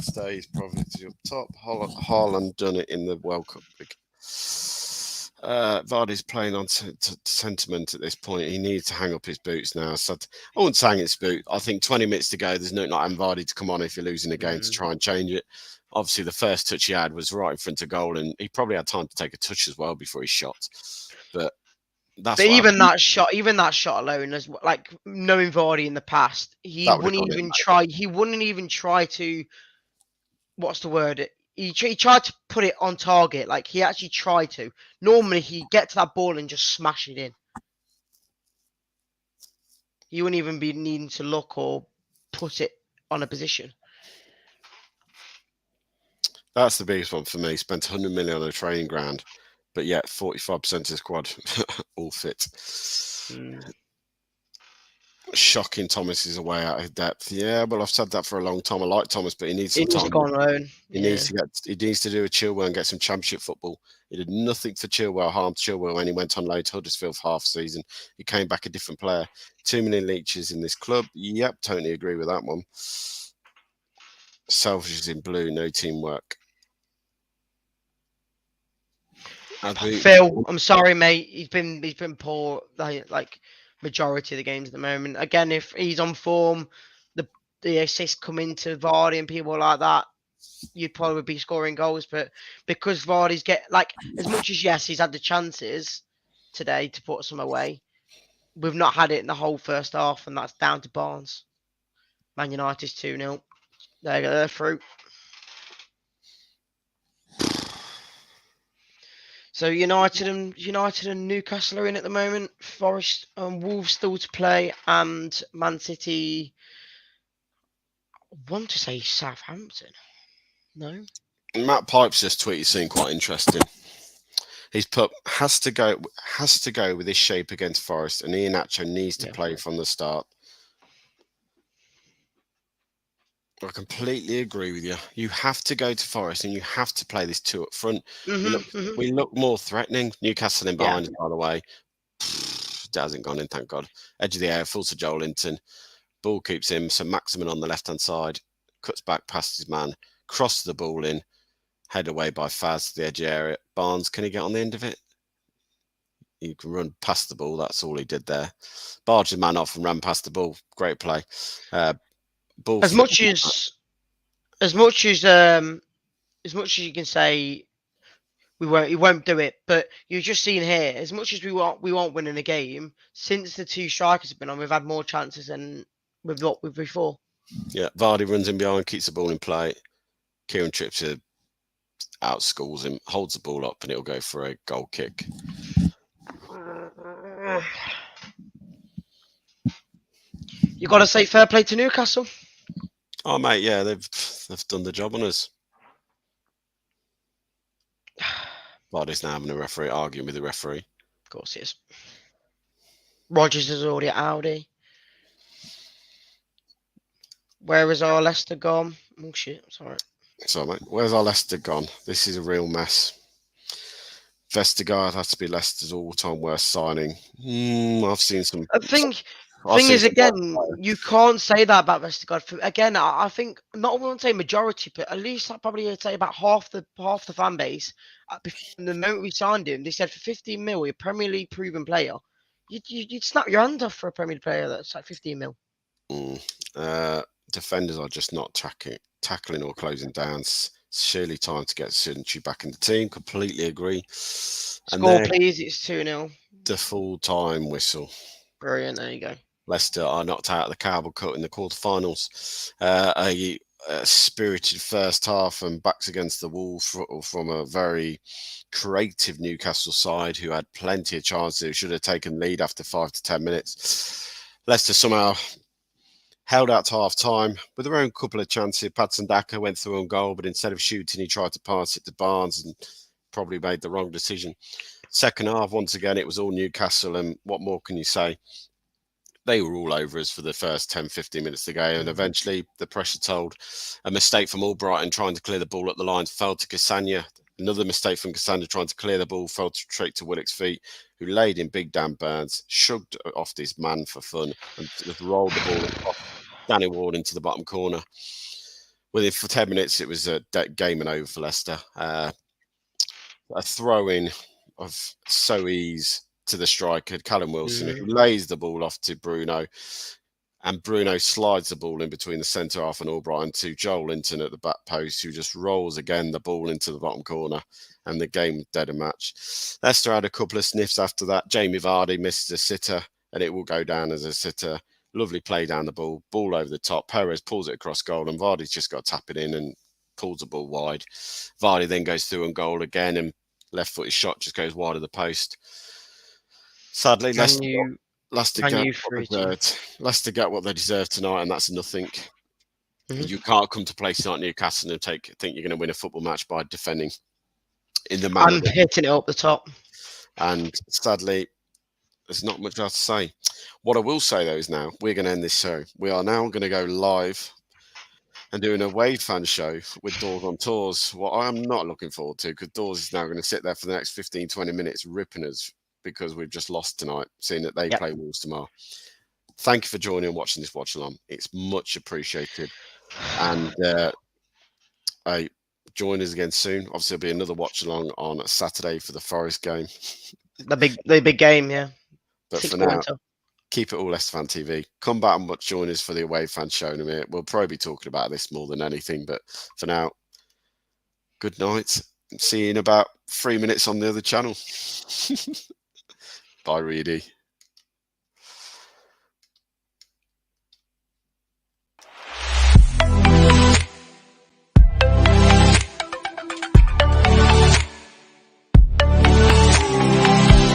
stays probably up top. Haaland done it in the World Cup. Vardy's playing on sentiment at this point. He needs to hang up his boots now. So I wouldn't say hang his boot. I think 20 minutes to go, there's no not having Vardy to come on if you're losing a game to try and change it. Obviously, the first touch he had was right in front of goal, and he probably had time to take a touch as well before he shot. But even that shot alone, as like knowing Vardy in the past, he wouldn't even try. He wouldn't even try to. What's the word? He tried to put it on target. Like he actually tried to. Normally, he'd get to that ball and just smash it in. He wouldn't even be needing to look or put it on a position. That's the biggest one for me. Spent 100 million on a training ground, but yet 45% of the squad all fit. Shocking. Thomas is away out of depth. Yeah, well, I've said that for a long time. I like Thomas, but he needs some time. He's gone alone. He needs to do a Chilwell and get some championship football. He did nothing for Chilwell, harm to Chilwell when he went on loan to Huddersfield for half season. He came back a different player. Too many leeches in this club. Yep, totally agree with that one. Selfish in blue, no teamwork. Phil, I'm sorry, mate. He's been poor like majority of the games at the moment. Again, if he's on form, the assists come into Vardy and people like that, you'd probably be scoring goals. But because Vardy's as much as yes, he's had the chances today to put some away, we've not had it in the whole first half, and that's down to Barnes. Man United's 2-0. There you go, they're through. So United and Newcastle are in at the moment. Forest and Wolves still to play, and Man City. I want to say Southampton. No. Matt Pipes just tweeted something quite interesting. He's put has to go with this shape against Forest, and Iheanacho needs to play from the start. I completely agree with you. You have to go to Forest, and you have to play this two up front. We look more threatening. Newcastle in behind, by the way. It hasn't gone in, thank God. Edge of the air, full to Joelinton. Ball keeps him. So Maximin on the left-hand side. Cuts back past his man. Crosses the ball in. Head away by Faz to the edge area. Barnes, can he get on the end of it? He can run past the ball. That's all he did there. Barged the man off and ran past the ball. Great play. Ball as much as you can say he won't do it, but you've just seen here, as much as we won't winning a game, since the two strikers have been on, we've had more chances than we've before. Yeah, Vardy runs in behind, keeps the ball in play. Kieran Trippier outschools him, holds the ball up, and it'll go for a goal kick. You got to say fair play to Newcastle. Oh mate, yeah, they've done the job on us. Vardy's now having a referee arguing with the referee. Of course he is. Rodgers is already at Audi. Where is our Leicester gone? Oh shit, sorry. Sorry mate, where's our Leicester gone? This is a real mess. Vestergaard has to be Leicester's all-time worst signing. I've seen some. Thing is, again, you can't say that about Vestergaard. Again, I think not want to say majority, but at least I'd probably say about half the fan base. The moment we signed him, they said for 15 mil, a Premier League proven player, you'd snap your hand off for a Premier League player that's like 15 mil. Defenders are just not tackling or closing down. It's surely time to get Sunchu back in the team. Completely agree. Score, please. It's 2-0. The full-time whistle. Brilliant. There you go. Leicester are knocked out of the Carabao Cup in the quarterfinals. A spirited first half and backs against the wall from a very creative Newcastle side who had plenty of chances, who should have taken lead after 5 to 10 minutes. Leicester somehow held out to half time with their own couple of chances. Patson Daka went through on goal, but instead of shooting, he tried to pass it to Barnes and probably made the wrong decision. Second half, once again, it was all Newcastle, and what more can you say? They were all over us for the first 10, 15 minutes of the game, and eventually the pressure told. A mistake from Albrighton trying to clear the ball up the line fell to Cassagna. Another mistake from Cassagna trying to clear the ball fell straight to Willock's feet, who laid in big Dan Burns, shrugged off this man for fun, and just rolled the ball across Danny Ward into the bottom corner. Within 10 minutes, it was a game and over for Leicester. A throw-in of Soe's to the striker, Callum Wilson, who lays the ball off to Bruno. And Bruno slides the ball in between the centre half and Albrighton to Joelinton at the back post, who just rolls again the ball into the bottom corner. And the game dead a match. Leicester had a couple of sniffs after that. Jamie Vardy missed a sitter, and it will go down as a sitter. Lovely play down the ball over the top. Perez pulls it across goal, and Vardy's just got to tap it in and pulls the ball wide. Vardy then goes through on goal again, and left-footed shot just goes wide of the post. Sadly, Leicester get what they deserve tonight, and that's nothing. You can't come to place like Newcastle and think you're going to win a football match by defending in the manner. I'm hitting it up the top. And sadly, there's not much else to say. What I will say, though, is now we're going to end this show. We are now going to go live and do an away fan show with Dawes on Tours. What I am not looking forward to, because Dawes is now going to sit there for the next 15, 20 minutes ripping us because we've just lost tonight, seeing that they play Wolves tomorrow. Thank you for joining and watching this watch along. It's much appreciated. And Hey, join us again soon. Obviously, there'll be another watch along on Saturday for the Forest game. The big game, yeah. But 6 for now, pointer. keep it all Leicester Fan TV. Come back and join us for the away fan show in a minute. We'll probably be talking about this more than anything. But for now, good night. See you in about 3 minutes on the other channel. Bye, Reedy.